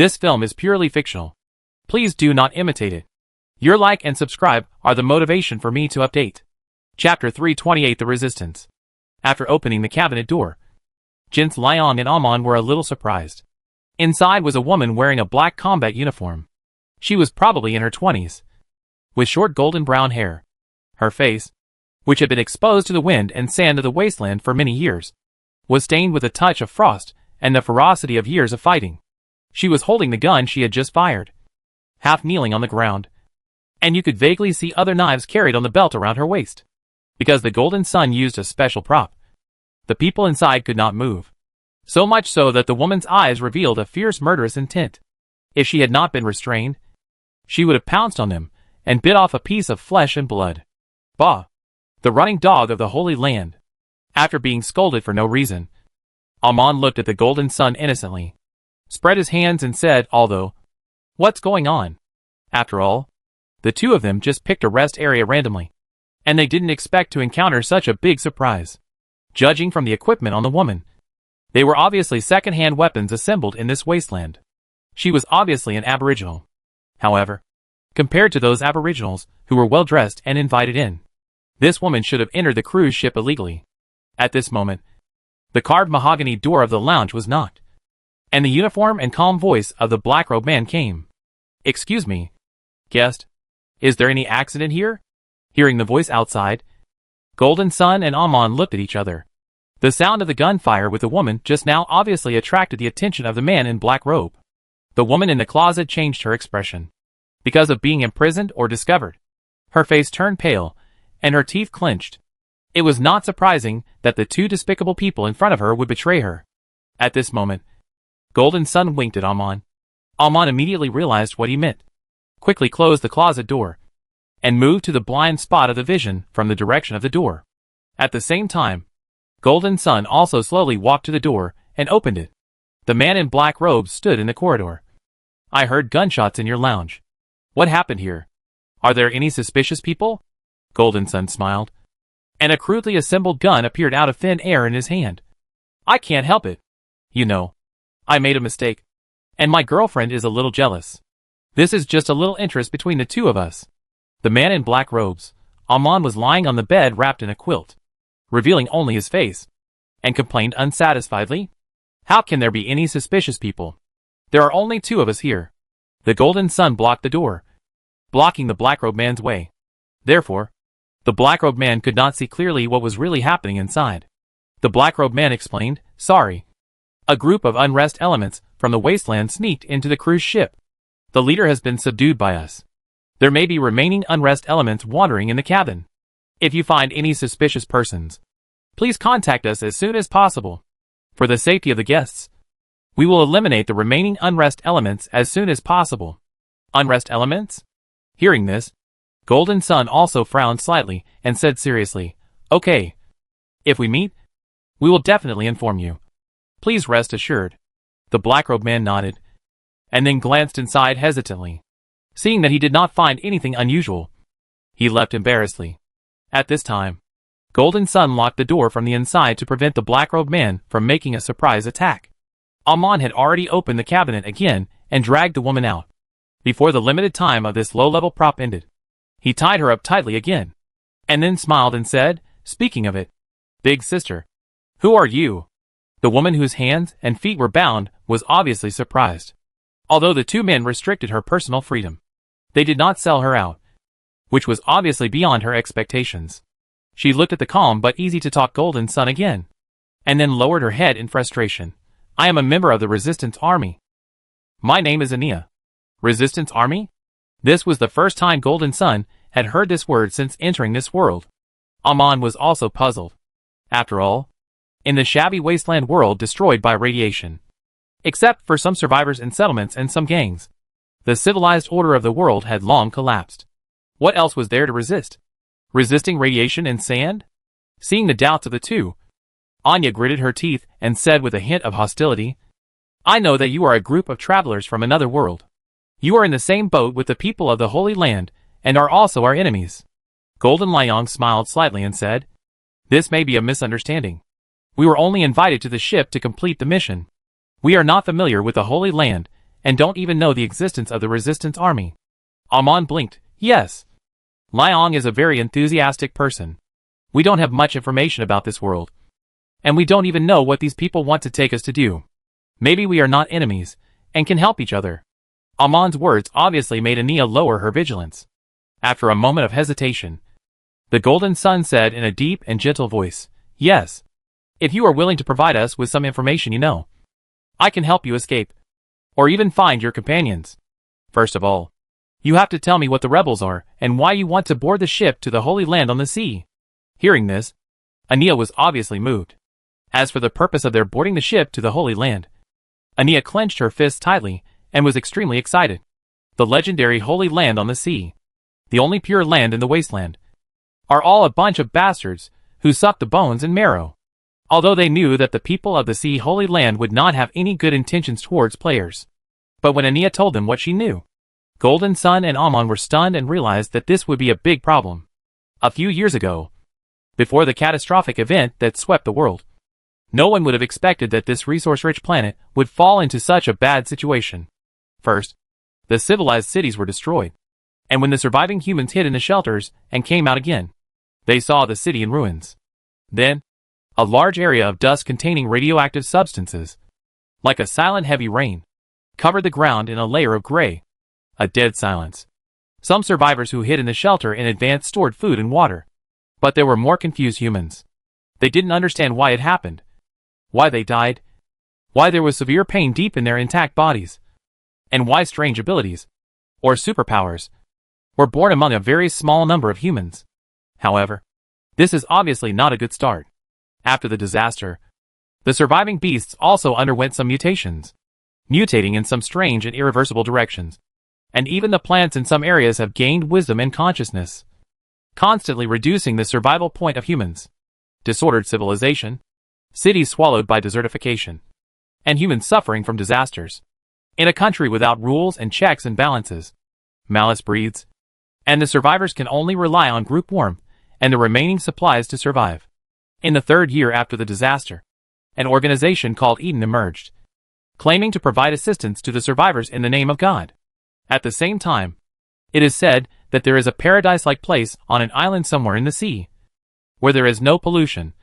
This film is purely fictional. Please do not imitate it. Your like and subscribe are the motivation for me to update. Chapter 328 The Resistance. After opening the cabinet door, Jin's Liang and Amon were a little surprised. Inside was a woman wearing a black combat uniform. She was probably in her 20s, with short golden brown hair. Her face, which had been exposed to the wind and sand of the wasteland for many years, was stained with a touch of frost and the ferocity of years of fighting. She was holding the gun she had just fired, half kneeling on the ground, and you could vaguely see other knives carried on the belt around her waist. Because the Golden Sun used a special prop, the people inside could not move. So much so that the woman's eyes revealed a fierce murderous intent. If she had not been restrained, she would have pounced on them and bit off a piece of flesh and blood. Bah! The running dog of the Holy Land. After being scolded for no reason, Amon looked at the Golden Sun innocently, spread his hands and said, although, what's going on? After all, the two of them just picked a rest area randomly, and they didn't expect to encounter such a big surprise. Judging from the equipment on the woman, they were obviously second-hand weapons assembled in this wasteland. She was obviously an aboriginal. However, compared to those aboriginals who were well-dressed and invited in, this woman should have entered the cruise ship illegally. At this moment, the carved mahogany door of the lounge was knocked, and the uniform and calm voice of the black-robed man came. Excuse me, guest, is there any accident here? Hearing the voice outside, Golden Sun and Amon looked at each other. The sound of the gunfire with the woman just now obviously attracted the attention of the man in black robe. The woman in the closet changed her expression. Because of being imprisoned or discovered, her face turned pale, and her teeth clenched. It was not surprising that the two despicable people in front of her would betray her. At this moment, Golden Sun winked at Amon. Amon immediately realized what he meant, quickly closed the closet door, and moved to the blind spot of the vision from the direction of the door. At the same time, Golden Sun also slowly walked to the door and opened it. The man in black robes stood in the corridor. I heard gunshots in your lounge. What happened here? Are there any suspicious people? Golden Sun smiled, and a crudely assembled gun appeared out of thin air in his hand. I can't help it. You know, I made a mistake, and my girlfriend is a little jealous. This is just a little interest between the two of us. The man in black robes, Amon, was lying on the bed wrapped in a quilt, revealing only his face, and complained unsatisfiedly. How can there be any suspicious people? There are only two of us here. The Golden Sun blocked the door, blocking the black-robed man's way. Therefore, the black-robed man could not see clearly what was really happening inside. The black-robed man explained, sorry. A group of unrest elements from the wasteland sneaked into the cruise ship. The leader has been subdued by us. There may be remaining unrest elements wandering in the cabin. If you find any suspicious persons, please contact us as soon as possible. For the safety of the guests, we will eliminate the remaining unrest elements as soon as possible. Unrest elements? Hearing this, Golden Sun also frowned slightly and said seriously, okay. If we meet, we will definitely inform you. Please rest assured. The black-robed man nodded, and then glanced inside hesitantly. Seeing that he did not find anything unusual, he left embarrassedly. At this time, Golden Sun locked the door from the inside to prevent the black-robed man from making a surprise attack. Amon had already opened the cabinet again and dragged the woman out. Before the limited time of this low-level prop ended, he tied her up tightly again, and then smiled and said, speaking of it, big sister, who are you? The woman whose hands and feet were bound was obviously surprised. Although the two men restricted her personal freedom, they did not sell her out, which was obviously beyond her expectations. She looked at the calm but easy-to-talk Golden Sun again, and then lowered her head in frustration. I am a member of the Resistance Army. My name is Ania. Resistance Army? This was the first time Golden Sun had heard this word since entering this world. Amon was also puzzled. After all, in the shabby wasteland world destroyed by radiation, except for some survivors in settlements and some gangs, the civilized order of the world had long collapsed. What else was there to resist? Resisting radiation and sand? Seeing the doubts of the two, Anya gritted her teeth and said with a hint of hostility, I know that you are a group of travelers from another world. You are in the same boat with the people of the Holy Land and are also our enemies. Golden Liang smiled slightly and said, this may be a misunderstanding. We were only invited to the ship to complete the mission. We are not familiar with the Holy Land and don't even know the existence of the resistance army. Amon blinked. Yes. Liang is a very enthusiastic person. We don't have much information about this world. And we don't even know what these people want to take us to do. Maybe we are not enemies, and can help each other. Amon's words obviously made Ania lower her vigilance. After a moment of hesitation, the Golden Sun said in a deep and gentle voice, Yes. If you are willing to provide us with some information I can help you escape. Or even find your companions. First of all, you have to tell me what the rebels are, and why you want to board the ship to the Holy Land on the sea. Hearing this, Ania was obviously moved. As for the purpose of their boarding the ship to the Holy Land, Ania clenched her fists tightly, and was extremely excited. The legendary Holy Land on the sea, the only pure land in the wasteland, are all a bunch of bastards, who suck the bones and marrow. Although they knew that the people of the sea Holy Land would not have any good intentions towards players. But when Ania told them what she knew, Golden Sun and Amon were stunned and realized that this would be a big problem. A few years ago, before the catastrophic event that swept the world, no one would have expected that this resource-rich planet would fall into such a bad situation. First, the civilized cities were destroyed, and when the surviving humans hid in the shelters and came out again, they saw the city in ruins. Then, a large area of dust containing radioactive substances, like a silent heavy rain, covered the ground in a layer of gray. A dead silence. Some survivors who hid in the shelter in advance stored food and water. But there were more confused humans. They didn't understand why it happened, why they died, why there was severe pain deep in their intact bodies, and why strange abilities, or superpowers, were born among a very small number of humans. However, this is obviously not a good start. After the disaster, the surviving beasts also underwent some mutations, mutating in some strange and irreversible directions. And even the plants in some areas have gained wisdom and consciousness, constantly reducing the survival point of humans. Disordered civilization, cities swallowed by desertification, and humans suffering from disasters. In a country without rules and checks and balances, malice breeds, and the survivors can only rely on group warmth and the remaining supplies to survive. In the third year after the disaster, an organization called Eden emerged, claiming to provide assistance to the survivors in the name of God. At the same time, it is said that there is a paradise-like place on an island somewhere in the sea, where there is no pollution,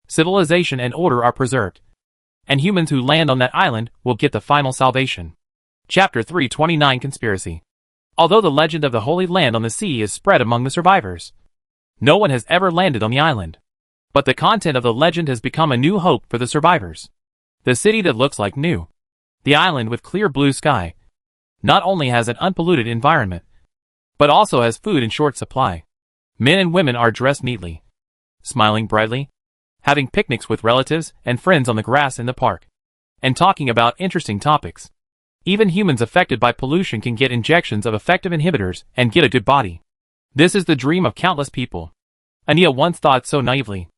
civilization and order are preserved, and humans who land on that island will get the final salvation. Chapter 329 Conspiracy. Although the legend of the Holy Land on the sea is spread among the survivors, no one has ever landed on the island. But the content of the legend has become a new hope for the survivors. The city that looks like new, the island with clear blue sky, not only has an unpolluted environment, but also has food in short supply. Men and women are dressed neatly, smiling brightly, having picnics with relatives and friends on the grass in the park, and talking about interesting topics. Even humans affected by pollution can get injections of effective inhibitors and get a good body. This is the dream of countless people. Ania once thought so naively.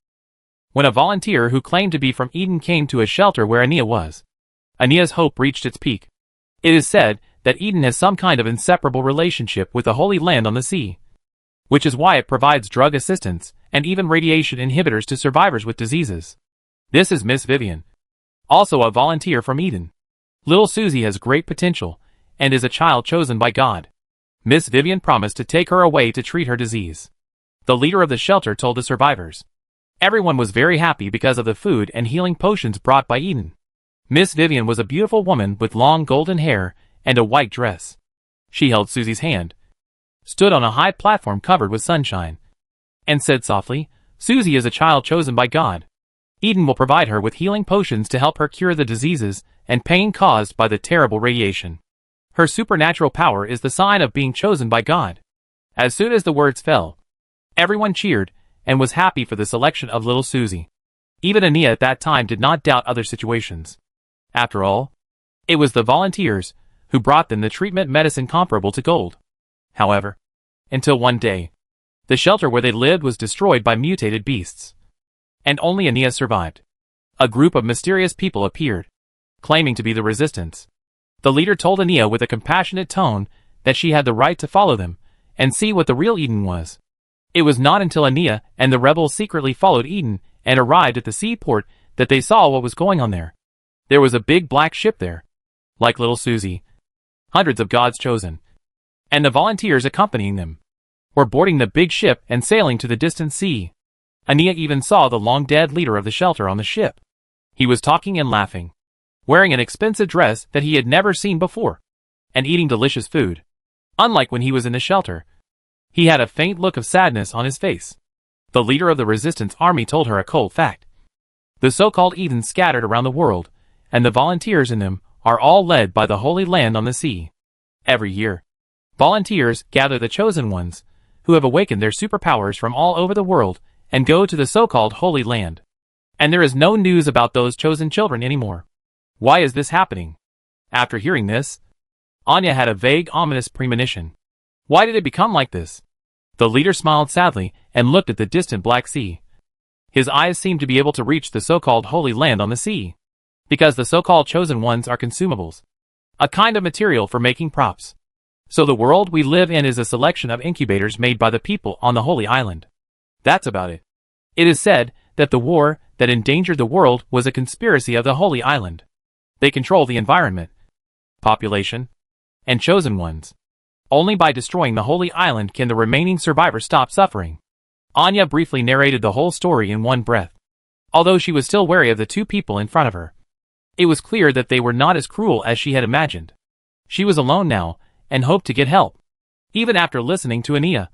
When a volunteer who claimed to be from Eden came to a shelter where Ania was, Ania's hope reached its peak. It is said that Eden has some kind of inseparable relationship with the Holy Land on the sea, which is why it provides drug assistance and even radiation inhibitors to survivors with diseases. This is Miss Vivian, also a volunteer from Eden. Little Susie has great potential and is a child chosen by God. Miss Vivian promised to take her away to treat her disease. The leader of the shelter told the survivors. Everyone was very happy because of the food and healing potions brought by Eden. Miss Vivian was a beautiful woman with long golden hair and a white dress. She held Susie's hand, stood on a high platform covered with sunshine, and said softly, Susie is a child chosen by God. Eden will provide her with healing potions to help her cure the diseases and pain caused by the terrible radiation. Her supernatural power is the sign of being chosen by God. As soon as the words fell, everyone cheered and was happy for the selection of little Susie. Even Ania at that time did not doubt other situations. After all, it was the volunteers who brought them the treatment medicine comparable to gold. However, until one day, the shelter where they lived was destroyed by mutated beasts, and only Ania survived. A group of mysterious people appeared, claiming to be the resistance. The leader told Ania with a compassionate tone that she had the right to follow them and see what the real Eden was. It was not until Ania and the rebels secretly followed Eden and arrived at the seaport that they saw what was going on there. There was a big black ship there. Like little Susie, hundreds of God's chosen, and the volunteers accompanying them, were boarding the big ship and sailing to the distant sea. Ania even saw the long-dead leader of the shelter on the ship. He was talking and laughing, wearing an expensive dress that he had never seen before, and eating delicious food. Unlike when he was in the shelter, he had a faint look of sadness on his face. The leader of the resistance army told her a cold fact. The so-called heathens scattered around the world, and the volunteers in them, are all led by the Holy Land on the sea. Every year, volunteers gather the chosen ones, who have awakened their superpowers from all over the world, and go to the so-called Holy Land. And there is no news about those chosen children anymore. Why is this happening? After hearing this, Anya had a vague, ominous premonition. Why did it become like this? The leader smiled sadly and looked at the distant Black Sea. His eyes seemed to be able to reach the so-called Holy Land on the sea, because the so-called chosen ones are consumables, a kind of material for making props. So the world we live in is a selection of incubators made by the people on the Holy Island. That's about it. It is said that the war that endangered the world was a conspiracy of the Holy Island. They control the environment, population, and chosen ones. Only by destroying the Holy Island can the remaining survivors stop suffering. Anya briefly narrated the whole story in one breath. Although she was still wary of the two people in front of her, it was clear that they were not as cruel as she had imagined. She was alone now, and hoped to get help. Even after listening to Ania,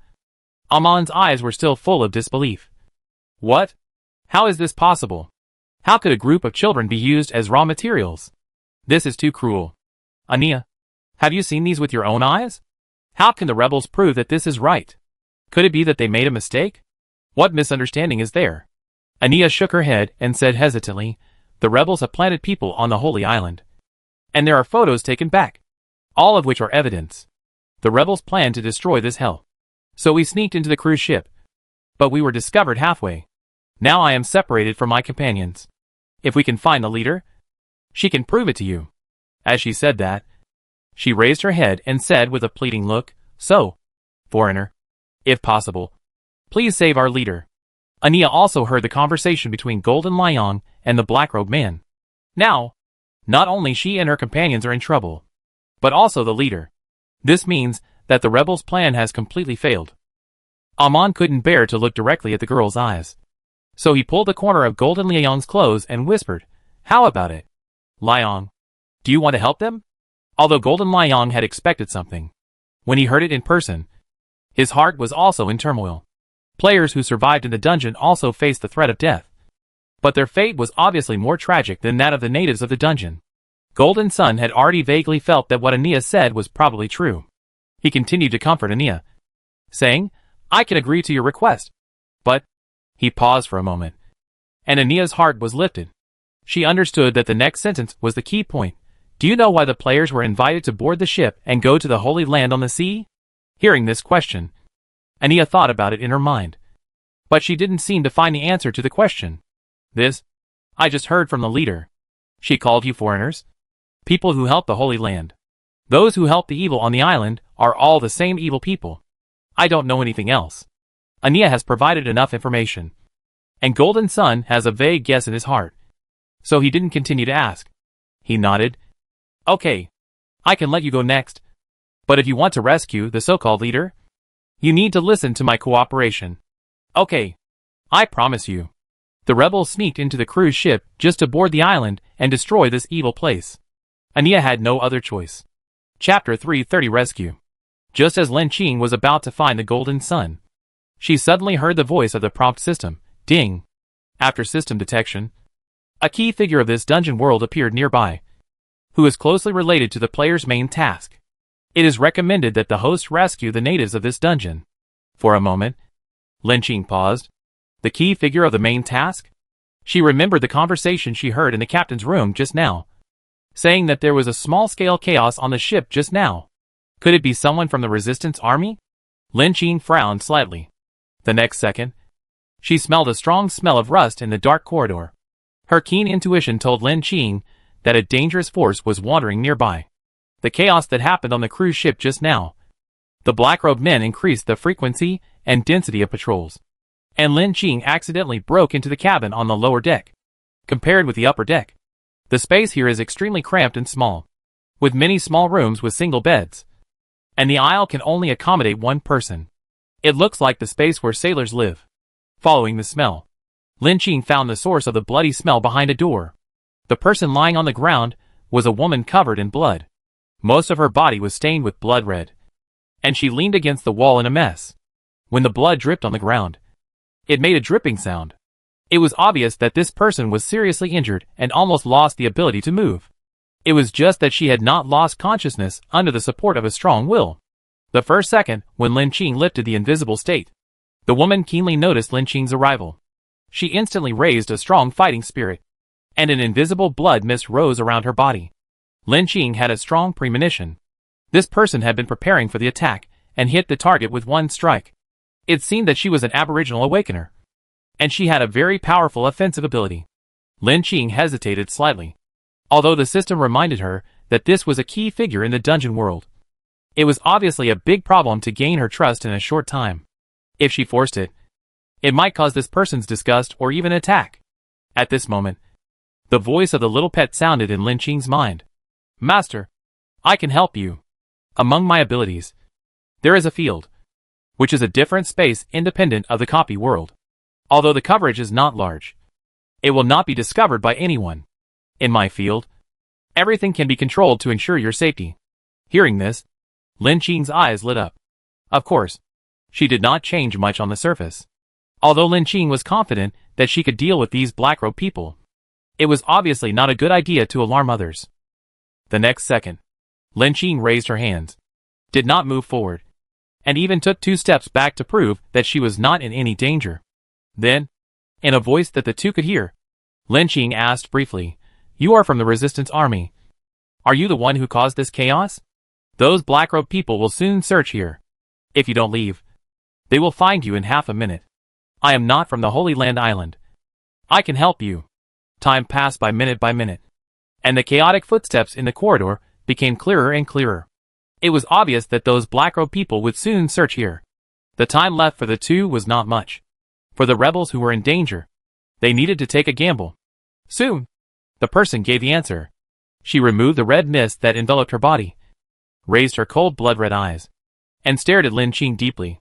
Amon's eyes were still full of disbelief. What? How is this possible? How could a group of children be used as raw materials? This is too cruel. Ania, have you seen these with your own eyes? How can the rebels prove that this is right? Could it be that they made a mistake? What misunderstanding is there? Ania shook her head and said hesitantly, the rebels have planted people on the Holy Island. And there are photos taken back, all of which are evidence. The rebels planned to destroy this hell. So we sneaked into the cruise ship. But we were discovered halfway. Now I am separated from my companions. If we can find the leader, she can prove it to you. As she said that, she raised her head and said with a pleading look, so, foreigner, if possible, please save our leader. Ania also heard the conversation between Golden Liang and the black-robed man. Now, not only she and her companions are in trouble, but also the leader. This means that the rebels' plan has completely failed. Amon couldn't bear to look directly at the girl's eyes. So he pulled the corner of Golden Liang's clothes and whispered, how about it? Liang, do you want to help them? Although Golden Liang had expected something, when he heard it in person, his heart was also in turmoil. Players who survived in the dungeon also faced the threat of death. But their fate was obviously more tragic than that of the natives of the dungeon. Golden Sun had already vaguely felt that what Ania said was probably true. He continued to comfort Ania, saying, I can agree to your request. But, he paused for a moment, and Ania's heart was lifted. She understood that the next sentence was the key point. Do you know why the players were invited to board the ship and go to the Holy Land on the sea? Hearing this question, Ania thought about it in her mind. But she didn't seem to find the answer to the question. I just heard from the leader. She called you foreigners? People who help the Holy Land. Those who help the evil on the island are all the same evil people. I don't know anything else. Ania has provided enough information. And Golden Sun has a vague guess in his heart. So he didn't continue to ask. He nodded. Okay. I can let you go next. But if you want to rescue the so-called leader, you need to listen to my cooperation. Okay. I promise you. The rebels sneaked into the cruise ship just to board the island and destroy this evil place. Ania had no other choice. Chapter 330 Rescue. Just as Lin Qing was about to find the Golden Sun, she suddenly heard the voice of the prompt system. Ding. After system detection, a key figure of this dungeon world appeared nearby, who is closely related to the player's main task. It is recommended that the host rescue the natives of this dungeon. For a moment, Lin Qing paused. The key figure of the main task? She remembered the conversation she heard in the captain's room just now, saying that there was a small-scale chaos on the ship just now. Could it be someone from the resistance army? Lin Qing frowned slightly. The next second, she smelled a strong smell of rust in the dark corridor. Her keen intuition told Lin Qing that a dangerous force was wandering nearby. The chaos that happened on the cruise ship just now. The black-robed men increased the frequency and density of patrols, and Lin Qing accidentally broke into the cabin on the lower deck. Compared with the upper deck, the space here is extremely cramped and small. with many small rooms with single beds. And the aisle can only accommodate one person. It looks like the space where sailors live. Following the smell, Lin Qing found the source of the bloody smell behind a door. The person lying on the ground was a woman covered in blood. Most of her body was stained with blood red, and she leaned against the wall in a mess. When the blood dripped on the ground, it made a dripping sound. It was obvious that this person was seriously injured and almost lost the ability to move. It was just that she had not lost consciousness under the support of a strong will. The first second, when Lin Qing lifted the invisible state, the woman keenly noticed Lin Qing's arrival. She instantly raised a strong fighting spirit, and an invisible blood mist rose around her body. Lin Qing had a strong premonition. This person had been preparing for the attack, and hit the target with one strike. It seemed that she was an aboriginal awakener, and she had a very powerful offensive ability. Lin Qing hesitated slightly, although the system reminded her that this was a key figure in the dungeon world. It was obviously a big problem to gain her trust in a short time. If she forced it, it might cause this person's disgust or even attack. At this moment, the voice of the little pet sounded in Lin Qing's mind. Master, I can help you. Among my abilities, there is a field, which is a different space independent of the copy world. Although the coverage is not large, it will not be discovered by anyone. In my field, everything can be controlled to ensure your safety. Hearing this, Lin Qing's eyes lit up. Of course, she did not change much on the surface. Although Lin Qing was confident that she could deal with these black-robed people, it was obviously not a good idea to alarm others. The next second, Lin Qing raised her hands, did not move forward, and even took 2 steps back to prove that she was not in any danger. Then, in a voice that the two could hear, Lin Qing asked briefly, "You are from the resistance army. Are you the one who caused this chaos? Those black-robed people will soon search here. If you don't leave, they will find you in half a minute. I am not from the Holy Land Island. I can help you." Time passed by minute, and the chaotic footsteps in the corridor became clearer and clearer. It was obvious that those black-robed people would soon search here. The time left for the two was not much. For the rebels who were in danger, they needed to take a gamble. Soon, the person gave the answer. She removed the red mist that enveloped her body, raised her cold blood-red eyes, and stared at Lin Qing deeply.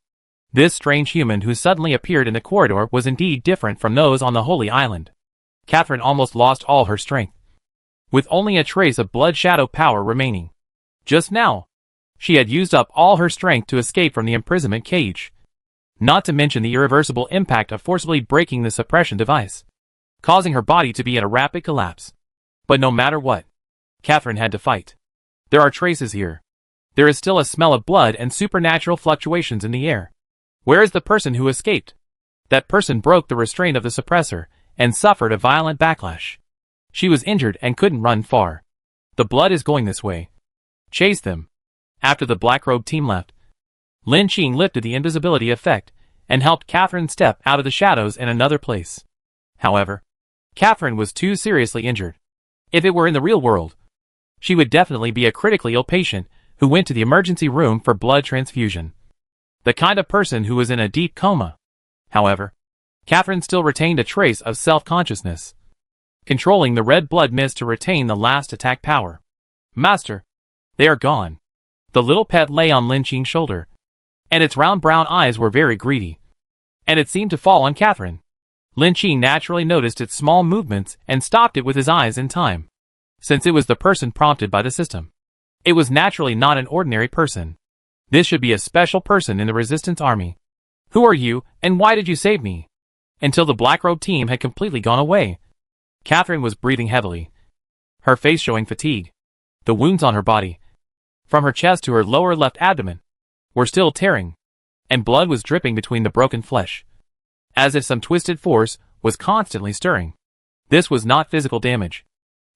This strange human who suddenly appeared in the corridor was indeed different from those on the Holy Island. Catherine almost lost all her strength, with only a trace of blood shadow power remaining. Just now, she had used up all her strength to escape from the imprisonment cage, not to mention the irreversible impact of forcibly breaking the suppression device, causing her body to be in a rapid collapse. But no matter what, Catherine had to fight. There are traces here. There is still a smell of blood and supernatural fluctuations in the air. Where is the person who escaped? That person broke the restraint of the suppressor and suffered a violent backlash. She was injured and couldn't run far. The blood is going this way. Chase them. After the black-robed team left, Lin Qing lifted the invisibility effect and helped Catherine step out of the shadows in another place. However, Catherine was too seriously injured. If it were in the real world, she would definitely be a critically ill patient who went to the emergency room for blood transfusion. The kind of person who was in a deep coma. However, Catherine still retained a trace of self-consciousness, controlling the red blood mist to retain the last attack power. Master, they are gone. The little pet lay on Lin Qing's shoulder, and its round brown eyes were very greedy, and it seemed to fall on Catherine. Lin Qing naturally noticed its small movements and stopped it with his eyes in time. Since it was the person prompted by the system, it was naturally not an ordinary person. This should be a special person in the resistance army. Who are you, and why did you save me? Until the black-robed team had completely gone away, Catherine was breathing heavily, her face showing fatigue. The wounds on her body, from her chest to her lower left abdomen, were still tearing, and blood was dripping between the broken flesh, as if some twisted force was constantly stirring. This was not physical damage,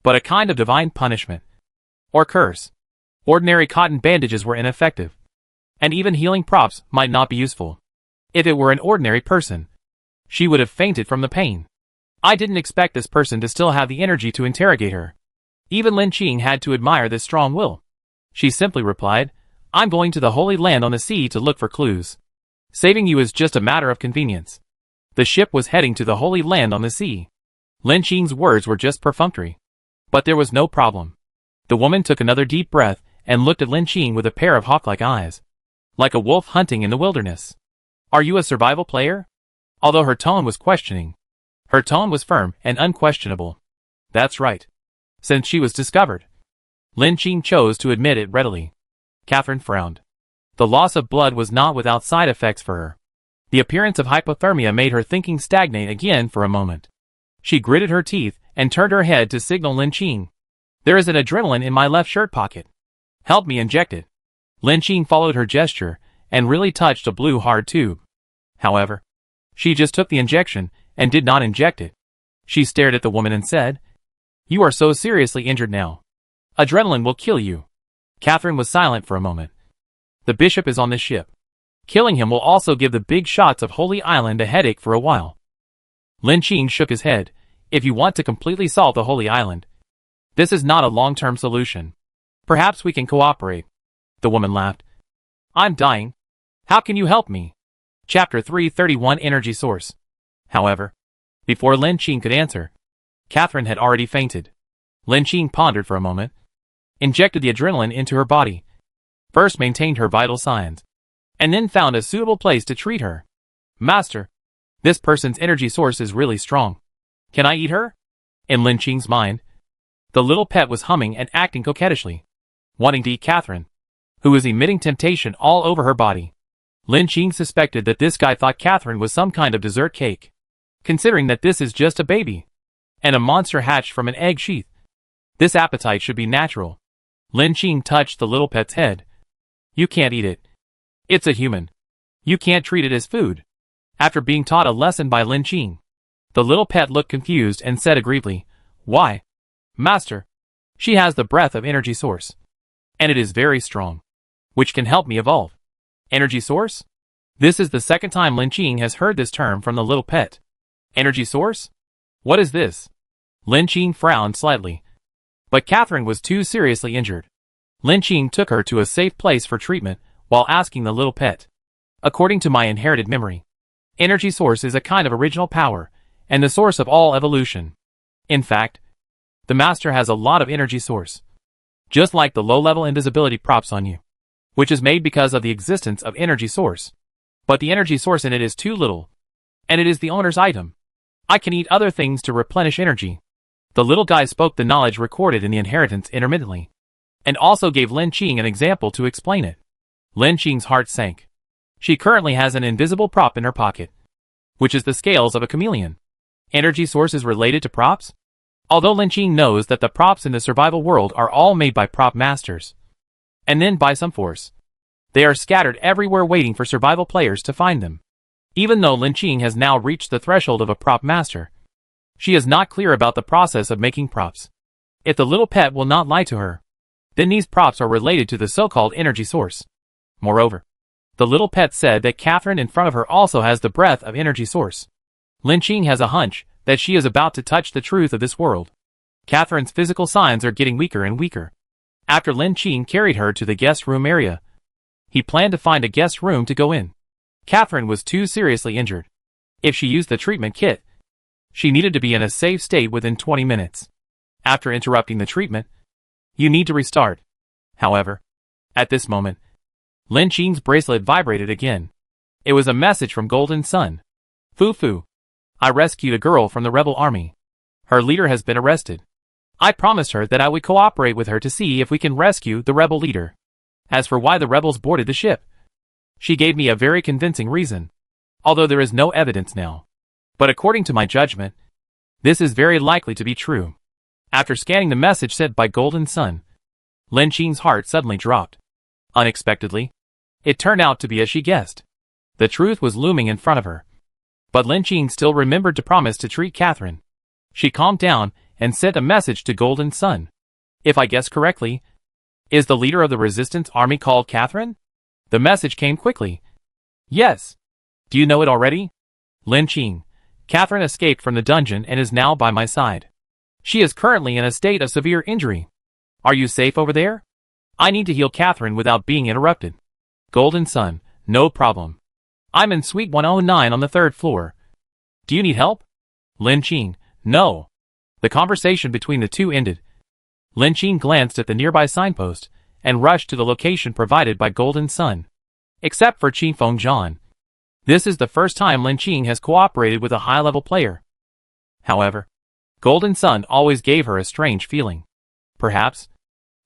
but a kind of divine punishment, or curse. Ordinary cotton bandages were ineffective, and even healing props might not be useful. If it were an ordinary person, she would have fainted from the pain. I didn't expect this person to still have the energy to interrogate her. Even Lin Qing had to admire this strong will. She simply replied, "I'm going to the Holy Land on the sea to look for clues. Saving you is just a matter of convenience." The ship was heading to the Holy Land on the sea. Lin Qing's words were just perfunctory, but there was no problem. The woman took another deep breath and looked at Lin Qing with a pair of hawk-like eyes. Like a wolf hunting in the wilderness. Are you a survival player? Although her tone was questioning, her tone was firm and unquestionable. That's right. Since she was discovered. Lin Qing chose to admit it readily. Catherine frowned. The loss of blood was not without side effects for her. The appearance of hypothermia made her thinking stagnate again for a moment. She gritted her teeth and turned her head to signal Lin Qing. There is an adrenaline in my left shirt pocket. Help me inject it. Lin Qing followed her gesture and really touched a blue hard tube. However, she just took the injection and did not inject it. She stared at the woman and said, "You are so seriously injured now. Adrenaline will kill you." Catherine was silent for a moment. The bishop is on the ship. Killing him will also give the big shots of Holy Island a headache for a while. Lin Qing shook his head. If you want to completely solve the Holy Island, this is not a long-term solution. Perhaps we can cooperate. The woman laughed. I'm dying. How can you help me? Chapter 331 Energy Source. However, before Lin Qing could answer, Catherine had already fainted. Lin Qing pondered for a moment, injected the adrenaline into her body, first maintained her vital signs, and then found a suitable place to treat her. Master, this person's energy source is really strong. Can I eat her? In Lin Qing's mind, the little pet was humming and acting coquettishly, wanting to eat Catherine, who was emitting temptation all over her body. Lin Qing suspected that this guy thought Catherine was some kind of dessert cake, considering that this is just a baby, and a monster hatched from an egg sheath. This appetite should be natural. Lin Qing touched the little pet's head. You can't eat it. It's a human. You can't treat it as food. After being taught a lesson by Lin Qing, the little pet looked confused and said aggrievedly, Why? Master, she has the breath of energy source. And it is very strong, which can help me evolve. Energy source? This is the second time Lin Qing has heard this term from the little pet. Energy source? What is this? Lin Qing frowned slightly. But Catherine was too seriously injured. Lin Qing took her to a safe place for treatment while asking the little pet. According to my inherited memory, energy source is a kind of original power and the source of all evolution. In fact, the master has a lot of energy source. Just like the low-level invisibility props on you, which is made because of the existence of energy source. But the energy source in it is too little, and it is the owner's item. I can eat other things to replenish energy. The little guy spoke the knowledge recorded in the inheritance intermittently, and also gave Lin Qing an example to explain it. Lin Qing's heart sank. She currently has an invisible prop in her pocket, which is the scales of a chameleon. Energy source is related to props? Although Lin Qing knows that the props in the survival world are all made by prop masters, and then by some force, they are scattered everywhere waiting for survival players to find them. Even though Lin Qing has now reached the threshold of a prop master, she is not clear about the process of making props. If the little pet will not lie to her, then these props are related to the so-called energy source. Moreover, the little pet said that Catherine in front of her also has the breath of energy source. Lin Qing has a hunch that she is about to touch the truth of this world. Catherine's physical signs are getting weaker and weaker. After Lin Qing carried her to the guest room area, he planned to find a guest room to go in. Catherine was too seriously injured. If she used the treatment kit, she needed to be in a safe state within 20 minutes. After interrupting the treatment, you need to restart. However, at this moment, Lin Qing's bracelet vibrated again. It was a message from Golden Sun. Fu. I rescued a girl from the rebel army. Her leader has been arrested. I promised her that I would cooperate with her to see if we can rescue the rebel leader. As for why the rebels boarded the ship, she gave me a very convincing reason, although there is no evidence now. But according to my judgment, this is very likely to be true. After scanning the message sent by Golden Sun, Lin Qing's heart suddenly dropped. Unexpectedly, it turned out to be as she guessed. The truth was looming in front of her. But Lin Qing still remembered to promise to treat Catherine. She calmed down and sent a message to Golden Sun. If I guess correctly, is the leader of the resistance army called Catherine? The message came quickly. Yes. Do you know it already? Lin Qing. Catherine escaped from the dungeon and is now by my side. She is currently in a state of severe injury. Are you safe over there? I need to heal Catherine without being interrupted. Golden Sun. No problem. I'm in Suite 109 on the 3rd floor. Do you need help? Lin Qing. No. The conversation between the two ended. Lin Qing glanced at the nearby signpost and rushed to the location provided by Golden Sun. Except for Qi Fengzhan. This is the first time Lin Qing has cooperated with a high-level player. However, Golden Sun always gave her a strange feeling. Perhaps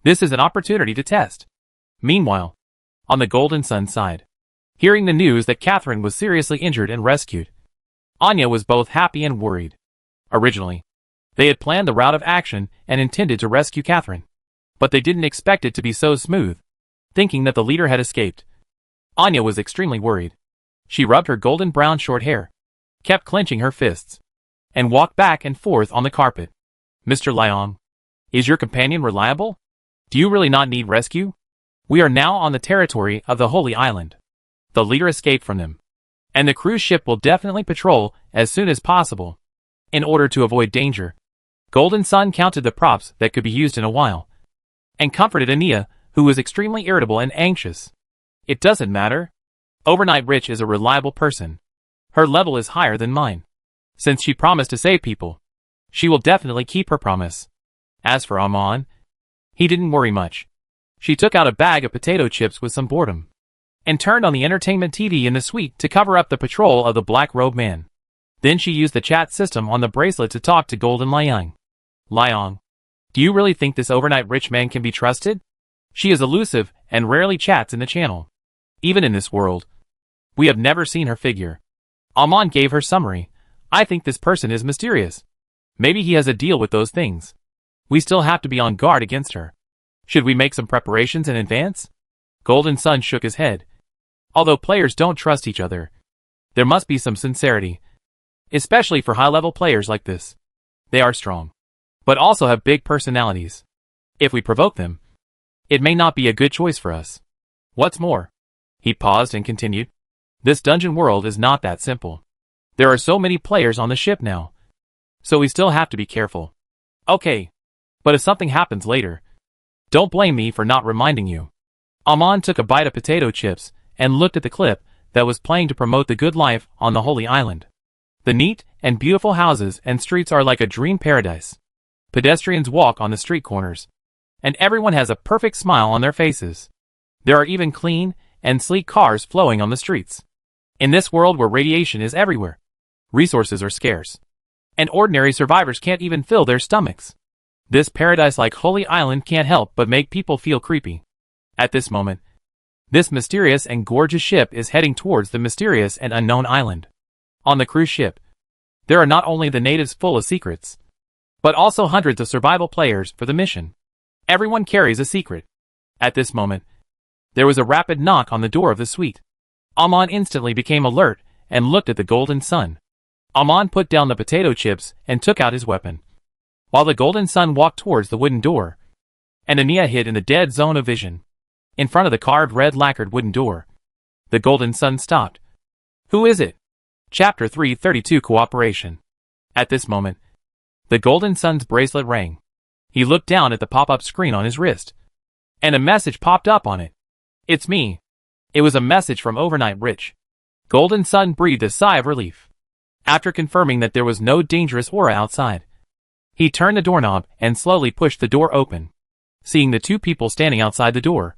this is an opportunity to test. Meanwhile, on the Golden Sun side, hearing the news that Catherine was seriously injured and rescued, Anya was both happy and worried. Originally, they had planned the route of action and intended to rescue Catherine, but they didn't expect it to be so smooth. Thinking that the leader had escaped, Anya was extremely worried. She rubbed her golden brown short hair, kept clenching her fists, and walked back and forth on the carpet. Mr. Liang, is your companion reliable? Do you really not need rescue? We are now on the territory of the Holy Island. The leader escaped from them, and the cruise ship will definitely patrol as soon as possible. In order to avoid danger, Golden Sun counted the props that could be used in a while, and comforted Ania, who was extremely irritable and anxious. It doesn't matter. Overnight Rich is a reliable person. Her level is higher than mine. Since she promised to save people, she will definitely keep her promise. As for Amon, he didn't worry much. She took out a bag of potato chips with some boredom, and turned on the entertainment TV in the suite to cover up the patrol of the Black Robe Man. Then she used the chat system on the bracelet to talk to Golden Liang. Liang, do you really think this overnight rich man can be trusted? She is elusive and rarely chats in the channel. Even in this world, we have never seen her figure. Amon gave her summary. I think this person is mysterious. Maybe he has a deal with those things. We still have to be on guard against her. Should we make some preparations in advance? Golden Sun shook his head. Although players don't trust each other, there must be some sincerity. Especially for high-level players like this. They are strong, but also have big personalities. If we provoke them, it may not be a good choice for us. What's more, he paused and continued, this dungeon world is not that simple. There are so many players on the ship now, so we still have to be careful. Okay, but if something happens later, don't blame me for not reminding you. Amon took a bite of potato chips and looked at the clip that was playing to promote the good life on the Holy Island. The neat and beautiful houses and streets are like a dream paradise. Pedestrians walk on the street corners, and everyone has a perfect smile on their faces. There are even clean and sleek cars flowing on the streets. In this world where radiation is everywhere, resources are scarce, and ordinary survivors can't even fill their stomachs. This paradise-like Holy Island can't help but make people feel creepy. At this moment, this mysterious and gorgeous ship is heading towards the mysterious and unknown island. On the cruise ship, there are not only the natives full of secrets, but also hundreds of survival players for the mission. Everyone carries a secret. At this moment, there was a rapid knock on the door of the suite. Amon instantly became alert and looked at the Golden Sun. Amon put down the potato chips and took out his weapon, while the Golden Sun walked towards the wooden door, and Ania hid in the dead zone of vision. In front of the carved red lacquered wooden door, the Golden Sun stopped. Who is it? Chapter 332 Cooperation. At this moment, the Golden Sun's bracelet rang. He looked down at the pop-up screen on his wrist, and a message popped up on it. It's me. It was a message from Overnight Rich. Golden Sun breathed a sigh of relief. After confirming that there was no dangerous aura outside, he turned the doorknob and slowly pushed the door open. Seeing the two people standing outside the door,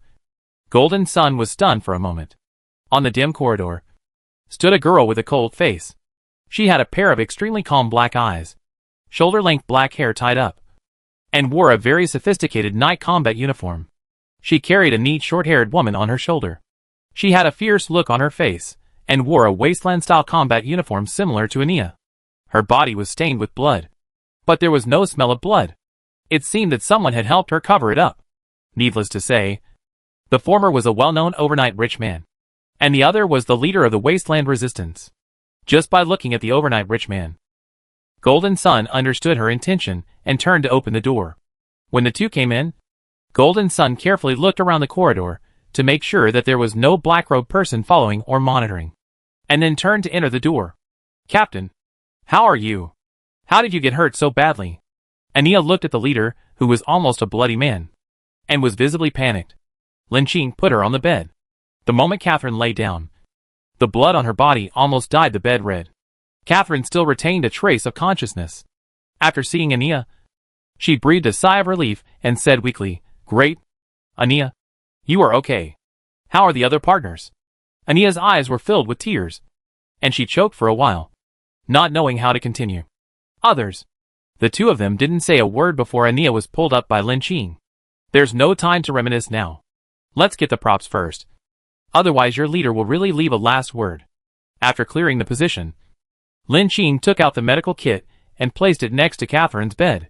Golden Sun was stunned for a moment. On the dim corridor stood a girl with a cold face. She had a pair of extremely calm black eyes, shoulder-length black hair tied up, and wore a very sophisticated night combat uniform. She carried a neat short-haired woman on her shoulder. She had a fierce look on her face, and wore a wasteland-style combat uniform similar to Ania. Her body was stained with blood, but there was no smell of blood. It seemed that someone had helped her cover it up. Needless to say, the former was a well-known overnight rich man, and the other was the leader of the wasteland resistance. Just by looking at the overnight rich man, Golden Sun understood her intention and turned to open the door. When the two came in, Golden Sun carefully looked around the corridor to make sure that there was no black-robed person following or monitoring, and then turned to enter the door. Captain, how are you? How did you get hurt so badly? Ania looked at the leader, who was almost a bloody man, and was visibly panicked. Lin Qing put her on the bed. The moment Catherine lay down, the blood on her body almost dyed the bed red. Catherine still retained a trace of consciousness. After seeing Ania, She breathed a sigh of relief and said weakly, "Great. Anya, you are okay. How are the other partners?" Anya's eyes were filled with tears, and she choked for a while, not knowing how to continue. Others. The two of them didn't say a word before Anya was pulled up by Lin Qing. "There's no time to reminisce now. Let's get the props first. Otherwise your leader will really leave a last word." After clearing the position, Lin Qing took out the medical kit and placed it next to Catherine's bed,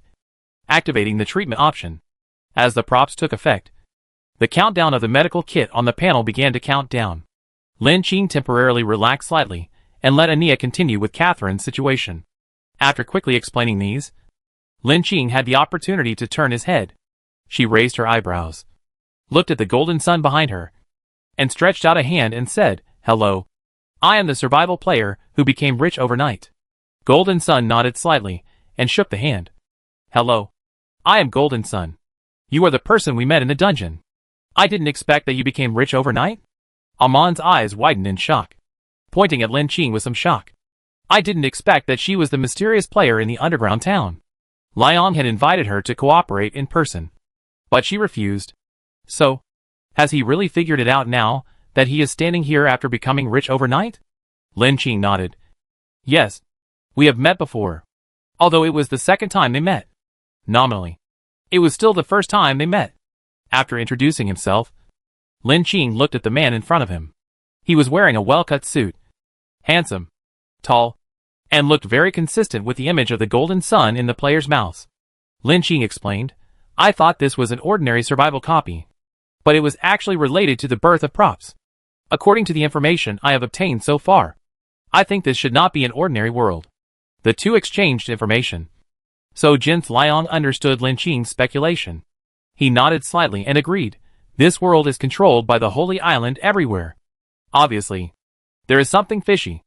activating the treatment option. As the props took effect, the countdown of the medical kit on the panel began to count down. Lin Qing temporarily relaxed slightly and let Anya continue with Catherine's situation. After quickly explaining these, Lin Qing had the opportunity to turn his head. She raised her eyebrows, looked at the golden sun behind her, and stretched out a hand and said, "Hello. I am the survival player who became rich overnight." Golden Sun nodded slightly and shook the hand. "Hello. I am Golden Sun. You are the person we met in the dungeon. I didn't expect that you became rich overnight?" Amon's eyes widened in shock, pointing at Lin Qing with some shock. "I didn't expect that she was the mysterious player in the underground town." Liang had invited her to cooperate in person, but she refused. "So, has he really figured it out now that he is standing here after becoming rich overnight?" Lin Qing nodded. "Yes. We have met before. Although it was the second time they met. Nominally, it was still the first time they met." After introducing himself, Lin Qing looked at the man in front of him. He was wearing a well-cut suit, handsome, tall, and looked very consistent with the image of the golden sun in the player's mouth. Lin Qing explained, "I thought this was an ordinary survival copy, but it was actually related to the birth of props. According to the information I have obtained so far, I think this should not be an ordinary world." The two exchanged information. So Jin's Liang understood Lin Qing's speculation. He nodded slightly and agreed. This world is controlled by the Holy Island everywhere. Obviously, there is something fishy.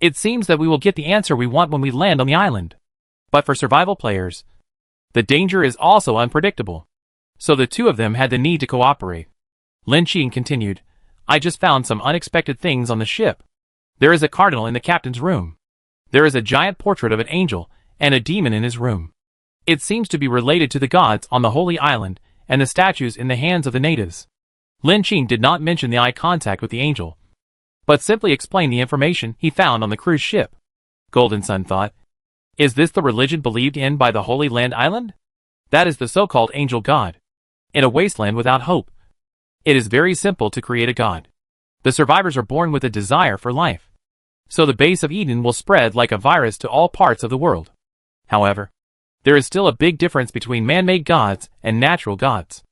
It seems that we will get the answer we want when we land on the island. But for survival players, the danger is also unpredictable. So the two of them had the need to cooperate. Lin Qing continued, "I just found some unexpected things on the ship. There is a cardinal in the captain's room. There is a giant portrait of an angel and a demon in his room. It seems to be related to the gods on the Holy Island and the statues in the hands of the natives." Lin Qing did not mention the eye contact with the angel, but simply explained the information he found on the cruise ship. Golden Sun thought, "Is this the religion believed in by the Holy Land Island? That is the so-called angel god. In a wasteland without hope, it is very simple to create a god. The survivors are born with a desire for life. So the base of Eden will spread like a virus to all parts of the world. However, there is still a big difference between man-made gods and natural gods.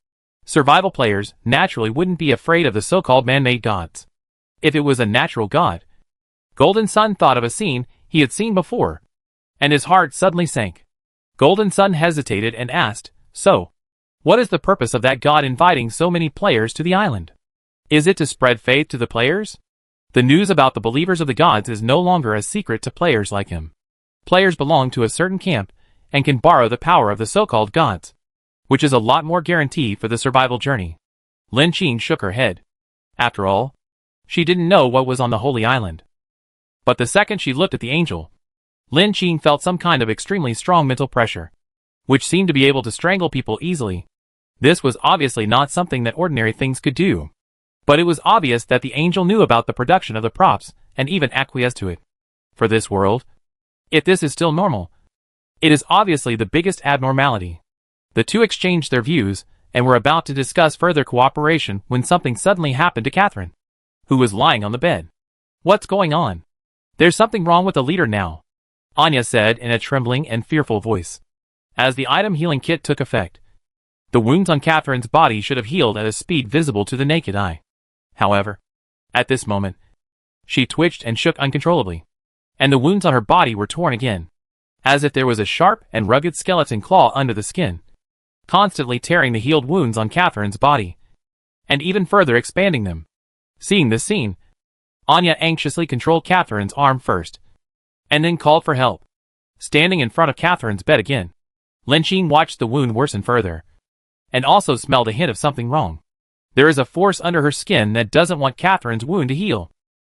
Survival players naturally wouldn't be afraid of the so-called man-made gods. If it was a natural god." Golden Sun thought of a scene he had seen before, and his heart suddenly sank. Golden Sun hesitated and asked, "So, what is the purpose of that god inviting so many players to the island? Is it to spread faith to the players? The news about the believers of the gods is no longer a secret to players like him. Players belong to a certain camp and can borrow the power of the so-called gods, which is a lot more guarantee for the survival journey." Lin Qing shook her head. After all, she didn't know what was on the Holy Island. But the second she looked at the angel, Lin Qing felt some kind of extremely strong mental pressure, which seemed to be able to strangle people easily. This was obviously not something that ordinary things could do. But it was obvious that the angel knew about the production of the props and even acquiesced to it. For this world, if this is still normal, it is obviously the biggest abnormality. The two exchanged their views and were about to discuss further cooperation when something suddenly happened to Catherine, who was lying on the bed. "What's going on? There's something wrong with the leader now," Anya said in a trembling and fearful voice. As the item healing kit took effect, the wounds on Catherine's body should have healed at a speed visible to the naked eye. However, at this moment, she twitched and shook uncontrollably, and the wounds on her body were torn again, as if there was a sharp and rugged skeleton claw under the skin, constantly tearing the healed wounds on Catherine's body, and even further expanding them. Seeing this scene, Anya anxiously controlled Catherine's arm first, and then called for help. Standing in front of Catherine's bed again, Lin Qing watched the wound worsen further, and also smelled a hint of something wrong. There is a force under her skin that doesn't want Catherine's wound to heal.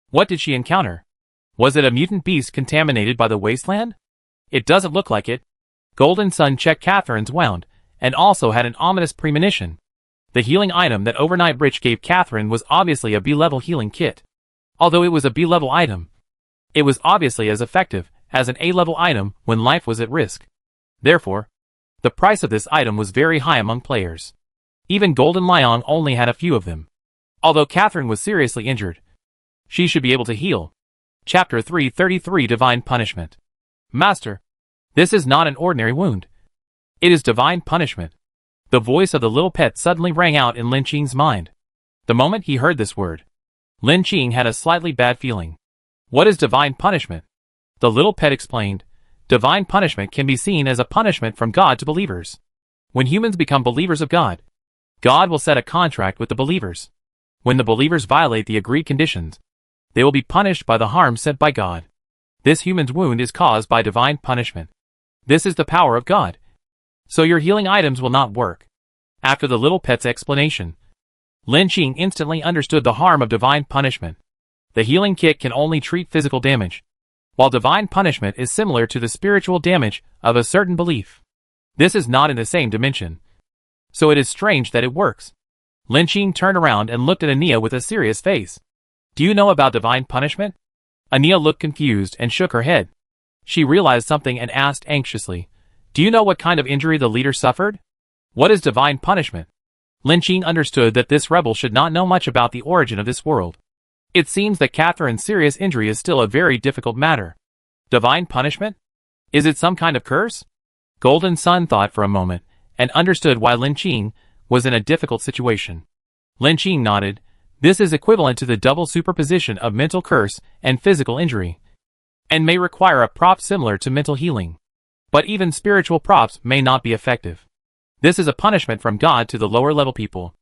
What did she encounter? Was it a mutant beast contaminated by the wasteland? It doesn't look like it. Golden Sun checked Catherine's wound and also had an ominous premonition. The healing item that Overnight Rich gave Catherine was obviously a B-level healing kit. Although it was a B-level item, it was obviously as effective as an A-level item when life was at risk. Therefore, the price of this item was very high among players. Even Golden Lion only had a few of them. Although Catherine was seriously injured, she should be able to heal. Chapter 333 Divine Punishment. Master, this is not an ordinary wound. It is divine punishment. The voice of the little pet suddenly rang out in Lin Qing's mind. The moment he heard this word, Lin Qing had a slightly bad feeling. What is divine punishment? The little pet explained. Divine punishment can be seen as a punishment from God to believers. When humans become believers of God, God will set a contract with the believers. When the believers violate the agreed conditions, they will be punished by the harm sent by God. This human's wound is caused by divine punishment. This is the power of God. So your healing items will not work. After the little pet's explanation, Lin Qing instantly understood the harm of divine punishment. The healing kit can only treat physical damage, while divine punishment is similar to the spiritual damage of a certain belief. This is not in the same dimension, so it is strange that it works. Lin Qing turned around and looked at Ania with a serious face. Do you know about divine punishment? Ania looked confused and shook her head. She realized something and asked anxiously, do you know what kind of injury the leader suffered? What is divine punishment? Lin Qing understood that this rebel should not know much about the origin of this world. It seems that Catherine's serious injury is still a very difficult matter. Divine punishment? Is it some kind of curse? Golden Sun thought for a moment, and understood why Lin Qing was in a difficult situation. Lin Qing nodded. This is equivalent to the double superposition of mental curse and physical injury, and may require a prop similar to mental healing. But even spiritual props may not be effective. This is a punishment from God to the lower level people.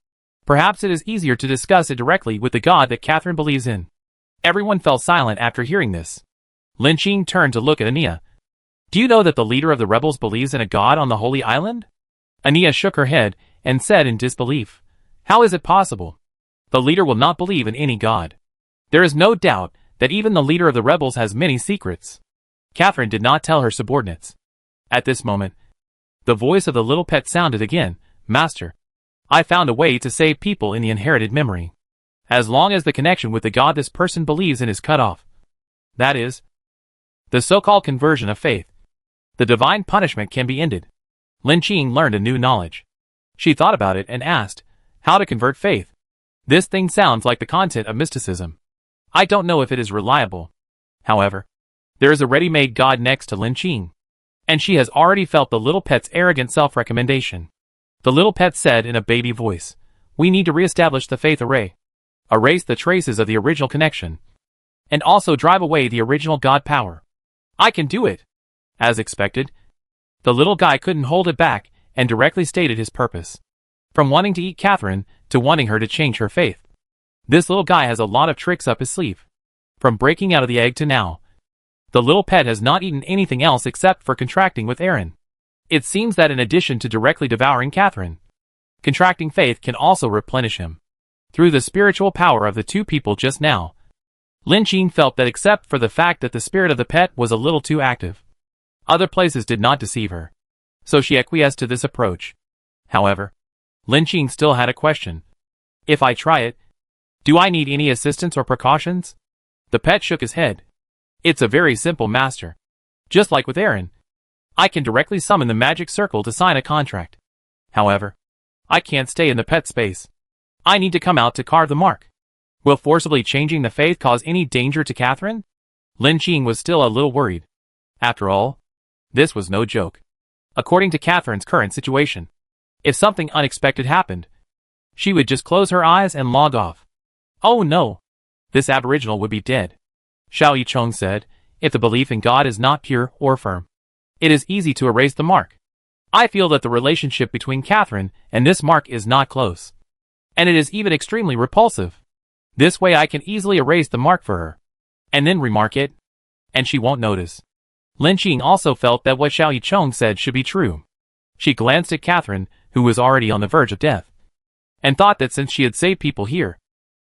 Perhaps it is easier to discuss it directly with the God that Catherine believes in. Everyone fell silent after hearing this. Lin Qing turned to look at Ania. Do you know that the leader of the rebels believes in a god on the Holy Island? Ania shook her head and said in disbelief, how is it possible? The leader will not believe in any god. There is no doubt that even the leader of the rebels has many secrets. Catherine did not tell her subordinates. At this moment, the voice of the little pet sounded again. Master, I found a way to save people in the inherited memory. As long as the connection with the god this person believes in is cut off. That is, the so-called conversion of faith. The divine punishment can be ended. Lin Qing learned a new knowledge. She thought about it and asked, how to convert faith? This thing sounds like the content of mysticism. I don't know if it is reliable. However, there is a ready-made god next to Lin Qing, and she has already felt the little pet's arrogant self-recommendation. The little pet said in a baby voice, we need to re-establish the faith array, erase the traces of the original connection, and also drive away the original god power. I can do it. As expected, the little guy couldn't hold it back and directly stated his purpose. From wanting to eat Catherine to wanting her to change her faith. This little guy has a lot of tricks up his sleeve. From breaking out of the egg to now, the little pet has not eaten anything else except for contracting with Aaron. It seems that in addition to directly devouring Catherine, contracting faith can also replenish him. Through the spiritual power of the two people just now, Lin Qing felt that except for the fact that the spirit of the pet was a little too active, other places did not deceive her. So she acquiesced to this approach. However, Lin Qing still had a question. If I try it, do I need any assistance or precautions? The pet shook his head. It's a very simple, master. Just like with Aaron, I can directly summon the magic circle to sign a contract. However, I can't stay in the pet space. I need to come out to carve the mark. Will forcibly changing the faith cause any danger to Catherine? Lin Qing was still a little worried. After all, this was no joke. According to Catherine's current situation, if something unexpected happened, she would just close her eyes and log off. Oh no! This aboriginal would be dead. Xiao Yicheng said, if the belief in God is not pure or firm, it is easy to erase the mark. I feel that the relationship between Catherine and this mark is not close. And it is even extremely repulsive. This way I can easily erase the mark for her, and then remark it, and she won't notice. Lin Qing also felt that what Xiao Yicheng said should be true. She glanced at Catherine, who was already on the verge of death, and thought that since she had saved people here,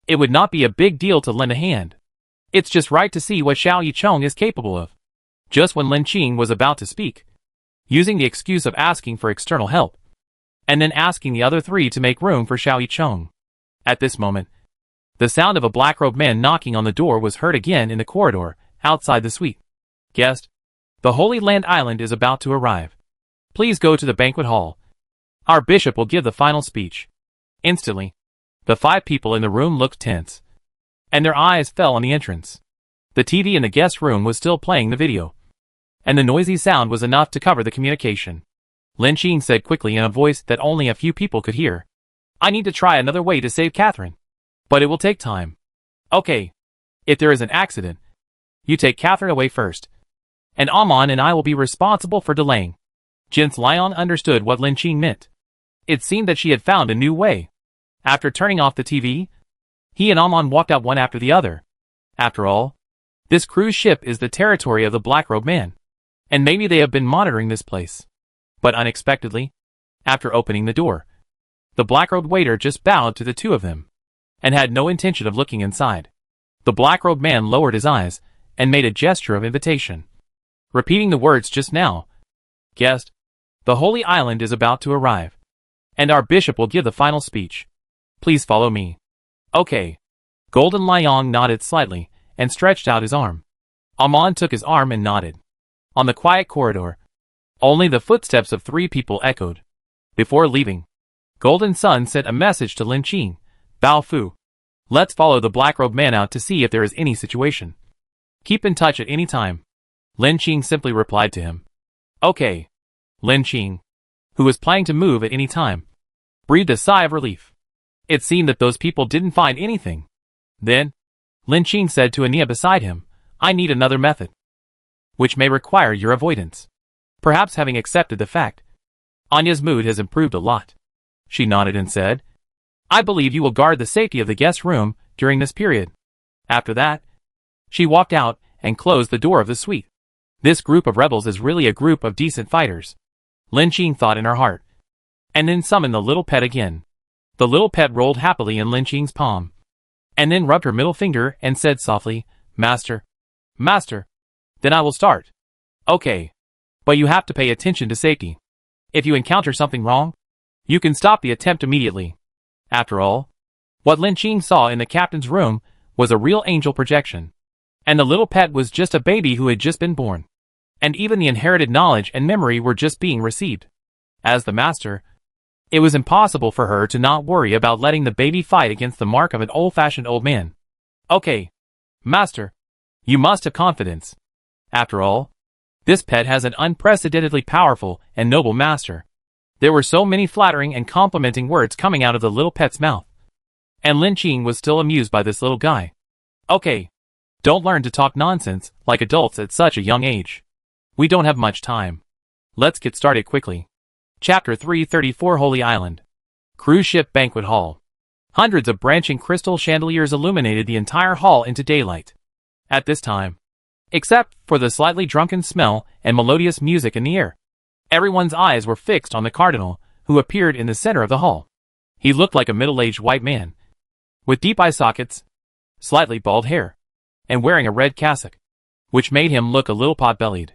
it would not be a big deal to lend a hand. It's just right to see what Xiao Yicheng is capable of. Just when Lin Qing was about to speak, using the excuse of asking for external help, and then asking the other three to make room for Xiao Yicheng. At this moment, the sound of a black-robed man knocking on the door was heard again in the corridor, outside the suite. Guest, the Holy Land Island is about to arrive. Please go to the banquet hall. Our bishop will give the final speech. Instantly, the 5 people in the room looked tense, and their eyes fell on the entrance. The TV in the guest room was still playing the video, and the noisy sound was enough to cover the communication. Lin Qing said quickly in a voice that only a few people could hear, I need to try another way to save Catherine. But it will take time. Okay. If there is an accident, you take Catherine away first, and Amon and I will be responsible for delaying. Jin's Lion understood what Lin Qing meant. It seemed that she had found a new way. After turning off the TV, he and Amon walked out one after the other. After all, this cruise ship is the territory of the Black-Robed Man, and maybe they have been monitoring this place. But unexpectedly, after opening the door, the black-robed waiter just bowed to the 2 of them, and had no intention of looking inside. The black-robed man lowered his eyes, and made a gesture of invitation, repeating the words just now. Guest, the Holy Island is about to arrive, and our bishop will give the final speech. Please follow me. Okay. Golden Liang nodded slightly, and stretched out his arm. Amon took his arm and nodded. On the quiet corridor, only the footsteps of 3 people echoed. Before leaving, Golden Sun sent a message to Lin Qing. Bao Fu. Let's follow the black-robed man out to see if there is any situation. Keep in touch at any time. Lin Qing simply replied to him. Okay. Lin Qing, who was planning to move at any time, breathed a sigh of relief. It seemed that those people didn't find anything. Then, Lin Qing said to Ania beside him, I need another method, which may require your avoidance. Perhaps having accepted the fact, Anya's mood has improved a lot. She nodded and said, I believe you will guard the safety of the guest room during this period. After that, she walked out and closed the door of the suite. This group of rebels is really a group of decent fighters, Lin Qing thought in her heart, and then summoned the little pet again. The little pet rolled happily in Lin Qing's palm, and then rubbed her middle finger and said softly, Master. Master. Then I will start. Okay. But you have to pay attention to safety. If you encounter something wrong, you can stop the attempt immediately. After all, what Lin Qing saw in the captain's room was a real angel projection, and the little pet was just a baby who had just been born, and even the inherited knowledge and memory were just being received. As the master, it was impossible for her to not worry about letting the baby fight against the mark of an old-fashioned old man. Okay. Master. You must have confidence. After all, this pet has an unprecedentedly powerful and noble master. There were so many flattering and complimenting words coming out of the little pet's mouth. And Lin Qing was still amused by this little guy. Okay. Don't learn to talk nonsense like adults at such a young age. We don't have much time. Let's get started quickly. Chapter 334 Holy Island. Cruise Ship Banquet Hall. Hundreds of branching crystal chandeliers illuminated the entire hall into daylight. At this time, except for the slightly drunken smell and melodious music in the air, everyone's eyes were fixed on the cardinal, who appeared in the center of the hall. He looked like a middle-aged white man, with deep eye sockets, slightly bald hair, and wearing a red cassock, which made him look a little pot-bellied.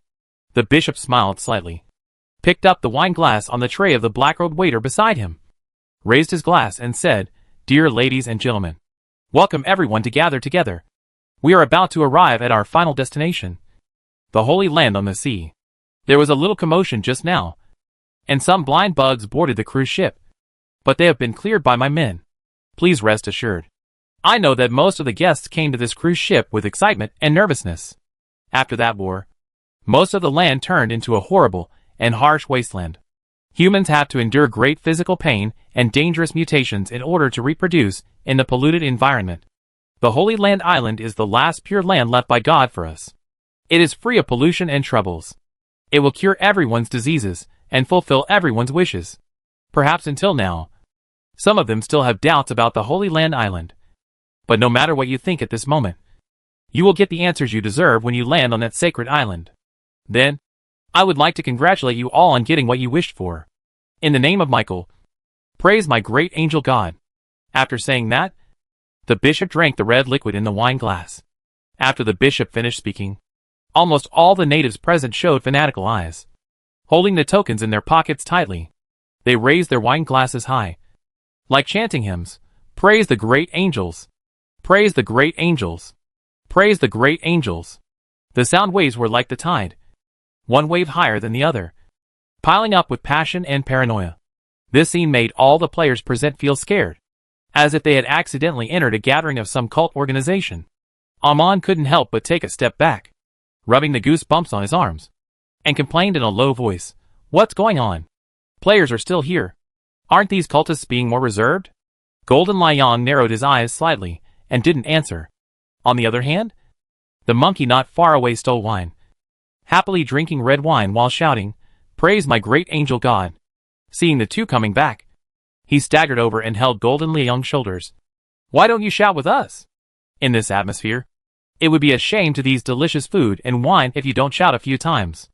The bishop smiled slightly, picked up the wine glass on the tray of the black-robed waiter beside him, raised his glass and said, Dear ladies and gentlemen, welcome everyone to gather together. We are about to arrive at our final destination, the Holy Land on the sea. There was a little commotion just now, and some blind bugs boarded the cruise ship, but they have been cleared by my men. Please rest assured. I know that most of the guests came to this cruise ship with excitement and nervousness. After that war, most of the land turned into a horrible and harsh wasteland. Humans have to endure great physical pain and dangerous mutations in order to reproduce in the polluted environment. The Holy Land Island is the last pure land left by God for us. It is free of pollution and troubles. It will cure everyone's diseases and fulfill everyone's wishes. Perhaps until now, some of them still have doubts about the Holy Land Island. But no matter what you think at this moment, you will get the answers you deserve when you land on that sacred island. Then, I would like to congratulate you all on getting what you wished for. In the name of Michael, praise my great angel God. After saying that, the bishop drank the red liquid in the wine glass. After the bishop finished speaking, almost all the natives present showed fanatical eyes, holding the tokens in their pockets tightly. They raised their wine glasses high, like chanting hymns. Praise the great angels! Praise the great angels! Praise the great angels! The sound waves were like the tide, one wave higher than the other, piling up with passion and paranoia. This scene made all the players present feel scared, as if they had accidentally entered a gathering of some cult organization. Amon couldn't help but take a step back, rubbing the goosebumps on his arms, and complained in a low voice, "What's going on? Players are still here. Aren't these cultists being more reserved?" Golden Lion narrowed his eyes slightly and didn't answer. On the other hand, the monkey not far away stole wine, happily drinking red wine while shouting, "Praise my great angel God." Seeing the two coming back, he staggered over and held Golden Liang's shoulders. "Why don't you shout with us? In this atmosphere, it would be a shame to these delicious food and wine if you don't shout a few times."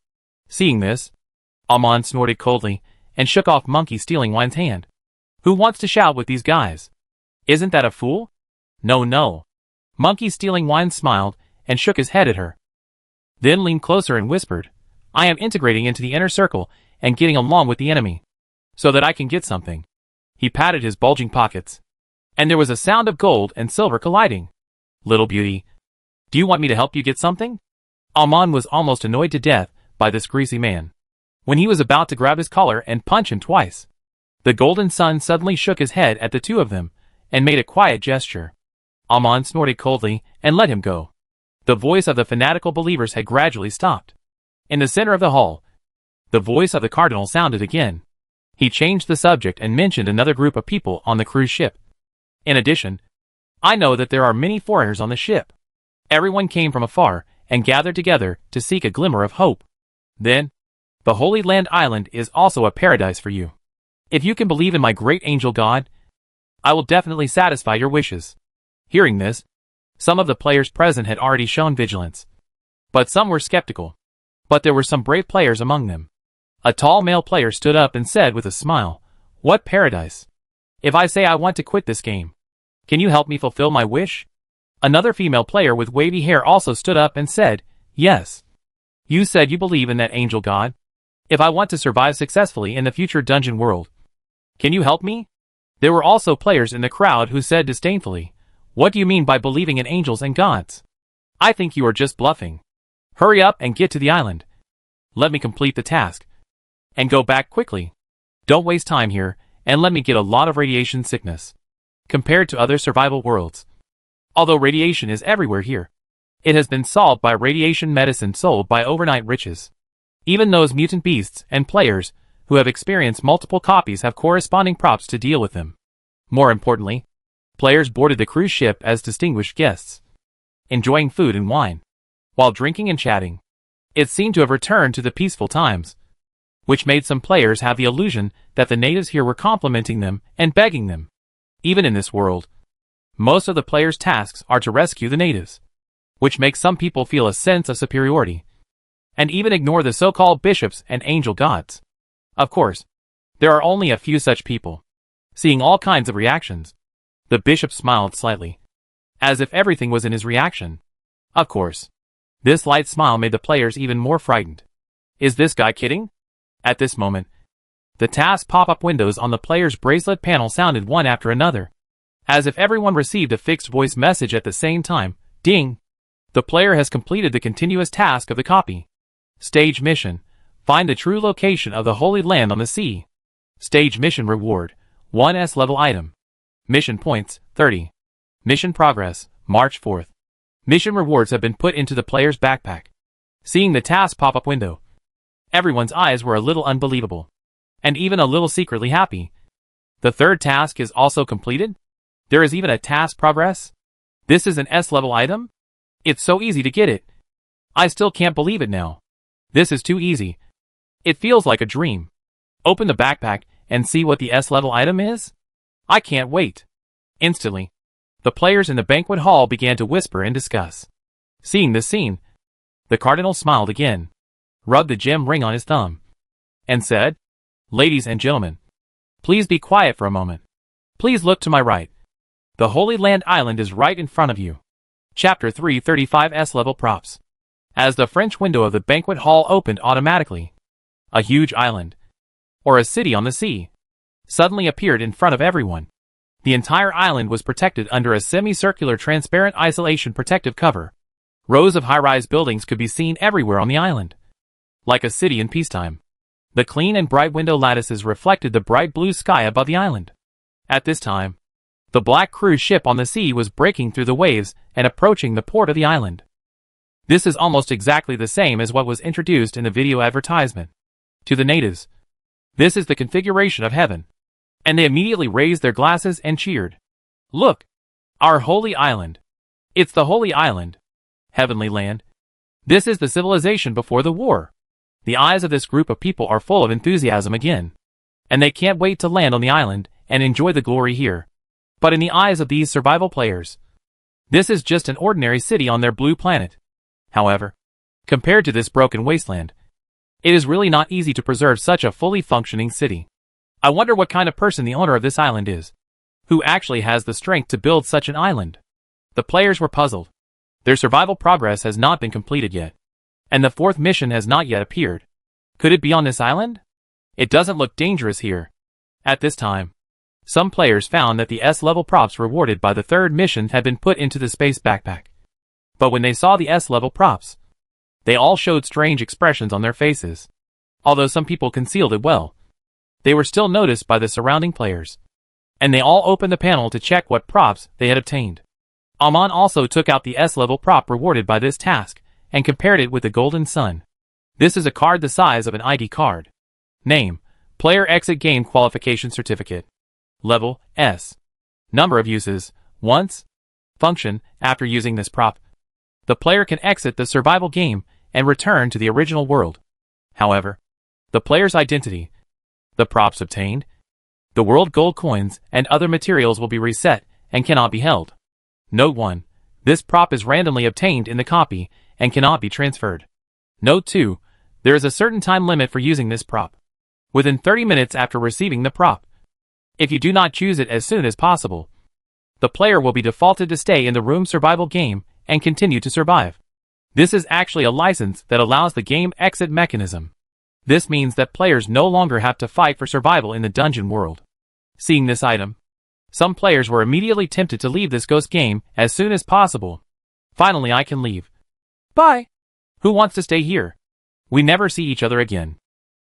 Seeing this, Amon snorted coldly and shook off Monkey stealing wine's hand. "Who wants to shout with these guys? Isn't that a fool?" "No, no." Monkey stealing wine smiled and shook his head at her, then leaned closer and whispered, "I am integrating into the inner circle and getting along with the enemy, so that I can get something." He patted his bulging pockets, and there was a sound of gold and silver colliding. "Little beauty, do you want me to help you get something?" Amon was almost annoyed to death by this greasy man, when he was about to grab his collar and punch him twice. The golden sun suddenly shook his head at the two of them, and made a quiet gesture. Amon snorted coldly and let him go. The voice of the fanatical believers had gradually stopped. In the center of the hall, the voice of the cardinal sounded again. He changed the subject and mentioned another group of people on the cruise ship. "In addition, I know that there are many foreigners on the ship. Everyone came from afar and gathered together to seek a glimmer of hope. Then, the Holy Land Island is also a paradise for you. If you can believe in my great angel God, I will definitely satisfy your wishes." Hearing this, some of the players present had already shown vigilance, but some were skeptical. But there were some brave players among them. A tall male player stood up and said with a smile, "What paradise? If I say I want to quit this game, can you help me fulfill my wish?" Another female player with wavy hair also stood up and said, "Yes. You said you believe in that angel God. If I want to survive successfully in the future dungeon world, can you help me?" There were also players in the crowd who said disdainfully, "What do you mean by believing in angels and gods? I think you are just bluffing. Hurry up and get to the island. Let me complete the task. And go back quickly. Don't waste time here, and let me get a lot of radiation sickness." Compared to other survival worlds, although radiation is everywhere here, it has been solved by radiation medicine sold by overnight riches. Even those mutant beasts and players who have experienced multiple copies have corresponding props to deal with them. More importantly, players boarded the cruise ship as distinguished guests, enjoying food and wine, while drinking and chatting. It seemed to have returned to the peaceful times, which made some players have the illusion that the natives here were complimenting them and begging them. Even in this world, most of the players' tasks are to rescue the natives, which makes some people feel a sense of superiority, and even ignore the so-called bishops and angel gods. Of course, there are only a few such people. Seeing all kinds of reactions, the bishop smiled slightly, as if everything was in his reaction. Of course, this light smile made the players even more frightened. Is this guy kidding? At this moment, the task pop-up windows on the player's bracelet panel sounded one after another, as if everyone received a fixed voice message at the same time. Ding! The player has completed the continuous task of the copy. Stage mission: find the true location of the Holy Land on the sea. Stage mission reward: 1 S-level item. Mission points: 30. Mission progress: March 4th. Mission rewards have been put into the player's backpack. Seeing the task pop-up window, everyone's eyes were a little unbelievable, and even a little secretly happy. The third task is also completed? There is even a task progress? This is an S-level item? It's so easy to get it. I still can't believe it now. This is too easy. It feels like a dream. Open the backpack and see what the S-level item is? I can't wait. Instantly, the players in the banquet hall began to whisper and discuss. Seeing this scene, the cardinal smiled again, rubbed the gem ring on his thumb, and said, "Ladies and gentlemen, please be quiet for a moment. Please look to my right. The Holy Land Island is right in front of you." Chapter 335 S-Level Props. As the French window of the banquet hall opened automatically, a huge island, or a city on the sea, suddenly appeared in front of everyone. The entire island was protected under a semicircular transparent isolation protective cover. Rows of high-rise buildings could be seen everywhere on the island. Like a city in peacetime. The clean and bright window lattices reflected the bright blue sky above the island. At this time, the black cruise ship on the sea was breaking through the waves and approaching the port of the island. This is almost exactly the same as what was introduced in the video advertisement. To the natives, this is the configuration of heaven. And they immediately raised their glasses and cheered. Look! Our holy island. It's the holy island. Heavenly land. This is the civilization before the war. The eyes of this group of people are full of enthusiasm again. And they can't wait to land on the island and enjoy the glory here. But in the eyes of these survival players, this is just an ordinary city on their blue planet. However, compared to this broken wasteland, it is really not easy to preserve such a fully functioning city. I wonder what kind of person the owner of this island is. Who actually has the strength to build such an island? The players were puzzled. Their survival progress has not been completed yet. And the fourth mission has not yet appeared. Could it be on this island? It doesn't look dangerous here. At this time, some players found that the S-level props rewarded by the third mission had been put into the space backpack. But when they saw the S-level props, they all showed strange expressions on their faces. Although some people concealed it well, they were still noticed by the surrounding players. And they all opened the panel to check what props they had obtained. Amon also took out the S-level prop rewarded by this task, and compared it with the Golden Sun. This is a card the size of an ID card. Name, Player Exit Game Qualification Certificate. Level, S. Number of uses, once. Function, after using this prop, the player can exit the survival game and return to the original world. However, the player's identity, the props obtained, the world gold coins and other materials will be reset and cannot be held. Note 1. This prop is randomly obtained in the copy and cannot be transferred. Note 2. There is a certain time limit for using this prop. Within 30 minutes after receiving the prop. If you do not choose it as soon as possible, the player will be defaulted to stay in the room survival game and continue to survive. This is actually a license that allows the game exit mechanism. This means that players no longer have to fight for survival in the dungeon world. Seeing this item, some players were immediately tempted to leave this ghost game as soon as possible. Finally, I can leave. Bye! Who wants to stay here? We never see each other again.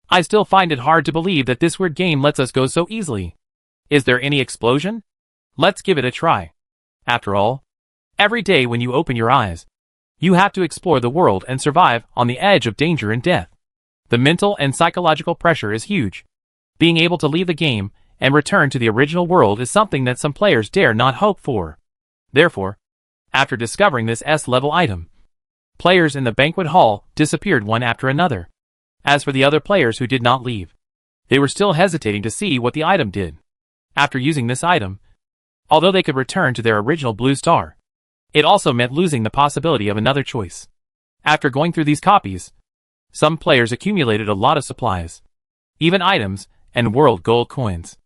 I still find it hard to believe that this weird game lets us go so easily. Is there any explosion? Let's give it a try. After all, every day when you open your eyes, you have to explore the world and survive on the edge of danger and death. The mental and psychological pressure is huge. Being able to leave the game and return to the original world is something that some players dare not hope for. Therefore, after discovering this S-level item, players in the banquet hall disappeared one after another. As for the other players who did not leave, they were still hesitating to see what the item did. After using this item, although they could return to their original blue star, it also meant losing the possibility of another choice. After going through these copies, some players accumulated a lot of supplies, even items, and world gold coins.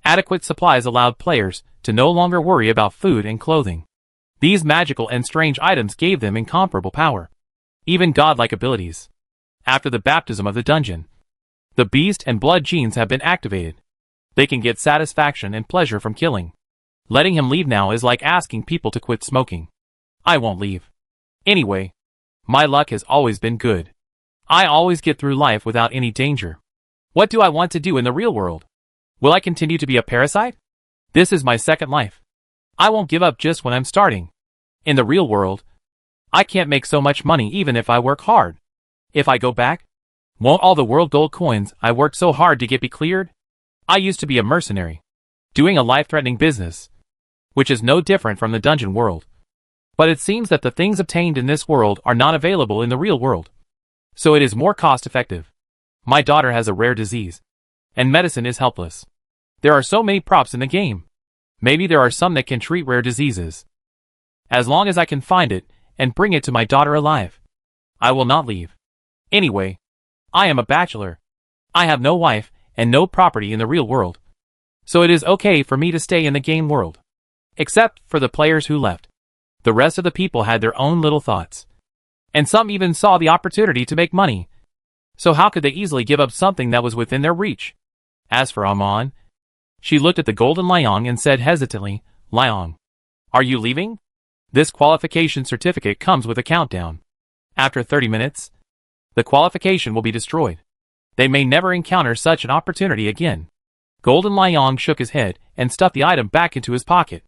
Adequate supplies allowed players to no longer worry about food and clothing. These magical and strange items gave them incomparable power, even godlike abilities. After the baptism of the dungeon, the beast and blood genes have been activated. They can get satisfaction and pleasure from killing. Letting him leave now is like asking people to quit smoking. I won't leave. Anyway, my luck has always been good. I always get through life without any danger. What do I want to do in the real world? Will I continue to be a parasite? This is my second life. I won't give up just when I'm starting. In the real world, I can't make so much money even if I work hard. If I go back, won't all the world gold coins I worked so hard to get be cleared? I used to be a mercenary, doing a life-threatening business, which is no different from the dungeon world. But it seems that the things obtained in this world are not available in the real world. So it is more cost-effective. My daughter has a rare disease, and medicine is helpless. There are so many props in the game. Maybe there are some that can treat rare diseases. As long as I can find it and bring it to my daughter alive, I will not leave. Anyway, I am a bachelor. I have no wife and no property in the real world. So it is okay for me to stay in the game world. Except for the players who left. The rest of the people had their own little thoughts. And some even saw the opportunity to make money. So how could they easily give up something that was within their reach? As for Amon, She looked at the golden Liang and said hesitantly, Liang, are you leaving? This qualification certificate comes with a countdown. After 30 minutes, the qualification will be destroyed. They may never encounter such an opportunity again. Golden Liang shook his head and stuffed the item back into his pocket.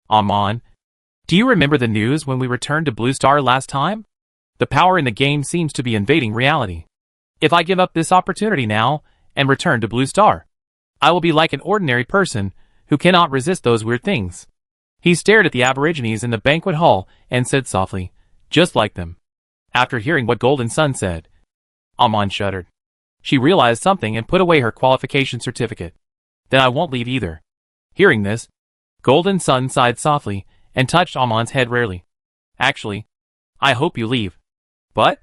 Amon, do you remember the news when we returned to Blue Star last time? The power in the game seems to be invading reality. If I give up this opportunity now and return to Blue Star, I will be like an ordinary person who cannot resist those weird things. He stared at the aborigines in the banquet hall and said softly, just like them. After hearing what Golden Sun said, Amon shuddered. She realized something and put away her qualification certificate. Then I won't leave either. Hearing this, Golden Sun sighed softly and touched Amon's head rarely. Actually, I hope you leave. But?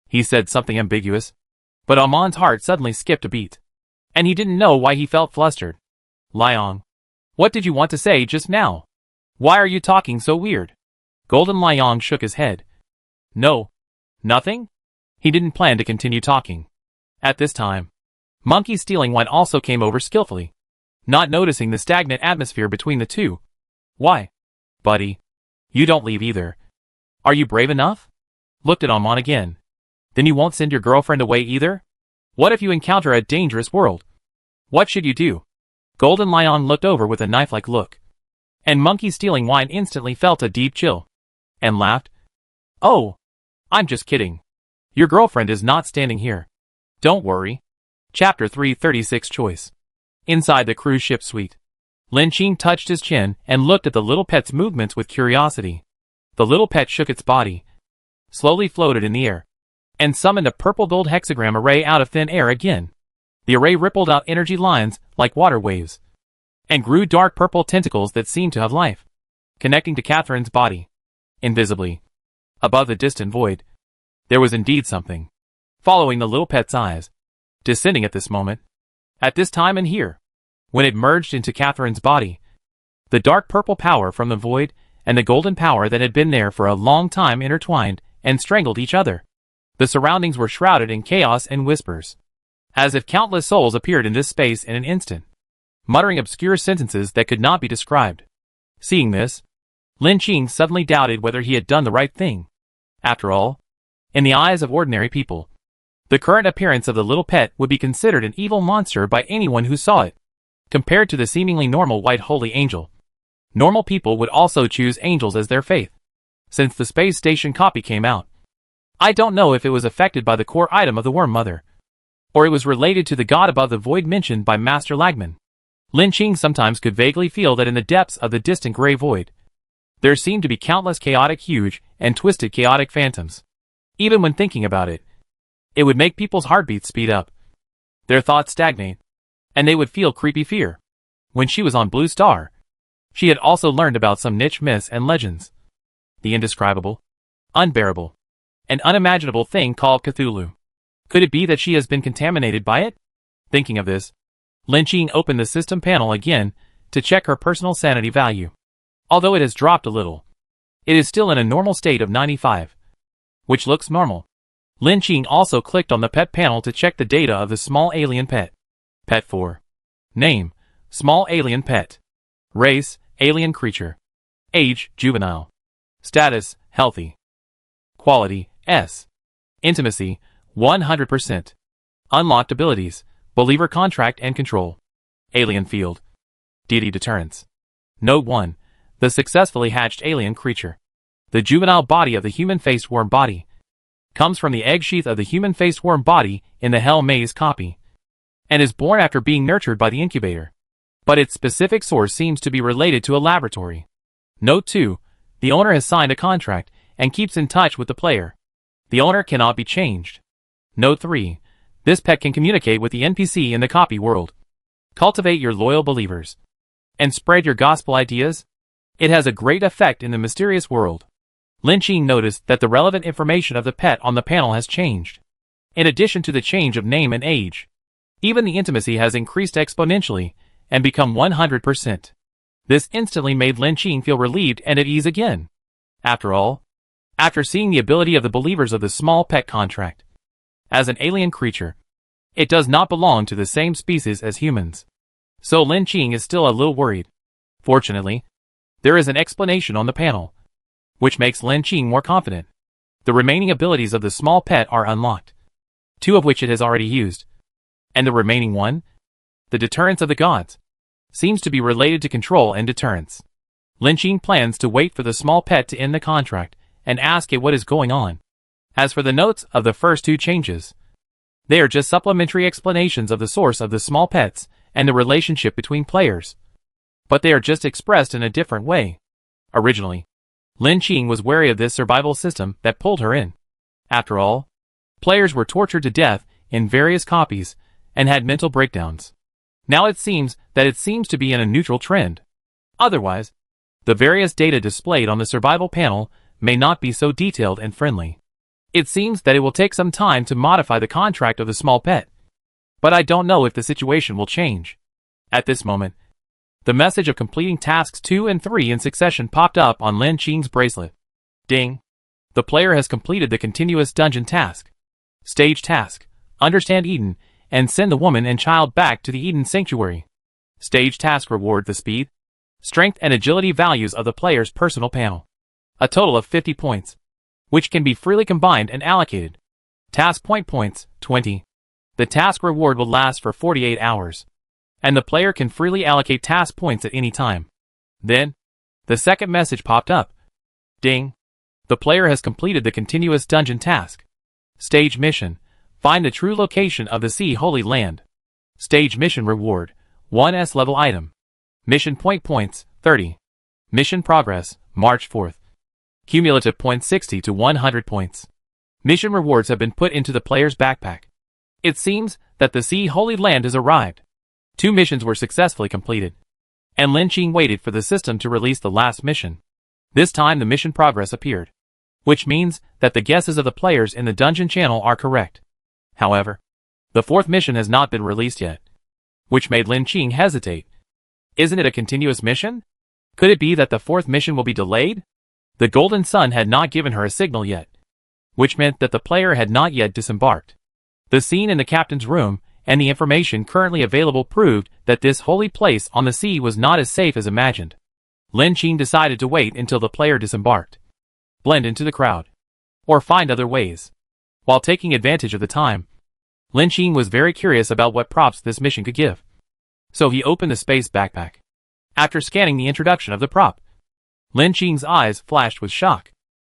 He said something ambiguous. But Amon's heart suddenly skipped a beat. And he didn't know why he felt flustered. Liang, what did you want to say just now? Why are you talking so weird? Golden Liang shook his head. No. Nothing? He didn't plan to continue talking. At this time, Monkey Stealing Wine also came over skillfully, not noticing the stagnant atmosphere between the two. Why? Buddy, you don't leave either. Are you brave enough? Looked at Amon again. Then you won't send your girlfriend away either? What if you encounter a dangerous world? What should you do? Golden Lion looked over with a knife-like look. And Monkey Stealing Wine instantly felt a deep chill. And laughed. Oh, I'm just kidding. Your girlfriend is not standing here. Don't worry. Chapter 336 Choice. Inside the cruise ship suite, Lin Qing touched his chin and looked at the little pet's movements with curiosity. The little pet shook its body, slowly floated in the air, and summoned a purple gold hexagram array out of thin air again. The array rippled out energy lines like water waves, and grew dark purple tentacles that seemed to have life, connecting to Catherine's body. Invisibly, above the distant void, there was indeed something, following the little pet's eyes, descending at this moment, at this time and here. When it merged into Catherine's body, the dark purple power from the void and the golden power that had been there for a long time intertwined and strangled each other. The surroundings were shrouded in chaos and whispers, as if countless souls appeared in this space in an instant, muttering obscure sentences that could not be described. Seeing this, Lin Qing suddenly doubted whether he had done the right thing. After all, in the eyes of ordinary people, the current appearance of the little pet would be considered an evil monster by anyone who saw it. Compared to the seemingly normal white holy angel, normal people would also choose angels as their faith, since the space station copy came out. I don't know if it was affected by the core item of the Worm Mother, or it was related to the god above the void mentioned by Master Lagman. Lin Qing sometimes could vaguely feel that in the depths of the distant gray void, there seemed to be countless chaotic, huge, and twisted chaotic phantoms. Even when thinking about it, it would make people's heartbeats speed up, their thoughts stagnate, and they would feel creepy fear. When she was on Blue Star, she had also learned about some niche myths and legends. The indescribable, unbearable, and unimaginable thing called Cthulhu. Could it be that she has been contaminated by it? Thinking of this, Lin Qing opened the system panel again to check her personal sanity value. Although it has dropped a little, it is still in a normal state of 95, which looks normal. Lin Qing also clicked on the pet panel to check the data of the small alien pet. Pet 4. Name, small alien pet. Race, alien creature. Age, juvenile. Status, healthy. Quality, S. Intimacy, 100%. Unlocked abilities, believer contract and control. Alien field. Deity deterrence. Note 1. The successfully hatched alien creature. The juvenile body of the human-faced worm body comes from the egg sheath of the human-faced worm body in the Hell Maze copy, and is born after being nurtured by the incubator. But its specific source seems to be related to a laboratory. Note 2. The owner has signed a contract and keeps in touch with the player. The owner cannot be changed. Note 3. This pet can communicate with the NPC in the copy world. Cultivate your loyal believers and spread your gospel ideas. It has a great effect in the mysterious world. Lin Qing noticed that the relevant information of the pet on the panel has changed. In addition to the change of name and age, even the intimacy has increased exponentially and become 100%. This instantly made Lin Qing feel relieved and at ease again. After all, after seeing the ability of the believers of the small pet contract, as an alien creature, it does not belong to the same species as humans. So Lin Qing is still a little worried. Fortunately, there is an explanation on the panel, which makes Lin Qing more confident. The remaining abilities of the small pet are unlocked, 2 of which it has already used. And the remaining one, the Deterrence of the Gods, seems to be related to control and deterrence. Lin Qing plans to wait for the small pet to end the contract and ask it what is going on. As for the notes of the first 2 changes, they are just supplementary explanations of the source of the small pets and the relationship between players. But they are just expressed in a different way. Originally, Lin Qing was wary of this survival system that pulled her in. After all, players were tortured to death in various copies and had mental breakdowns. Now it seems to be in a neutral trend. Otherwise, the various data displayed on the survival panel may not be so detailed and friendly. It seems that it will take some time to modify the contract of the small pet. But I don't know if the situation will change. At this moment, the message of completing tasks 2 and 3 in succession popped up on Lin Qing's bracelet. Ding! The player has completed the continuous dungeon task. Stage task: understand Eden and send the woman and child back to the Eden Sanctuary. Stage task: reward the speed, strength and agility values of the player's personal panel. A total of 50 points, which can be freely combined and allocated. Task point points, 20. The task reward will last for 48 hours, and the player can freely allocate task points at any time. Then, the second message popped up. Ding! The player has completed the continuous dungeon task. Stage mission: find the true location of the Sea Holy Land. Stage mission reward: 1 S-level item. Mission point points, 30. Mission progress, March 4th. Cumulative points 60 to 100 points. Mission rewards have been put into the player's backpack. It seems that the Sea Holy Land has arrived. 2 missions were successfully completed, and Lin Qing waited for the system to release the last mission. This time the mission progress appeared, which means that the guesses of the players in the dungeon channel are correct. However, the 4th mission has not been released yet, which made Lin Qing hesitate. Isn't it a continuous mission? Could it be that the 4th mission will be delayed? The Golden Sun had not given her a signal yet, which meant that the player had not yet disembarked. The scene in the captain's room and the information currently available proved that this holy place on the sea was not as safe as imagined. Lin Qing decided to wait until the player disembarked, blend into the crowd, or find other ways. While taking advantage of the time, Lin Qing was very curious about what props this mission could give. So he opened the space backpack. After scanning the introduction of the prop, Lin Qing's eyes flashed with shock.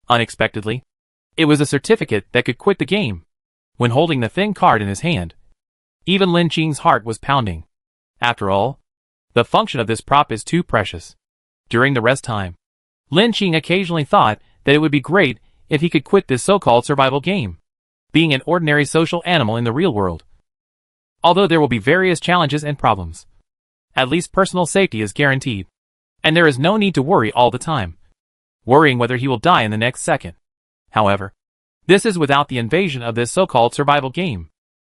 Unexpectedly, it was a certificate that could quit the game. When holding the thin card in his hand, even Lin Qing's heart was pounding. After all, the function of this prop is too precious. During the rest time, Lin Qing occasionally thought that it would be great if he could quit this so-called survival game, being an ordinary social animal in the real world. Although there will be various challenges and problems, at least personal safety is guaranteed, and there is no need to worry all the time, worrying whether he will die in the next second. However, this is without the invasion of this so-called survival game.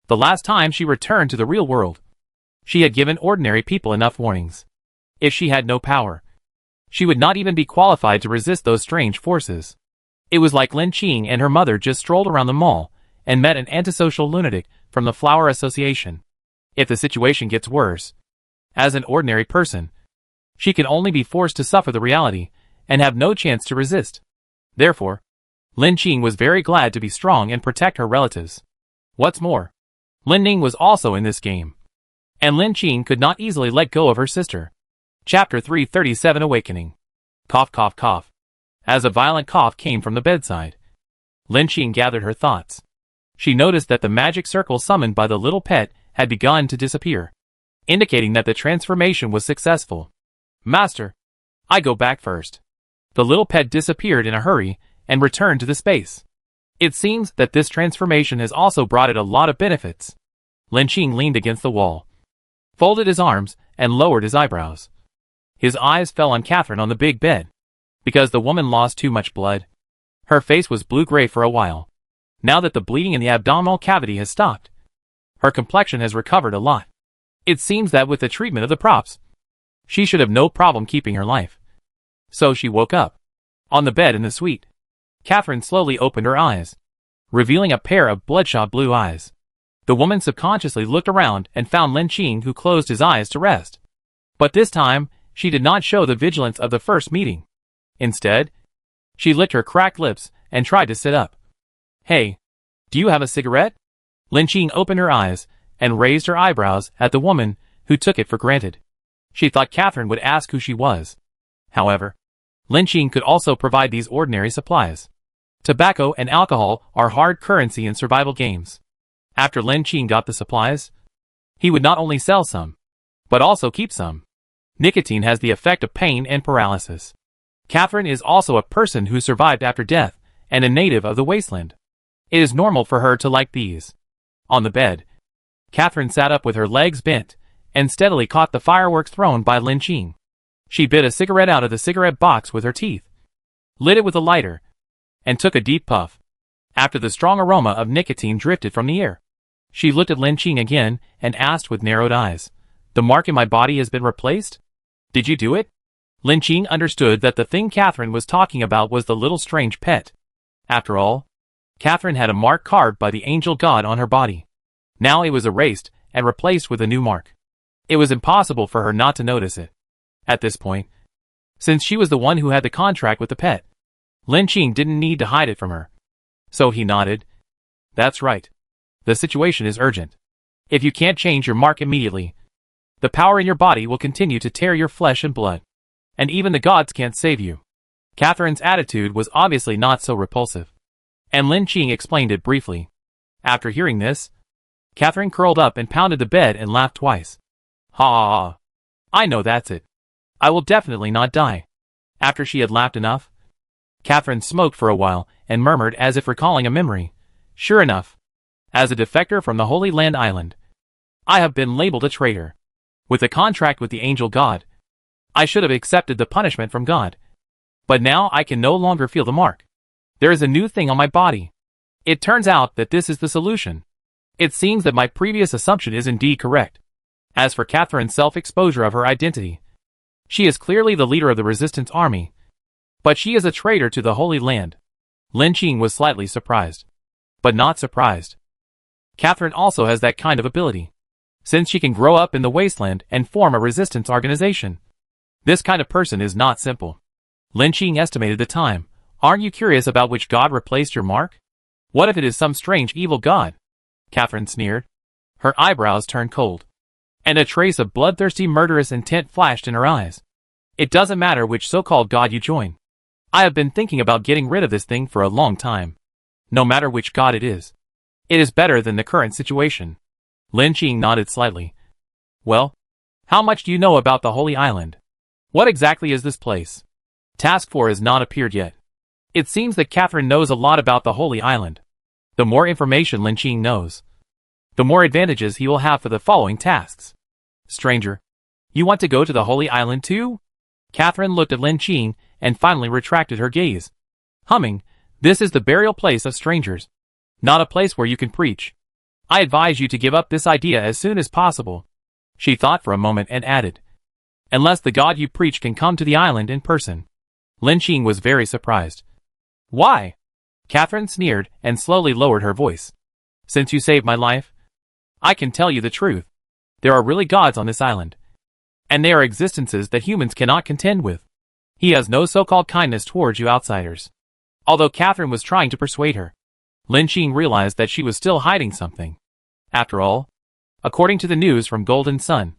The last time she returned to the real world, she had given ordinary people enough warnings. If she had no power, she would not even be qualified to resist those strange forces. It was like Lin Qing and her mother just strolled around the mall and met an antisocial lunatic from the Flower Association. If the situation gets worse, as an ordinary person, she can only be forced to suffer the reality and have no chance to resist. Therefore, Lin Qing was very glad to be strong and protect her relatives. What's more, Lin Ning was also in this game, and Lin Qing could not easily let go of her sister. Chapter 337 Awakening. Cough, cough, cough. As a violent cough came from the bedside, Lin Qing gathered her thoughts. She noticed that the magic circle summoned by the little pet had begun to disappear, indicating that the transformation was successful. Master, I go back first. The little pet disappeared in a hurry and returned to the space. It seems that this transformation has also brought it a lot of benefits. Lin Qing leaned against the wall, folded his arms, and lowered his eyebrows. His eyes fell on Catherine on the big bed. Because the woman lost too much blood, her face was blue-gray for a while. Now that the bleeding in the abdominal cavity has stopped, her complexion has recovered a lot. It seems that with the treatment of the props, she should have no problem keeping her life. So she woke up, on the bed in the suite. Catherine slowly opened her eyes, revealing a pair of bloodshot blue eyes. The woman subconsciously looked around and found Lin Qing, who closed his eyes to rest. But this time, she did not show the vigilance of the first meeting. Instead, she licked her cracked lips and tried to sit up. "Hey, do you have a cigarette?" Lin Qing opened her eyes and raised her eyebrows at the woman, who took it for granted. She thought Catherine would ask who she was. However, Lin Qing could also provide these ordinary supplies. Tobacco and alcohol are hard currency in survival games. After Lin Qing got the supplies, he would not only sell some, but also keep some. Nicotine has the effect of pain and paralysis. Catherine is also a person who survived after death and a native of the wasteland. It is normal for her to like these. On the bed, Catherine sat up with her legs bent and steadily caught the fireworks thrown by Lin Qing. She bit a cigarette out of the cigarette box with her teeth, lit it with a lighter, and took a deep puff. After the strong aroma of nicotine drifted from the air, she looked at Lin Qing again and asked with narrowed eyes, "The mark in my body has been replaced? Did you do it?" Lin Qing understood that the thing Catherine was talking about was the little strange pet. After all, Catherine had a mark carved by the angel god on her body. Now it was erased and replaced with a new mark. It was impossible for her not to notice it. At this point, since she was the one who had the contract with the pet, Lin Qing didn't need to hide it from her. So he nodded. "That's right. The situation is urgent. If you can't change your mark immediately, the power in your body will continue to tear your flesh and blood. And even the gods can't save you." Catherine's attitude was obviously not so repulsive, and Lin Qing explained it briefly. After hearing this, Catherine curled up and pounded the bed and laughed twice. "Ha ha ha. I know that's it. I will definitely not die." After she had laughed enough, Catherine smoked for a while and murmured as if recalling a memory. "Sure enough, as a defector from the Holy Land Island, I have been labeled a traitor. With a contract with the angel god, I should have accepted the punishment from God. But now I can no longer feel the mark. There is a new thing on my body. It turns out that this is the solution. It seems that my previous assumption is indeed correct." As for Catherine's self-exposure of her identity, she is clearly the leader of the resistance army, but she is a traitor to the Holy Land. Lin Qing was slightly surprised, but not surprised. Catherine also has that kind of ability, since she can grow up in the wasteland and form a resistance organization. This kind of person is not simple. Lin Qing estimated the time. "Aren't you curious about which god replaced your mark? What if it is some strange evil god?" Catherine sneered. Her eyebrows turned cold, and a trace of bloodthirsty murderous intent flashed in her eyes. "It doesn't matter which so-called god you join. I have been thinking about getting rid of this thing for a long time. No matter which god it is better than the current situation." Lin Qing nodded slightly. "Well, how much do you know about the Holy Island? What exactly is this place?" Task 4 has not appeared yet. It seems that Catherine knows a lot about the Holy Island. The more information Lin Qing knows, the more advantages he will have for the following tasks. "Stranger, you want to go to the Holy Island too?" Catherine looked at Lin Qing and finally retracted her gaze. Humming, "This is the burial place of strangers, not a place where you can preach. I advise you to give up this idea as soon as possible." She thought for a moment and added, "Unless the god you preach can come to the island in person." Lin Qing was very surprised. "Why?" Catherine sneered and slowly lowered her voice. "Since you saved my life, I can tell you the truth. There are really gods on this island, and they are existences that humans cannot contend with. He has no so-called kindness towards you outsiders." Although Catherine was trying to persuade her, Lin Qing realized that she was still hiding something. After all, according to the news from Golden Sun,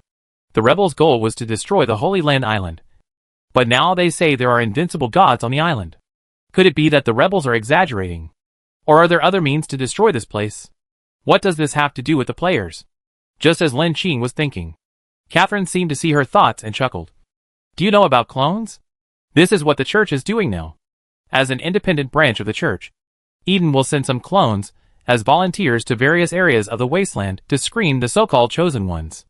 the rebels' goal was to destroy the Holy Land Island. But now they say there are invincible gods on the island. Could it be that the rebels are exaggerating? Or are there other means to destroy this place? What does this have to do with the players? Just as Lin Qing was thinking, Catherine seemed to see her thoughts and chuckled. "Do you know about clones? This is what the church is doing now. As an independent branch of the church, Eden will send some clones as volunteers to various areas of the wasteland to screen the so-called chosen ones.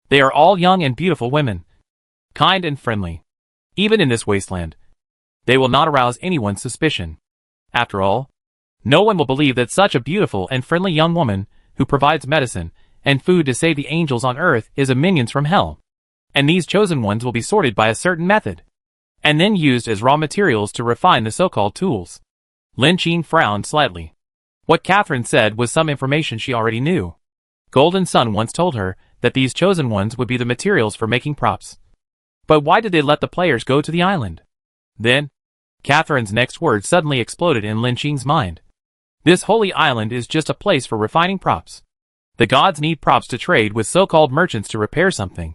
They are all young and beautiful women, kind and friendly. Even in this wasteland, they will not arouse anyone's suspicion. After all, no one will believe that such a beautiful and friendly young woman who provides medicine and food to save the angels on earth is a minion from hell. And these chosen ones will be sorted by a certain method, and then used as raw materials to refine the so-called tools." Lin Qing frowned slightly. What Catherine said was some information she already knew. Golden Sun once told her that these chosen ones would be the materials for making props. But why did they let the players go to the island? Then, Catherine's next words suddenly exploded in Lin Qing's mind. This holy island is just a place for refining props. The gods need props to trade with so-called merchants to repair something.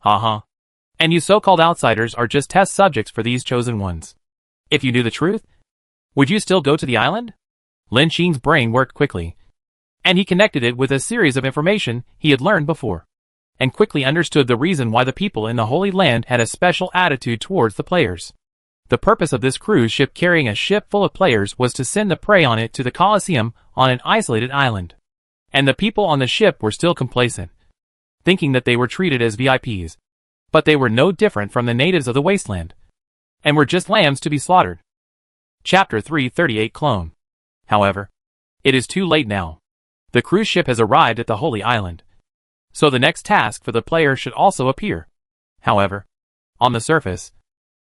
And you so-called outsiders are just test subjects for these chosen ones. If you knew the truth, would you still go to the island? Lin Qing's brain worked quickly, and he connected it with a series of information he had learned before, and quickly understood the reason why the people in the Holy Land had a special attitude towards the players. The purpose of this cruise ship carrying a ship full of players was to send the prey on it to the Colosseum on an isolated island. And the people on the ship were still complacent, thinking that they were treated as VIPs. But they were no different from the natives of the wasteland, and were just lambs to be slaughtered. Chapter 328 Clone. However, it is too late now. The cruise ship has arrived at the Holy Island, so the next task for the player should also appear. However, on the surface,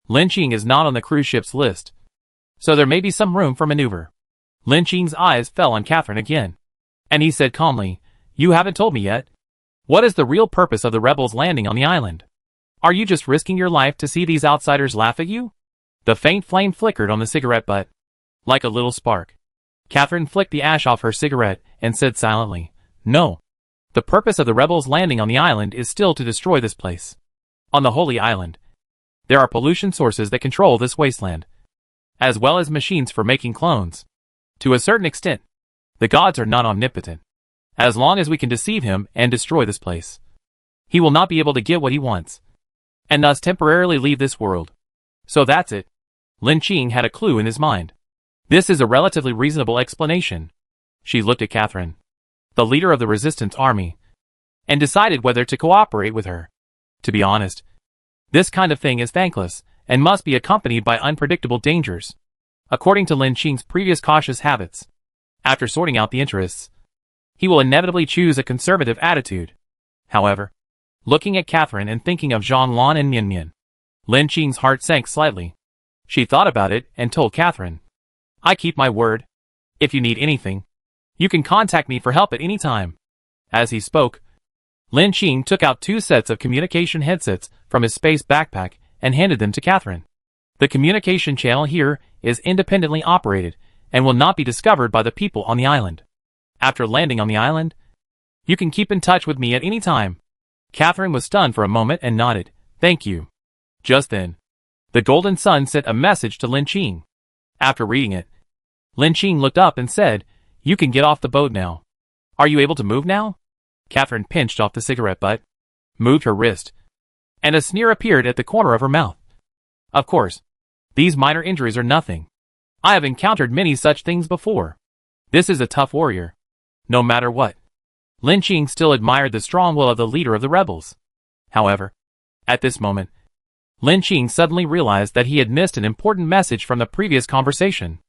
Lin Qing is not on the cruise ship's list, so there may be some room for maneuver. Lin Qing's eyes fell on Catherine again, and he said calmly, "You haven't told me yet. What is the real purpose of the rebels landing on the island? Are you just risking your life to see these outsiders laugh at you?" The faint flame flickered on the cigarette butt, like a little spark. Catherine flicked the ash off her cigarette and said silently, "No. The purpose of the rebels landing on the island is still to destroy this place. On the Holy Island, there are pollution sources that control this wasteland, as well as machines for making clones. To a certain extent, the gods are not omnipotent. As long as we can deceive him and destroy this place, he will not be able to get what he wants, and thus temporarily leave this world. So that's it." Lin Qing had a clue in his mind. This is a relatively reasonable explanation. She looked at Catherine, the leader of the resistance army, and decided whether to cooperate with her. To be honest, this kind of thing is thankless, and must be accompanied by unpredictable dangers, according to Lin Qing's previous cautious habits. After sorting out the interests, he will inevitably choose a conservative attitude. However, looking at Catherine and thinking of Zhang Lan and Mian Mian, Lin Qing's heart sank slightly. She thought about it and told Catherine, "I keep my word. If you need anything, you can contact me for help at any time." As he spoke, Lin Qing took out 2 sets of communication headsets from his space backpack and handed them to Catherine. The communication channel here is independently operated and will not be discovered by the people on the island. After landing on the island, you can keep in touch with me at any time. Catherine was stunned for a moment and nodded, "Thank you." Just then, the Golden Sun sent a message to Lin Qing. After reading it, Lin Qing looked up and said, "You can get off the boat now. Are you able to move now?" Catherine pinched off the cigarette butt, moved her wrist, and a sneer appeared at the corner of her mouth. "Of course, these minor injuries are nothing. I have encountered many such things before. This is a tough warrior. No matter what." Lin Qing still admired the strong will of the leader of the rebels. However, at this moment, Lin Qing suddenly realized that he had missed an important message from the previous conversation.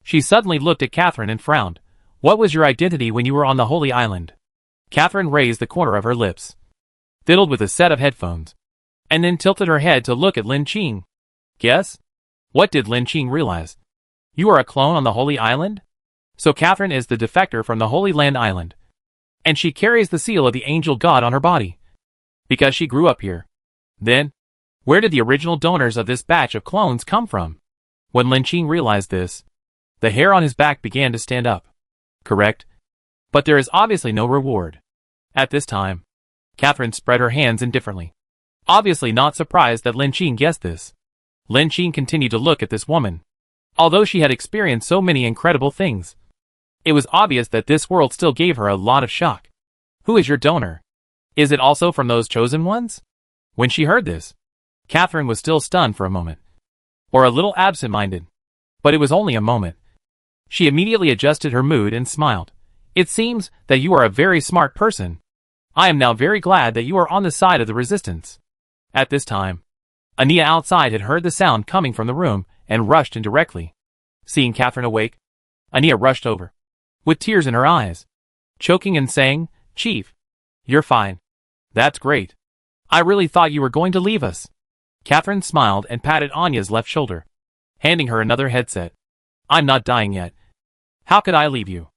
She suddenly looked at Catherine and frowned. "What was your identity when you were on the Holy Island?" Catherine raised the corner of her lips, fiddled with a set of headphones, and then tilted her head to look at Lin Qing. "Guess?" What did Lin Qing realize? "You are a clone on the Holy Island?" So Catherine is the defector from the Holy Land Island, and she carries the seal of the angel god on her body, because she grew up here. Then, where did the original donors of this batch of clones come from? When Lin Qing realized this, the hair on his back began to stand up. Correct. But there is obviously no reward. At this time, Catherine spread her hands indifferently, obviously not surprised that Lin Qing guessed this. Lin Qing continued to look at this woman. Although she had experienced so many incredible things, it was obvious that this world still gave her a lot of shock. "Who is your donor? Is it also from those chosen ones?" When she heard this, Catherine was still stunned for a moment, or a little absent-minded, but it was only a moment. She immediately adjusted her mood and smiled. "It seems that you are a very smart person. I am now very glad that you are on the side of the resistance." At this time, Ania outside had heard the sound coming from the room and rushed in directly. Seeing Catherine awake, Ania rushed over, with tears in her eyes, choking and saying, "Chief, you're fine. That's great. I really thought you were going to leave us." Catherine smiled and patted Anya's left shoulder, handing her another headset. "I'm not dying yet. How could I leave you?"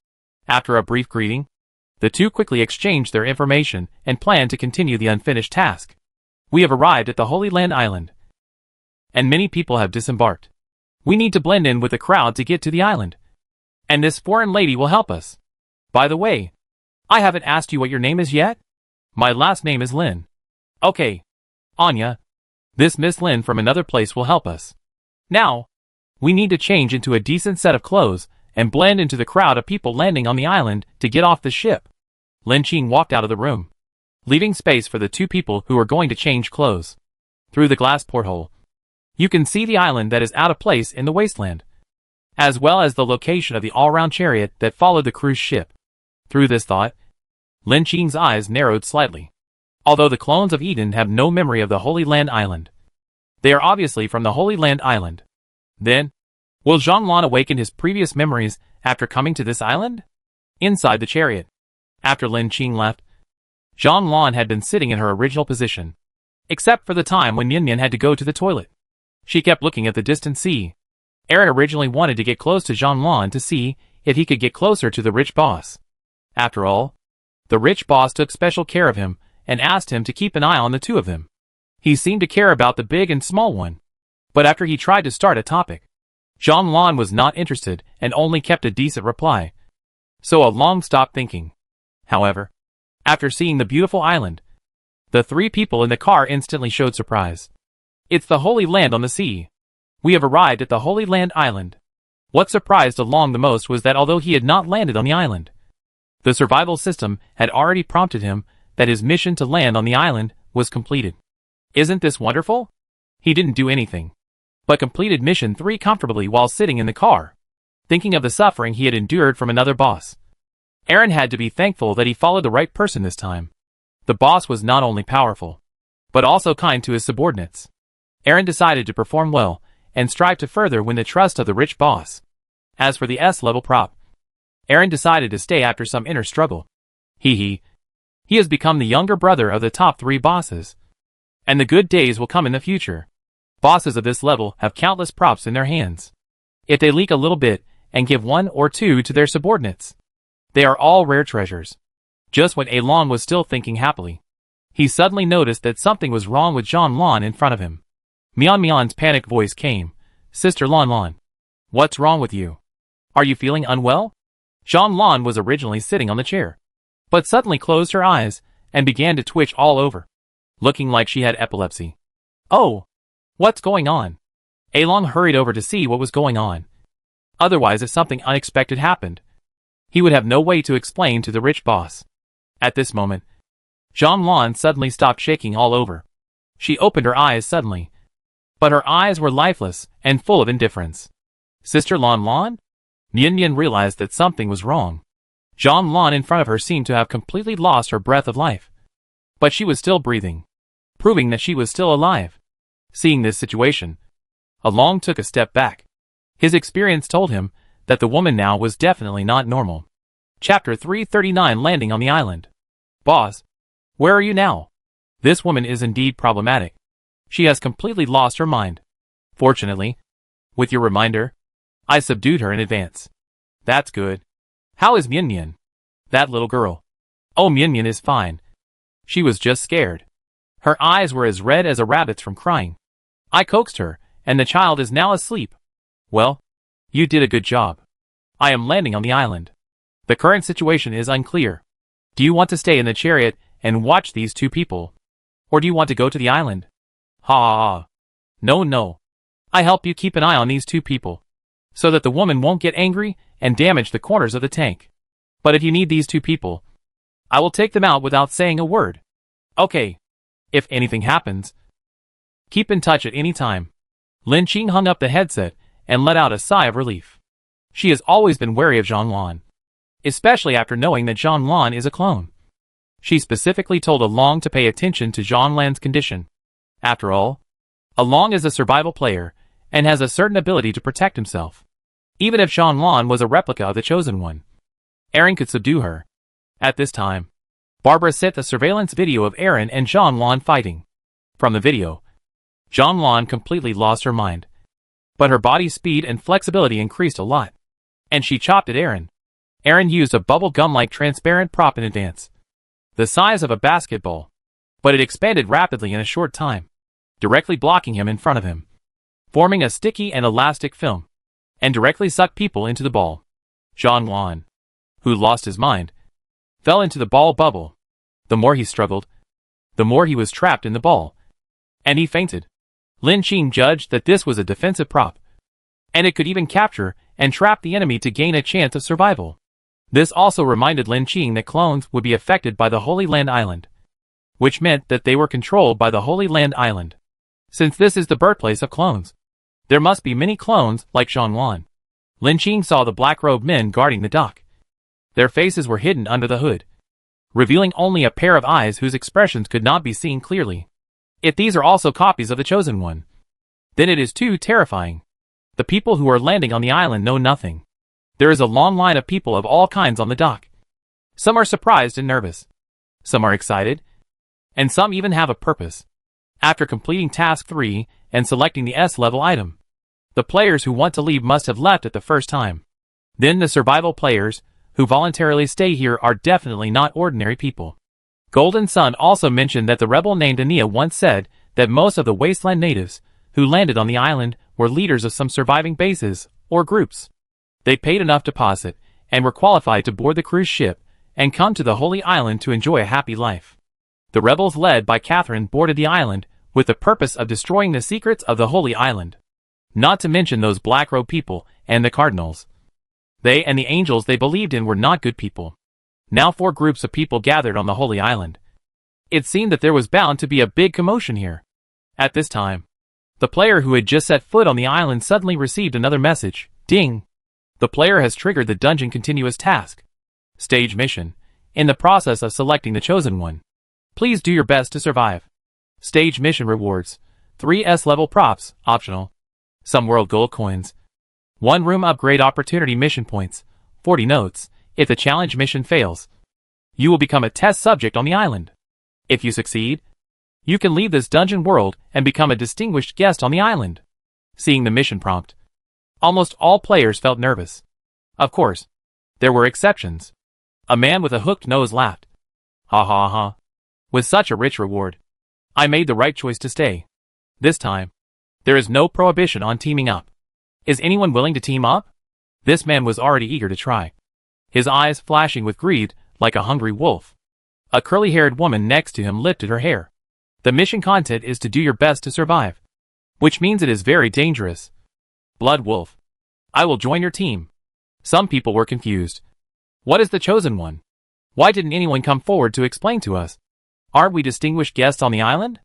After a brief greeting, The two quickly exchanged their information and planned to continue the unfinished task. We have arrived at the Holy Land Island, and many people have disembarked. We need to blend in with the crowd to get to the island, and this foreign lady will help us. By the way, I haven't asked you what your name is yet? My last name is Lin. Okay, Anya. This Miss Lin from another place will help us. Now, we need to change into a decent set of clothes and blend into the crowd of people landing on the island to get off the ship. Lin Qing walked out of the room, leaving space for the two people who are going to change clothes. Through the glass porthole, you can see the island that is out of place in the wasteland, as well as the location of the all-round chariot that followed the cruise ship. Through this thought, Lin Qing's eyes narrowed slightly. Although the clones of Eden have no memory of the Holy Land Island, they are obviously from the Holy Land Island. Then, will Zhonglan awaken his previous memories after coming to this island? Inside the chariot, after Lin Qing left, Zhonglan had been sitting in her original position, except for the time when Yan Yan had to go to the toilet. She kept looking at the distant sea. Aaron originally wanted to get close to Zhonglan to see if he could get closer to the rich boss. After all, the rich boss took special care of him and asked him to keep an eye on the two of them. He seemed to care about the big and small one. But after he tried to start a topic, Zhonglan was not interested and only kept a decent reply. So Along stopped thinking. However, after seeing the beautiful island, the three people in the car instantly showed surprise. It's the Holy Land on the sea. We have arrived at the Holy Land Island. What surprised Along the most was that although he had not landed on the island, the survival system had already prompted him that his mission to land on the island was completed. Isn't this wonderful? He didn't do anything, but completed mission 3 comfortably while sitting in the car, thinking of the suffering he had endured from another boss. Aaron had to be thankful that he followed the right person this time. The boss was not only powerful, but also kind to his subordinates. Aaron decided to perform well and strive to further win the trust of the rich boss. As for the S-level prop, Aaron decided to stay after some inner struggle. He has become the younger brother of the top 3 bosses, and the good days will come in the future. Bosses of this level have countless props in their hands. If they leak a little bit and give 1 or 2 to their subordinates, they are all rare treasures. Just when Along was still thinking happily, he suddenly noticed that something was wrong with Zhonglan in front of him. Mian's panicked voice came. Sister Lan, what's wrong with you? Are you feeling unwell? Zhonglan was originally sitting on the chair, but suddenly closed her eyes and began to twitch all over, looking like she had epilepsy. Oh, what's going on? Along hurried over to see what was going on. Otherwise, if something unexpected happened, he would have no way to explain to the rich boss. At this moment, Zhonglan suddenly stopped shaking all over. She opened her eyes suddenly, but her eyes were lifeless and full of indifference. Sister Lan? Yan realized that something was wrong. Zhonglan in front of her seemed to have completely lost her breath of life, but she was still breathing, proving that she was still alive. Seeing this situation, Along took a step back. His experience told him that the woman now was definitely not normal. Chapter 339, Landing on the Island. Boss, where are you now? This woman is indeed problematic. She has completely lost her mind. Fortunately, with your reminder, I subdued her in advance. That's good. How is Yan? That little girl. Oh, Yan is fine. She was just scared. Her eyes were as red as a rabbit's from crying. I coaxed her, and the child is now asleep. Well, you did a good job. I am landing on the island. The current situation is unclear. Do you want to stay in the chariot and watch these two people? Or do you want to go to the island? Ha. No. I help you keep an eye on these two people, so that the woman won't get angry and damage the corners of the tank. But if you need these two people, I will take them out without saying a word. Okay. If anything happens, keep in touch at any time. Lin Qing hung up the headset and let out a sigh of relief. She has always been wary of Zhonglan, especially after knowing that Zhonglan is a clone. She specifically told Along to pay attention to Zhonglan's condition. After all, Along is a survival player and has a certain ability to protect himself. Even if Zhonglan was a replica of the Chosen One, Aaron could subdue her. At this time, Barbara sent a surveillance video of Aaron and Zhonglan fighting. From the video, Zhonglan completely lost her mind, but her body's speed and flexibility increased a lot, and she chopped at Aaron. Aaron used a bubble gum-like transparent prop in advance, the size of a basketball, but it expanded rapidly in a short time, directly blocking him in front of him, forming a sticky and elastic film, and directly sucked people into the ball. Zhang Wan, who lost his mind, fell into the ball bubble. The more he struggled, the more he was trapped in the ball, and he fainted. Lin Qing judged that this was a defensive prop, and it could even capture and trap the enemy to gain a chance of survival. This also reminded Lin Qing that clones would be affected by the Holy Land Island, which meant that they were controlled by the Holy Land Island. Since this is the birthplace of clones, there must be many clones like Zhang Wan. Lin Qing saw the black-robed men guarding the dock. Their faces were hidden under the hood, revealing only a pair of eyes whose expressions could not be seen clearly. If these are also copies of the Chosen One, then it is too terrifying. The people who are landing on the island know nothing. There is a long line of people of all kinds on the dock. Some are surprised and nervous. Some are excited. And some even have a purpose. After completing Task 3 and selecting the S-level item, the players who want to leave must have left at the first time. Then the survival players, who voluntarily stay here, are definitely not ordinary people. Golden Sun also mentioned that the rebel named Ania once said that most of the Wasteland natives who landed on the island were leaders of some surviving bases or groups. They paid enough deposit and were qualified to board the cruise ship and come to the Holy Island to enjoy a happy life. The rebels led by Catherine boarded the island with the purpose of destroying the secrets of the Holy Island. Not to mention those black-robed people and the cardinals. They and the angels they believed in were not good people. Now 4 groups of people gathered on the Holy Island. It seemed that there was bound to be a big commotion here. At this time, the player who had just set foot on the island suddenly received another message. Ding! The player has triggered the dungeon continuous task. Stage mission. In the process of selecting the Chosen One, please do your best to survive. Stage mission rewards. 3 S-level props, optional. Some world gold coins. 1 room upgrade opportunity mission points, 40 notes. If the challenge mission fails, you will become a test subject on the island. If you succeed, you can leave this dungeon world and become a distinguished guest on the island. Seeing the mission prompt, almost all players felt nervous. Of course, there were exceptions. A man with a hooked nose laughed. Ha ha ha. With such a rich reward, I made the right choice to stay. This time, there is no prohibition on teaming up. Is anyone willing to team up? This man was already eager to try, his eyes flashing with greed like a hungry wolf. A curly-haired woman next to him lifted her hair. The mission content is to do your best to survive, which means it is very dangerous. Blood Wolf. I will join your team. Some people were confused. What is the Chosen One? Why didn't anyone come forward to explain to us? Aren't we distinguished guests on the island?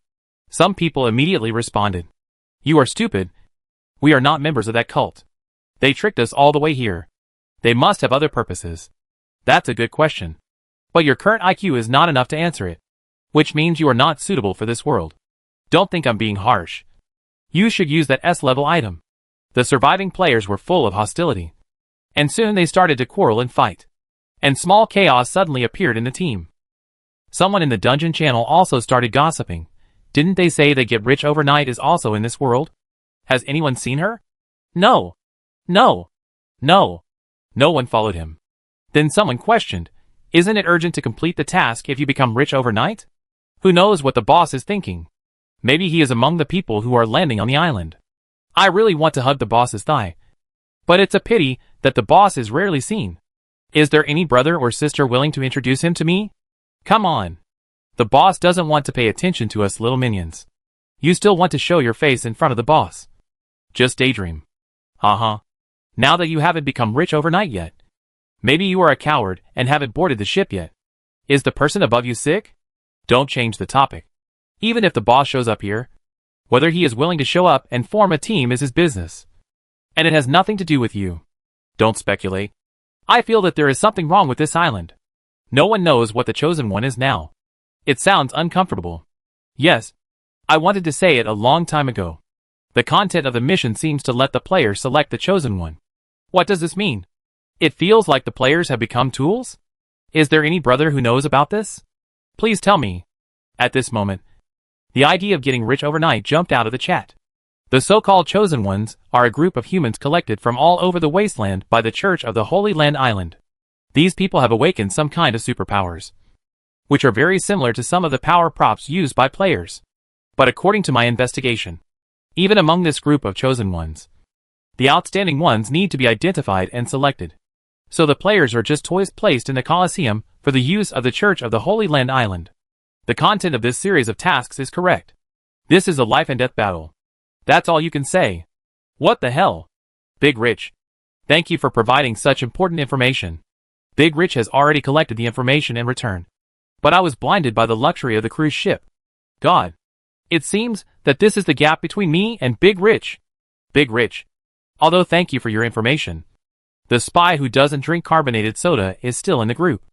Some people immediately responded. You are stupid. We are not members of that cult. They tricked us all the way here. They must have other purposes. That's a good question. But your current IQ is not enough to answer it, which means you are not suitable for this world. Don't think I'm being harsh. You should use that S-level item. The surviving players were full of hostility, and soon they started to quarrel and fight. And small chaos suddenly appeared in the team. Someone in the dungeon channel also started gossiping. Didn't they say that Get Rich Overnight is also in this world? Has anyone seen her? No. No. No. No one followed him. Then someone questioned, isn't it urgent to complete the task if you become rich overnight? Who knows what the boss is thinking? Maybe he is among the people who are landing on the island. I really want to hug the boss's thigh. But it's a pity that the boss is rarely seen. Is there any brother or sister willing to introduce him to me? Come on. The boss doesn't want to pay attention to us little minions. You still want to show your face in front of the boss. Just daydream. Haha. Now that you haven't become rich overnight yet. Maybe you are a coward and haven't boarded the ship yet. Is the person above you sick? Don't change the topic. Even if the boss shows up here, whether he is willing to show up and form a team is his business. And it has nothing to do with you. Don't speculate. I feel that there is something wrong with this island. No one knows what the Chosen One is now. It sounds uncomfortable. Yes, I wanted to say it a long time ago. The content of the mission seems to let the player select the Chosen One. What does this mean? It feels like the players have become tools? Is there any brother who knows about this? Please tell me. At this moment, the idea of getting rich overnight jumped out of the chat. The so-called Chosen Ones are a group of humans collected from all over the wasteland by the Church of the Holy Land Island. These people have awakened some kind of superpowers, which are very similar to some of the power props used by players. But according to my investigation, even among this group of chosen ones, the outstanding ones need to be identified and selected. So the players are just toys placed in the Colosseum for the use of the Church of the Holy Land Island. The content of this series of tasks is correct. This is a life and death battle. That's all you can say. What the hell? Big Rich. Thank you for providing such important information. Big Rich has already collected the information in return. But I was blinded by the luxury of the cruise ship. God. It seems that this is the gap between me and Big Rich. Big Rich. Although thank you for your information, the spy who doesn't drink carbonated soda is still in the group.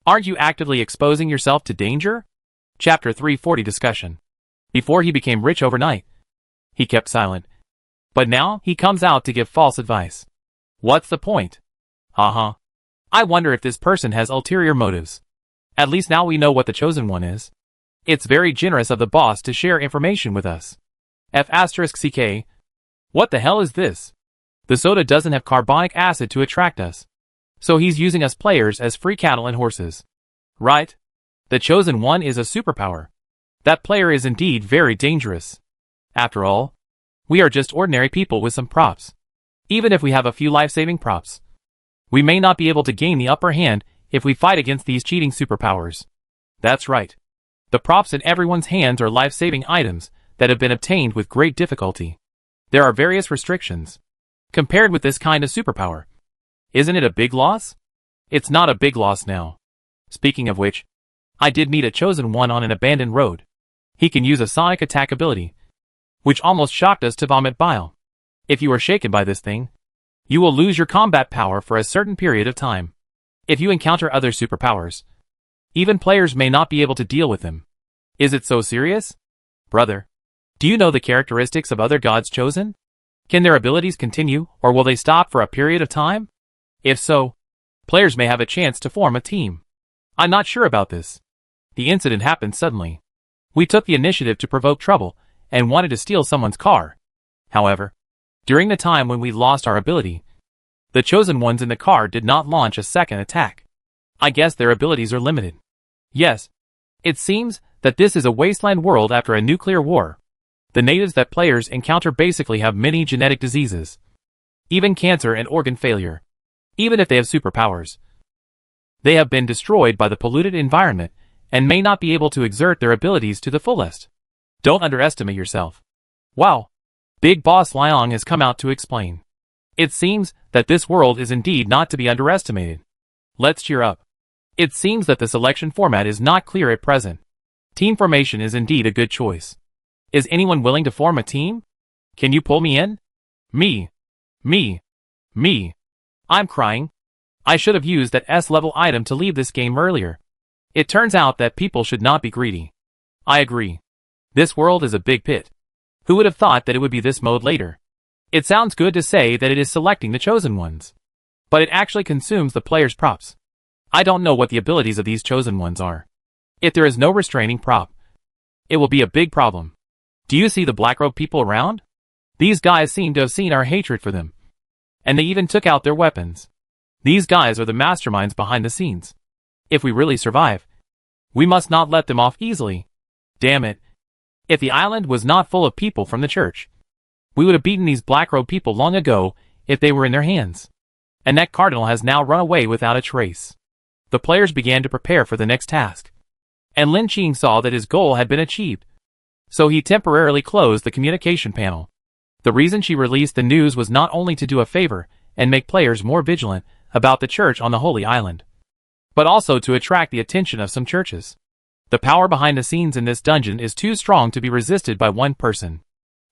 Aren't you actively exposing yourself to danger? Chapter 340 Discussion. Before he became rich overnight, he kept silent. But now he comes out to give false advice. What's the point? I wonder if this person has ulterior motives. At least now we know what the chosen one is. It's very generous of the boss to share information with us. F***CK. What the hell is this? The soda doesn't have carbonic acid to attract us. So he's using us players as free cattle and horses. Right? The chosen one is a superpower. That player is indeed very dangerous. After all, we are just ordinary people with some props. Even if we have a few life-saving props, we may not be able to gain the upper hand if we fight against these cheating superpowers. That's right. The props in everyone's hands are life-saving items that have been obtained with great difficulty. There are various restrictions. Compared with this kind of superpower, isn't it a big loss? It's not a big loss now. Speaking of which, I did meet a chosen one on an abandoned road. He can use a sonic attack ability, which almost shocked us to vomit bile. If you are shaken by this thing, you will lose your combat power for a certain period of time. If you encounter other superpowers, even players may not be able to deal with them. Is it so serious? Brother, do you know the characteristics of other gods chosen? Can their abilities continue, or will they stop for a period of time? If so, players may have a chance to form a team. I'm not sure about this. The incident happened suddenly. We took the initiative to provoke trouble and wanted to steal someone's car. However, during the time when we lost our ability, the chosen ones in the car did not launch a second attack. I guess their abilities are limited. Yes, it seems that this is a wasteland world after a nuclear war. The natives that players encounter basically have many genetic diseases, even cancer and organ failure. Even if they have superpowers, they have been destroyed by the polluted environment and may not be able to exert their abilities to the fullest. Don't underestimate yourself. Wow. Big Boss Liang has come out to explain. It seems that this world is indeed not to be underestimated. Let's cheer up. It seems that the selection format is not clear at present. Team formation is indeed a good choice. Is anyone willing to form a team? Can you pull me in? Me. I'm crying. I should have used that S-level item to leave this game earlier. It turns out that people should not be greedy. I agree. This world is a big pit. Who would have thought that it would be this mode later? It sounds good to say that it is selecting the chosen ones, but it actually consumes the player's props. I don't know what the abilities of these chosen ones are. If there is no restraining prop, it will be a big problem. Do you see the black-robed people around? These guys seem to have seen our hatred for them, and they even took out their weapons. These guys are the masterminds behind the scenes. If we really survive, we must not let them off easily. Damn it. If the island was not full of people from the church, we would have beaten these black-robed people long ago if they were in their hands. And that cardinal has now run away without a trace. The players began to prepare for the next task, and Lin Qing saw that his goal had been achieved. So he temporarily closed the communication panel. The reason she released the news was not only to do a favor and make players more vigilant about the church on the Holy Island, but also to attract the attention of some churches. The power behind the scenes in this dungeon is too strong to be resisted by one person.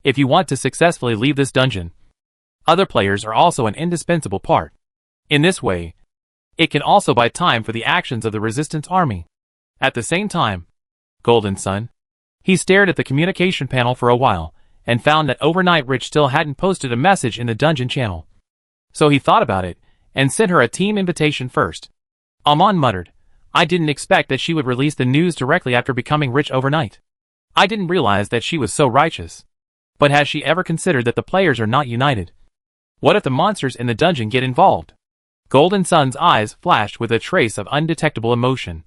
If you want to successfully leave this dungeon, other players are also an indispensable part. In this way, it can also buy time for the actions of the resistance army. At the same time, Golden Sun, he stared at the communication panel for a while and found that overnight Rich still hadn't posted a message in the dungeon channel. So he thought about it and sent her a team invitation first. Amon muttered, I didn't expect that she would release the news directly after becoming rich overnight. I didn't realize that she was so righteous. But has she ever considered that the players are not united? What if the monsters in the dungeon get involved? Golden Sun's eyes flashed with a trace of undetectable emotion.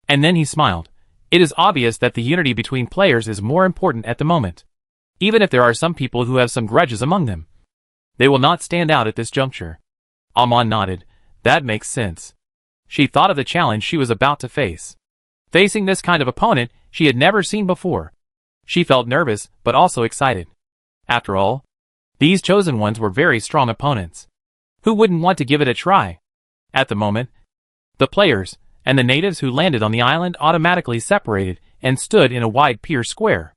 And then he smiled. It is obvious that the unity between players is more important at the moment. Even if there are some people who have some grudges among them, they will not stand out at this juncture. Amon nodded. That makes sense. She thought of the challenge she was about to face. Facing this kind of opponent she had never seen before. She felt nervous, but also excited. After all, these chosen ones were very strong opponents. Who wouldn't want to give it a try? At the moment, the players and the natives who landed on the island automatically separated and stood in a wide pier square,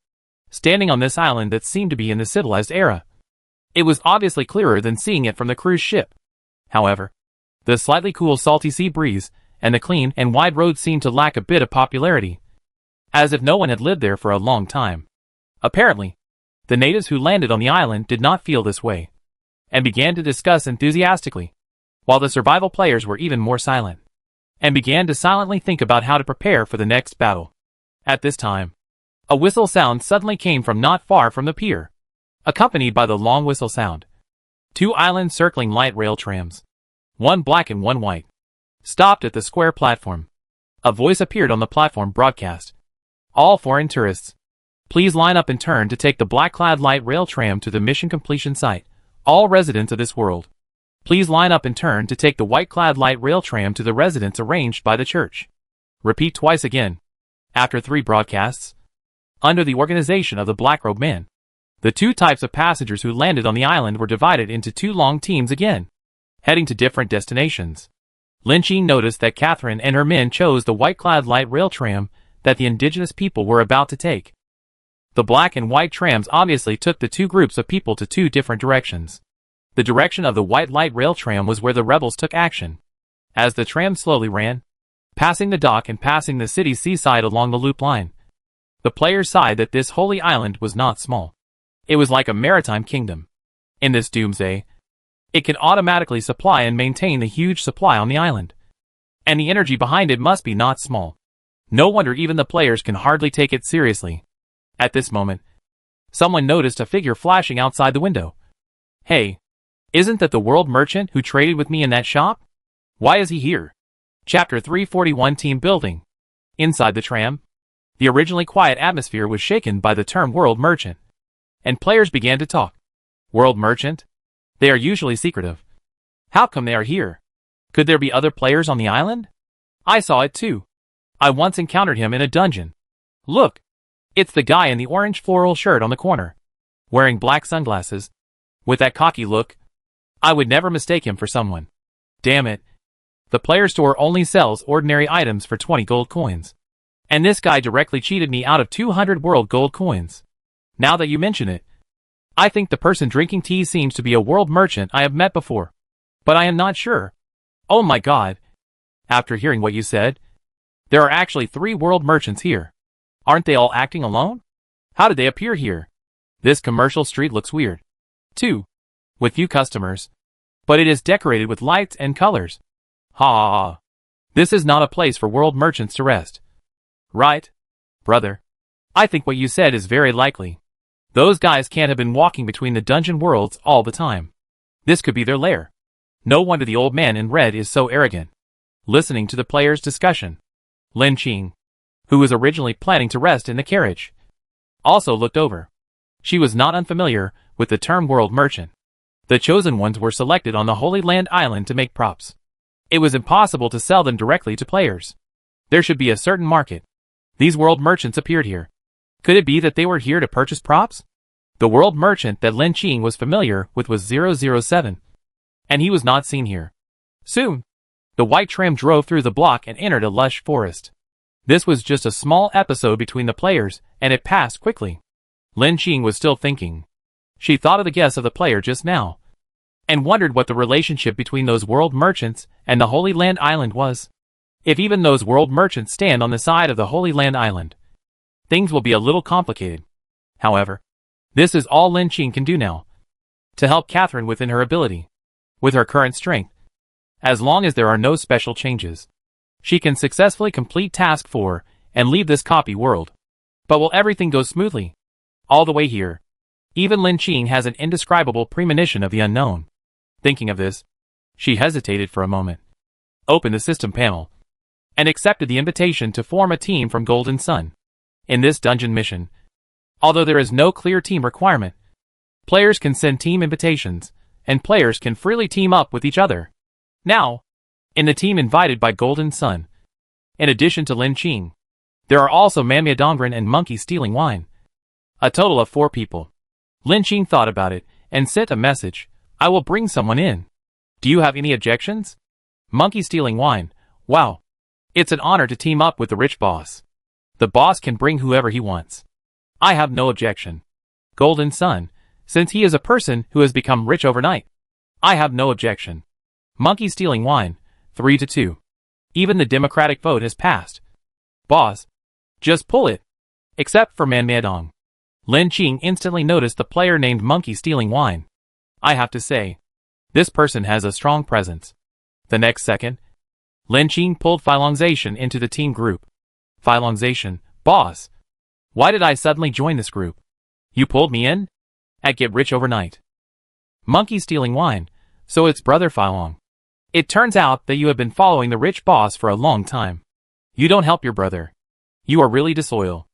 standing on this island that seemed to be in the civilized era. It was obviously clearer than seeing it from the cruise ship. However, the slightly cool salty sea breeze and the clean and wide road seemed to lack a bit of popularity, as if no one had lived there for a long time. Apparently, the natives who landed on the island did not feel this way, and began to discuss enthusiastically, while the survival players were even more silent, and began to silently think about how to prepare for the next battle. At this time, a whistle sound suddenly came from not far from the pier, accompanied by the long whistle sound. 2 island-circling light rail trams, one black and one white, stopped at the square platform. A voice appeared on the platform broadcast. All foreign tourists, please line up in turn to take the black-clad light rail tram to the mission completion site. All residents of this world, please line up in turn to take the white-clad light rail tram to the residence arranged by the church. Repeat twice again. After 3 broadcasts, under the organization of the Black-Robe Man, the 2 types of passengers who landed on the island were divided into 2 long teams again, heading to different destinations. Lin Qing noticed that Catherine and her men chose the white-clad light rail tram that the indigenous people were about to take. The black and white trams obviously took the 2 groups of people to 2 different directions. The direction of the white light rail tram was where the rebels took action. As the tram slowly ran, passing the dock and passing the city's seaside along the loop line, the players sighed that this holy island was not small. It was like a maritime kingdom. In this doomsday, it can automatically supply and maintain the huge supply on the island. And the energy behind it must be not small. No wonder even the players can hardly take it seriously. At this moment, someone noticed a figure flashing outside the window. Hey, isn't that the world merchant who traded with me in that shop? Why is he here? Chapter 341 Team Building. Inside the tram, the originally quiet atmosphere was shaken by the term world merchant, and players began to talk. World merchant? They are usually secretive. How come they are here? Could there be other players on the island? I saw it too. I once encountered him in a dungeon. Look! It's the guy in the orange floral shirt on the corner, wearing black sunglasses, with that cocky look. I would never mistake him for someone. Damn it. The player store only sells ordinary items for 20 gold coins. And this guy directly cheated me out of 200 world gold coins. Now that you mention it, I think the person drinking tea seems to be a world merchant I have met before. But I am not sure. Oh my god. After hearing what you said, there are actually 3 world merchants here. Aren't they all acting alone? How did they appear here? This commercial street looks weird, too, with few customers. But it is decorated with lights and colors. Ha! This is not a place for world merchants to rest. Right, brother? I think what you said is very likely. Those guys can't have been walking between the dungeon worlds all the time. This could be their lair. No wonder the old man in red is so arrogant. Listening to the players' discussion, Lin Qing, who was originally planning to rest in the carriage, also looked over. She was not unfamiliar with the term world merchant. The chosen ones were selected on the Holy Land Island to make props. It was impossible to sell them directly to players. There should be a certain market. These world merchants appeared here. Could it be that they were here to purchase props? The world merchant that Lin Qing was familiar with was 007, and he was not seen here. Soon, the white tram drove through the block and entered a lush forest. This was just a small episode between the players, and it passed quickly. Lin Qing was still thinking. She thought of the guess of the player just now, and wondered what the relationship between those world merchants and the Holy Land Island was. If even those world merchants stand on the side of the Holy Land Island, things will be a little complicated. However, this is all Lin Qing can do now, to help Catherine within her ability, with her current strength. As long as there are no special changes, she can successfully complete Task 4 and leave this copy world. But will everything go smoothly all the way here? Even Lin Qing has an indescribable premonition of the unknown. Thinking of this, She hesitated for a moment, opened the system panel, and accepted the invitation to form a team from Golden Sun. In this dungeon mission, although there is no clear team requirement, players can send team invitations, and players can freely team up with each other. Now, in the team invited by Golden Sun, in addition to Lin Qing, there are also Manmia Dongren and Monkey Stealing Wine. A total of 4 people. Lin Qing thought about it and sent a message. I will bring someone in. Do you have any objections? Monkey Stealing Wine. Wow. It's an honor to team up with the rich boss. The boss can bring whoever he wants. I have no objection. Golden Sun, since he is a person who has become rich overnight. I have no objection. Monkey Stealing Wine. 3-2. Even the democratic vote has passed. Boss. Just pull it. Except for Man Miadong. Lin Qing instantly noticed the player named Monkey Stealing Wine. I have to say, this person has a strong presence. The next second, Lin Qing pulled Filongzation into the team group. Filongzation, boss. Why did I suddenly join this group? You pulled me in? At Get Rich Overnight. Monkey Stealing Wine, so it's Brother Filong. It turns out that you have been following the rich boss for a long time. You don't help your brother. You are really disloyal.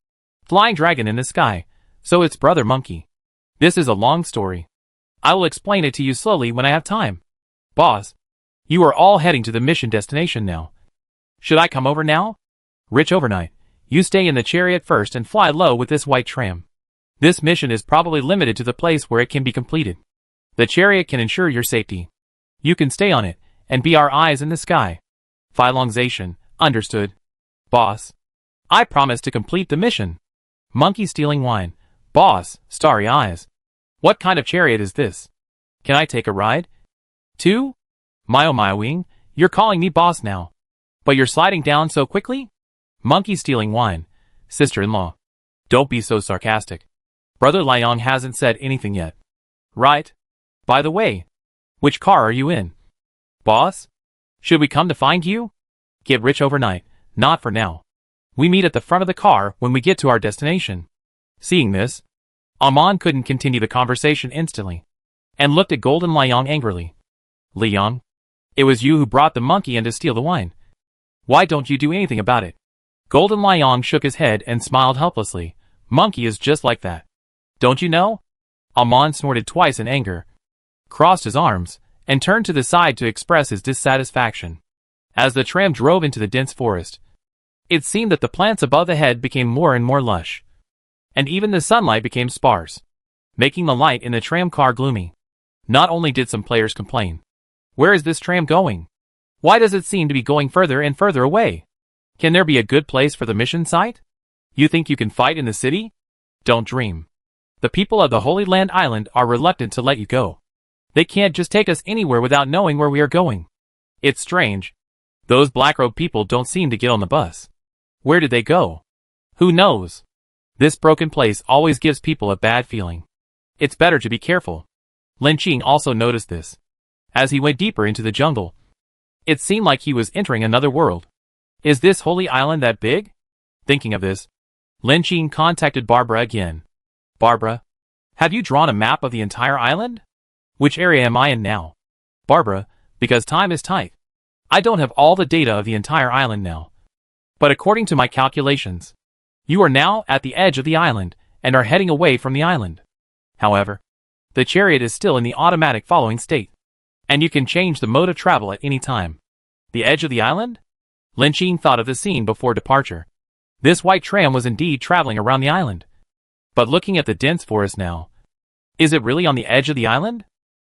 Flying Dragon in the sky, so it's Brother Monkey. This is a long story. I will explain it to you slowly when I have time. Boss, you are all heading to the mission destination now. Should I come over now? Rich Overnight, you stay in the chariot first and fly low with this white tram. This mission is probably limited to the place where it can be completed. The chariot can ensure your safety. You can stay on it and be our eyes in the sky. Filongzation, understood. Boss, I promise to complete the mission. Monkey Stealing Wine, boss, starry eyes. What kind of chariot is this? Can I take a ride? 2? My oh my wing, you're calling me boss now. But you're sliding down so quickly? Monkey Stealing Wine, sister-in-law. Don't be so sarcastic. Brother Liang hasn't said anything yet. Right? By the way, which car are you in? Boss? Should we come to find you? Get Rich Overnight, not for now. We meet at the front of the car when we get to our destination. Seeing this, Amon couldn't continue the conversation instantly, and looked at Golden Liang angrily. Liang, it was you who brought the monkey in to steal the wine. Why don't you do anything about it? Golden Liang shook his head and smiled helplessly. Monkey is just like that. Don't you know? Amon snorted twice in anger, crossed his arms, and turned to the side to express his dissatisfaction. As the tram drove into the dense forest, it seemed that the plants above the head became more and more lush, and even the sunlight became sparse, making the light in the tram car gloomy. Not only did some players complain, where is this tram going? Why does it seem to be going further and further away? Can there be a good place for the mission site? You think you can fight in the city? Don't dream. The people of the Holy Land Island are reluctant to let you go. They can't just take us anywhere without knowing where we are going. It's strange. Those black-robed people don't seem to get on the bus. Where did they go? Who knows? This broken place always gives people a bad feeling. It's better to be careful. Lin Qing also noticed this. As he went deeper into the jungle, it seemed like he was entering another world. Is this holy island that big? Thinking of this, Lin Qing contacted Barbara again. Barbara, have you drawn a map of the entire island? Which area am I in now? Barbara, because time is tight. I don't have all the data of the entire island now. But according to my calculations, you are now at the edge of the island and are heading away from the island. However, the chariot is still in the automatic following state, and you can change the mode of travel at any time. The edge of the island? Lin Qing thought of the scene before departure. This white tram was indeed traveling around the island. But looking at the dense forest now, is it really on the edge of the island?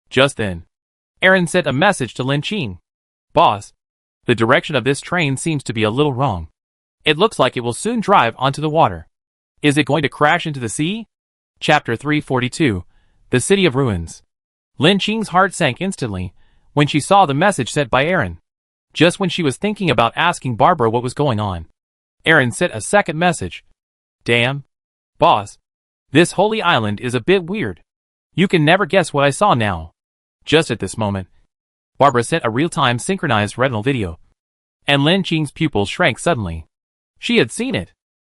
Just then, Aaron sent a message to Lin Qing. Boss, the direction of this train seems to be a little wrong. It looks like it will soon drive onto the water. Is it going to crash into the sea? Chapter 342, The City of Ruins. Lin Qing's heart sank instantly when she saw the message sent by Aaron. Just when she was thinking about asking Barbara what was going on, Aaron sent a second message. Damn. Boss, this holy island is a bit weird. You can never guess what I saw now. Just at this moment, Barbara sent a real-time synchronized retinal video, and Lin Qing's pupils shrank suddenly. She had seen it.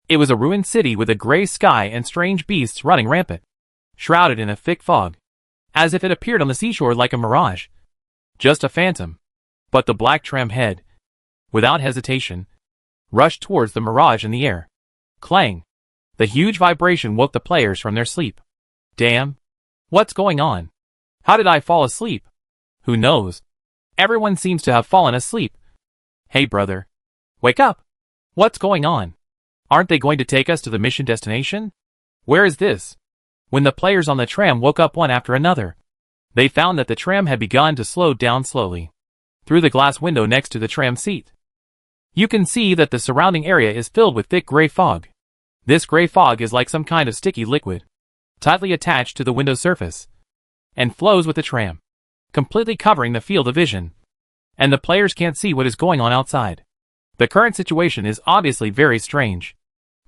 It was a ruined city with a gray sky and strange beasts running rampant, shrouded in a thick fog, as if it appeared on the seashore like a mirage. Just a phantom. But the black tram head, without hesitation, rushed towards the mirage in the air. Clang! The huge vibration woke the players from their sleep. Damn! What's going on? How did I fall asleep? Who knows? Everyone seems to have fallen asleep. Hey brother. Wake up! What's going on? Aren't they going to take us to the mission destination? Where is this? When the players on the tram woke up one after another, they found that the tram had begun to slow down slowly. Through the glass window next to the tram seat, you can see that the surrounding area is filled with thick gray fog. This gray fog is like some kind of sticky liquid, tightly attached to the window surface, and flows with the tram, completely covering the field of vision. And the players can't see what is going on outside. The current situation is obviously very strange.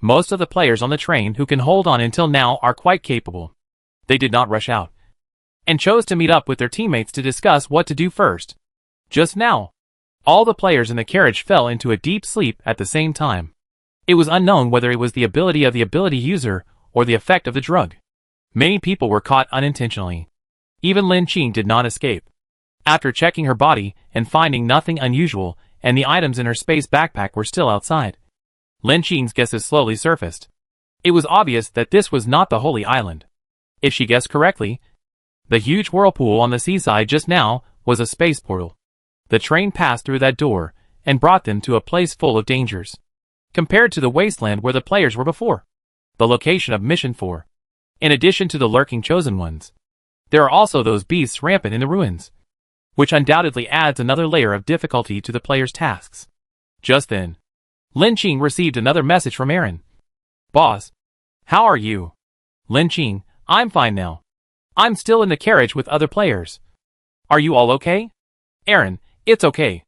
Most of the players on the train who can hold on until now are quite capable. They did not rush out, and chose to meet up with their teammates to discuss what to do first. Just now, all the players in the carriage fell into a deep sleep at the same time. It was unknown whether it was the ability of the ability user or the effect of the drug. Many people were caught unintentionally. Even Lin Qing did not escape. After checking her body and finding nothing unusual, and the items in her space backpack were still outside, Lin Qing's guesses slowly surfaced. It was obvious that this was not the Holy Island. If she guessed correctly, the huge whirlpool on the seaside just now was a space portal. The train passed through that door and brought them to a place full of dangers, compared to the wasteland where the players were before. The location of Mission 4. In addition to the lurking chosen ones, there are also those beasts rampant in the ruins, which undoubtedly adds another layer of difficulty to the player's tasks. Just then, Lin Qing received another message from Aaron. Boss, how are you? Lin Qing, I'm fine now. I'm still in the carriage with other players. Are you all okay? Aaron, it's okay.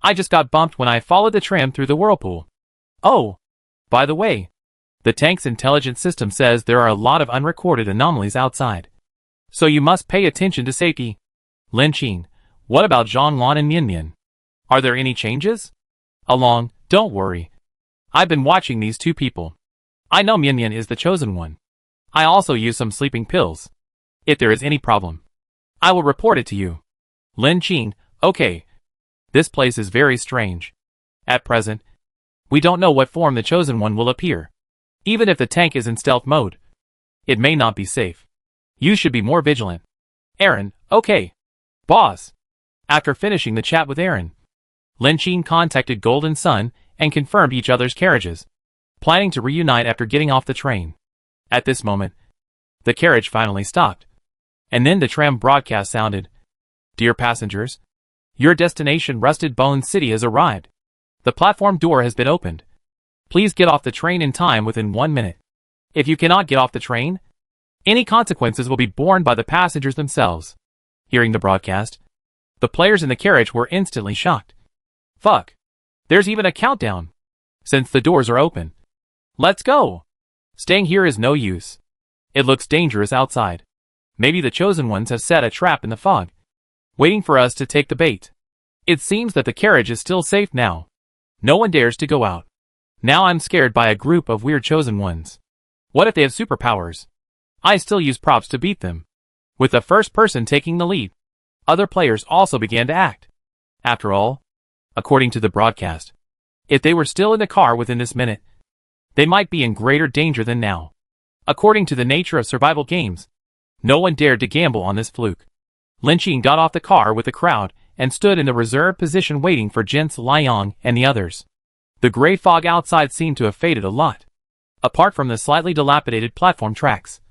I just got bumped when I followed the tram through the whirlpool. Oh, by the way, the tank's intelligence system says there are a lot of unrecorded anomalies outside, so you must pay attention to safety. Lin Qing, what about Zhonglan and Mian Mian? Are there any changes? Along, don't worry. I've been watching these two people. I know Mian Mian is the chosen one. I also use some sleeping pills. If there is any problem, I will report it to you. Lin Qing, okay. This place is very strange. At present, we don't know what form the chosen one will appear. Even if the tank is in stealth mode, it may not be safe. You should be more vigilant. Aaron, okay. Boss. After finishing the chat with Aaron, Lin Qing contacted Golden Sun and confirmed each other's carriages, planning to reunite after getting off the train. At this moment, the carriage finally stopped, and then the tram broadcast sounded. Dear passengers, your destination Rusted Bones City has arrived. The platform door has been opened. Please get off the train in time within 1 minute. If you cannot get off the train, any consequences will be borne by the passengers themselves. Hearing the broadcast, the players in the carriage were instantly shocked. Fuck. There's even a countdown. Since the doors are open. Let's go. Staying here is no use. It looks dangerous outside. Maybe the chosen ones have set a trap in the fog, waiting for us to take the bait. It seems that the carriage is still safe now. No one dares to go out. Now I'm scared by a group of weird chosen ones. What if they have superpowers? I still use props to beat them. With the first person taking the lead, other players also began to act. After all, according to the broadcast, if they were still in the car within this minute, they might be in greater danger than now. According to the nature of survival games, no one dared to gamble on this fluke. Lin Qing got off the car with the crowd and stood in the reserved position waiting for Jens Liang and the others. The gray fog outside seemed to have faded a lot. Apart from the slightly dilapidated platform tracks,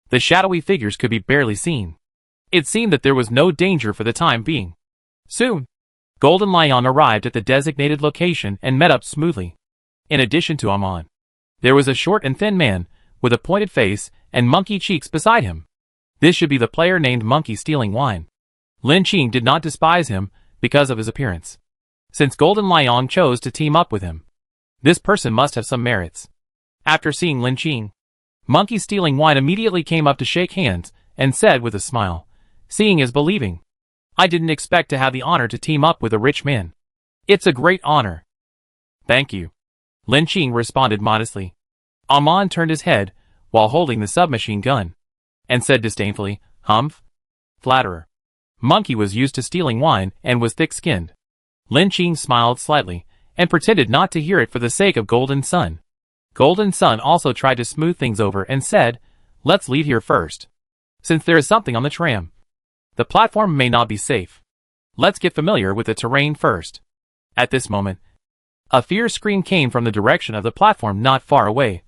the shadowy figures could be barely seen. It seemed that there was no danger for the time being. Soon, Golden Lion arrived at the designated location and met up smoothly. In addition to Amon, there was a short and thin man with a pointed face and monkey cheeks beside him. This should be the player named Monkey Stealing Wine. Lin Qing did not despise him because of his appearance, since Golden Lion chose to team up with him. This person must have some merits. After seeing Lin Qing, Monkey Stealing Wine immediately came up to shake hands and said with a smile, "Seeing is believing. I didn't expect to have the honor to team up with a rich man. It's a great honor." "Thank you," Lin Qing responded modestly. Amon turned his head while holding the submachine gun and said disdainfully, "Humph? Flatterer. Monkey was used to stealing wine and was thick-skinned. Lin Qing smiled slightly and pretended not to hear it for the sake of Golden Sun. Golden Sun also tried to smooth things over and said, "Let's leave here first. Since there is something on the tram. The platform may not be safe. Let's get familiar with the terrain first." At this moment, a fierce scream came from the direction of the platform not far away.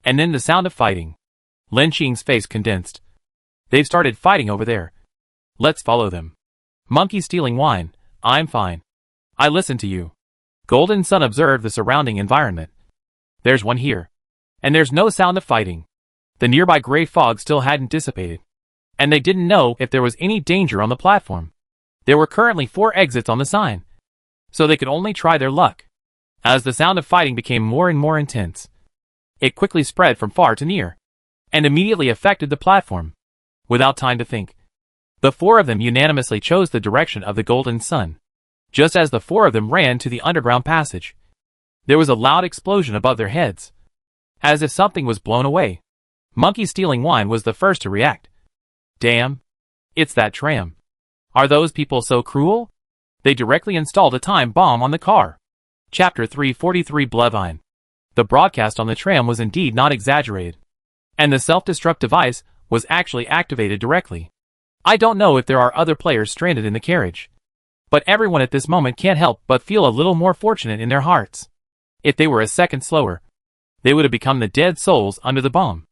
And then the sound of fighting. Lin Qing's face condensed. "They've started fighting over there. Let's follow them." "Monkey stealing wine, I'm fine. I listen to you." Golden Sun observed the surrounding environment. "There's one here. And there's no sound of fighting." The nearby gray fog still hadn't dissipated. And they didn't know if there was any danger on the platform. There were currently 4 exits on the sign. So they could only try their luck. As the sound of fighting became more and more intense, it quickly spread from far to near, and immediately affected the platform. Without time to think, the 4 of them unanimously chose the direction of the Golden Sun. Just as the 4 of them ran to the underground passage, there was a loud explosion above their heads, as if something was blown away. Monkey stealing wine was the first to react. "Damn! It's that tram. Are those people so cruel? They directly installed a time bomb on the car." Chapter 343 Bloodvine. The broadcast on the tram was indeed not exaggerated, and the self-destruct device was actually activated directly. I don't know if there are other players stranded in the carriage, but everyone at this moment can't help but feel a little more fortunate in their hearts. If they were a second slower, they would have become the dead souls under the bomb.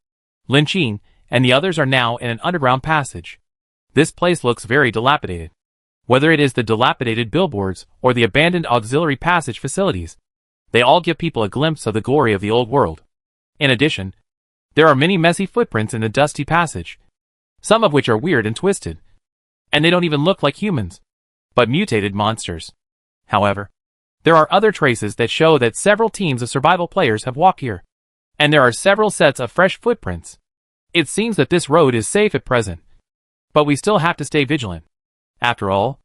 Lin Qing and the others are now in an underground passage. This place looks very dilapidated. Whether it is the dilapidated billboards or the abandoned auxiliary passage facilities, they all give people a glimpse of the glory of the old world. In addition, there are many messy footprints in the dusty passage, some of which are weird and twisted, and they don't even look like humans, but mutated monsters. However, there are other traces that show that several teams of survival players have walked here, and there are several sets of fresh footprints. It seems that this road is safe at present, but we still have to stay vigilant. After all,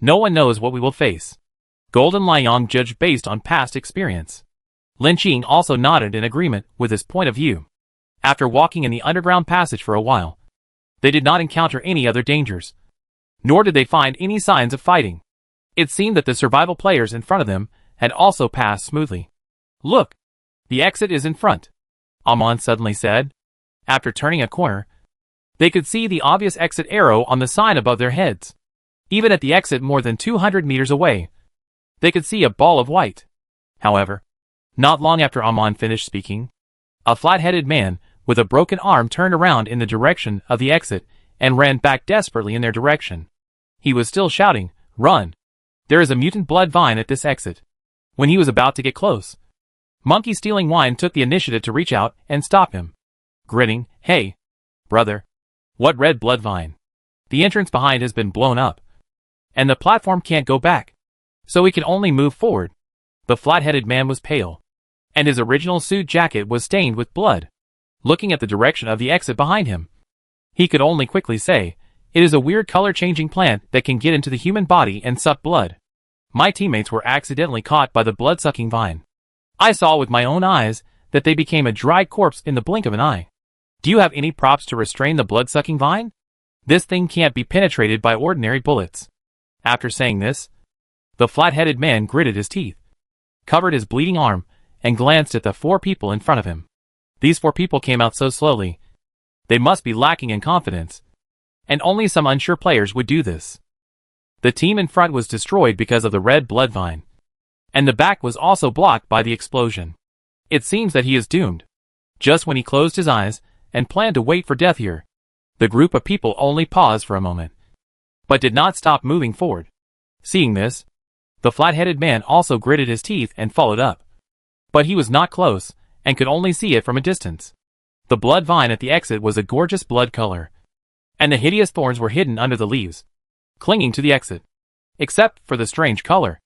no one knows what we will face. Golden Liang judged based on past experience. Lin Qing also nodded in agreement with his point of view. After walking in the underground passage for a while, they did not encounter any other dangers, nor did they find any signs of fighting. It seemed that the survival players in front of them had also passed smoothly. "Look! The exit is in front," Amon suddenly said. After turning a corner, they could see the obvious exit arrow on the sign above their heads. Even at the exit more than 200 meters away, they could see a ball of white. However, not long after Amon finished speaking, a flat-headed man with a broken arm turned around in the direction of the exit and ran back desperately in their direction. He was still shouting, "Run! There is a mutant blood vine at this exit." When he was about to get close, Monkey stealing wine took the initiative to reach out and stop him. Grinning, "Hey, brother. What red blood vine? The entrance behind has been blown up, and the platform can't go back, so we can only move forward." The flat-headed man was pale, and his original suit jacket was stained with blood. Looking at the direction of the exit behind him, he could only quickly say, "It is a weird color-changing plant that can get into the human body and suck blood. My teammates were accidentally caught by the blood-sucking vine. I saw with my own eyes that they became a dried corpse in the blink of an eye. Do you have any props to restrain the blood-sucking vine? This thing can't be penetrated by ordinary bullets." After saying this, the flat-headed man gritted his teeth, covered his bleeding arm, and glanced at the 4 people in front of him. These 4 people came out so slowly. They must be lacking in confidence, and only some unsure players would do this. The team in front was destroyed because of the red blood vine, and the back was also blocked by the explosion. It seems that he is doomed. Just when he closed his eyes and planned to wait for death here, the group of people only paused for a moment, but did not stop moving forward. Seeing this, the flat-headed man also gritted his teeth and followed up. But he was not close, and could only see it from a distance. The blood vine at the exit was a gorgeous blood color, and the hideous thorns were hidden under the leaves, clinging to the exit. Except for the strange color,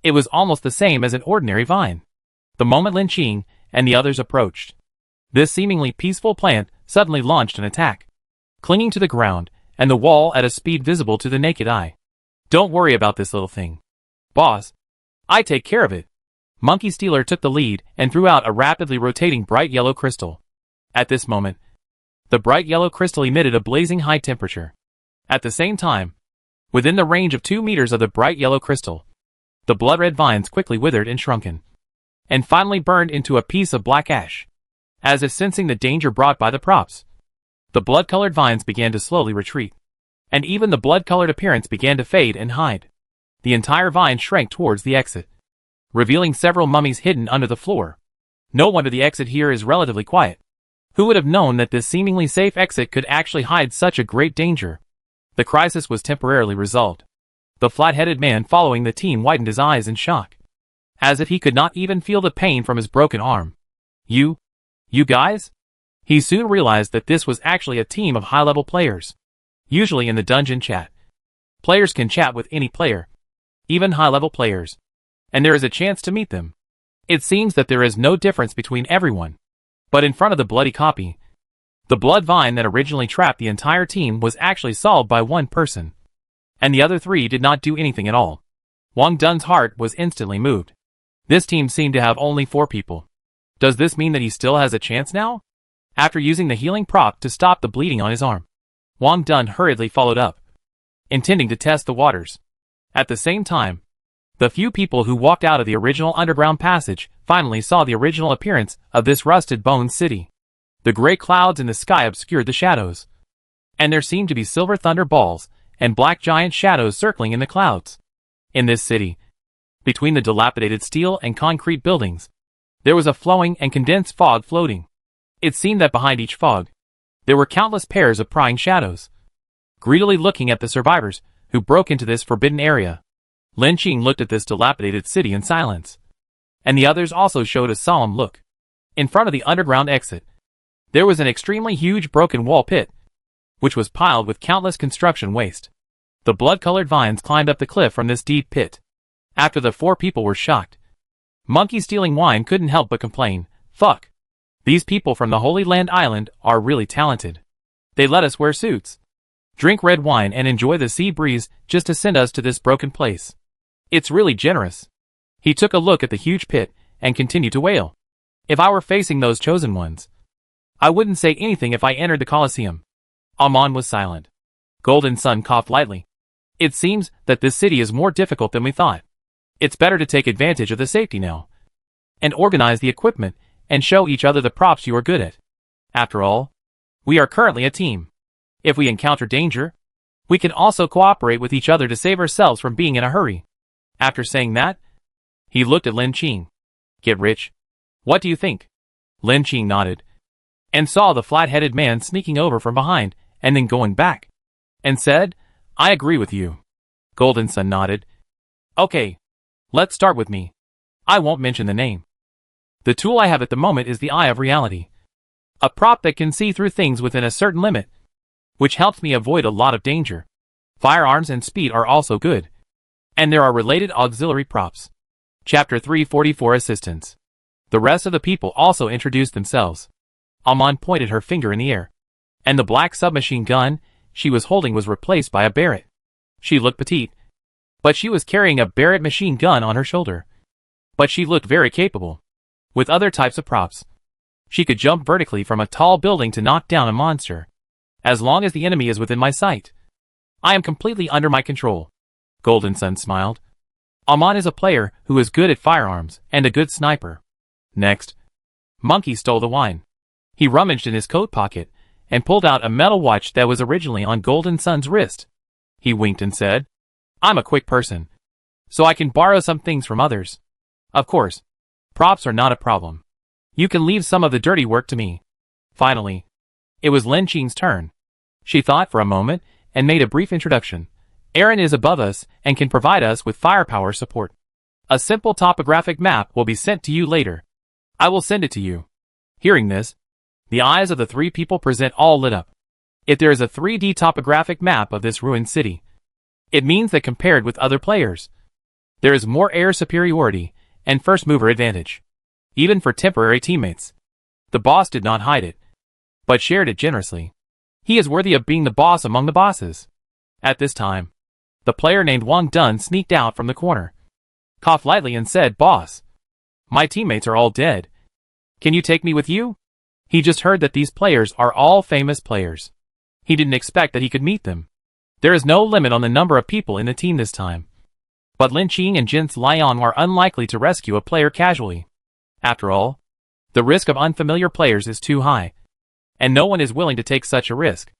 it was almost the same as an ordinary vine. The moment Lin Qing and the others approached, this seemingly peaceful plant suddenly launched an attack, clinging to the ground and the wall at a speed visible to the naked eye. "Don't worry about this little thing, boss. I take care of it." Monkey Stealer took the lead and threw out a rapidly rotating bright yellow crystal. At this moment, the bright yellow crystal emitted a blazing high temperature. At the same time, Within the range of 2 meters of the bright yellow crystal, the blood-red vines quickly withered and shrunken, and finally burned into a piece of black ash. As if sensing the danger brought by the props, the blood-colored vines began to slowly retreat, and even the blood-colored appearance began to fade and hide. The entire vine shrank towards the exit, revealing several mummies hidden under the floor. No wonder the exit here is relatively quiet. Who would have known that this seemingly safe exit could actually hide such a great danger? The crisis was temporarily resolved. The flat-headed man following the team widened his eyes in shock, as if he could not even feel the pain from his broken arm. You guys? He soon realized that this was actually a team of high-level players. Usually in the dungeon chat, players can chat with any player, even high-level players, and there is a chance to meet them. It seems that there is no difference between everyone. But in front of the bloody copy, the blood vine that originally trapped the entire team was actually solved by one person, and the other 3 did not do anything at all. Wang Dun's heart was instantly moved. This team seemed to have only 4 people. Does this mean that he still has a chance now? After using the healing prop to stop the bleeding on his arm, Wang Dun hurriedly followed up, intending to test the waters. At the same time, the few people who walked out of the original underground passage finally saw the original appearance of this rusted bones city. The gray clouds in the sky obscured the shadows, and there seemed to be silver thunder balls and black giant shadows circling in the clouds. In this city, between the dilapidated steel and concrete buildings, there was a flowing and condensed fog floating. It seemed that behind each fog, there were countless pairs of prying shadows, greedily looking at the survivors who broke into this forbidden area. Lin Qing looked at this dilapidated city in silence, and the others also showed a solemn look. In front of the underground exit, there was an extremely huge broken wall pit, which was piled with countless construction waste. The blood-colored vines climbed up the cliff from this deep pit. After the 4 people were shocked, Monkey Stealing Wine couldn't help but complain, "Fuck. These people from the Holy Land Island are really talented. They let us wear suits, drink red wine and enjoy the sea breeze just to send us to this broken place. It's really generous." He took a look at the huge pit and continued to wail. "If I were facing those chosen ones, I wouldn't say anything if I entered the Colosseum." Amon was silent. Golden Sun coughed lightly. "It seems that this city is more difficult than we thought. It's better to take advantage of the safety now, and organize the equipment and show each other the props you are good at. After all, we are currently a team. If we encounter danger, we can also cooperate with each other to save ourselves from being in a hurry." After saying that, he looked at Lin Qing. "Get rich? What do you think?" Lin Qing nodded, and saw the flat-headed man sneaking over from behind and then going back, and said, "I agree with you." Golden Sun nodded. "Okay, let's start with me. I won't mention the name. The tool I have at the moment is the Eye of Reality, a prop that can see through things within a certain limit, which helps me avoid a lot of danger. Firearms and speed are also good, and there are related auxiliary props." Chapter 344 Assistance. The rest of the people also introduced themselves. Amon pointed her finger in the air, and the black submachine gun she was holding was replaced by a Barrett. She looked petite, but she was carrying a Barrett machine gun on her shoulder. But she looked very capable. With other types of props, she could jump vertically from a tall building to knock down a monster, as long as the enemy is within my sight. I am completely under my control. Golden Sun smiled. Amon is a player who is good at firearms and a good sniper. Next, Monkey stole the wine. He rummaged in his coat pocket and pulled out a metal watch that was originally on Golden Sun's wrist. He winked and said, "I'm a quick person, so I can borrow some things from others. Of course, props are not a problem. You can leave some of the dirty work to me." Finally, it was Lin Qing's turn. She thought for a moment and made a brief introduction. "Aaron is above us and can provide us with firepower support. A simple topographic map will be sent to you later. I will send it to you." Hearing this, the eyes of the 3 people present all lit up. If there is a 3D topographic map of this ruined city, it means that compared with other players, there is more air superiority and first mover advantage. Even for temporary teammates. The boss did not hide it, but shared it generously. He is worthy of being the boss among the bosses. At this time, the player named Wang Dun sneaked out from the corner, coughed lightly and said, "Boss, my teammates are all dead. Can you take me with you?" He just heard that these players are all famous players. He didn't expect that he could meet them. There is no limit on the number of people in the team this time. But Lin Qing and Jin's Liang are unlikely to rescue a player casually. After all, the risk of unfamiliar players is too high, and no one is willing to take such a risk.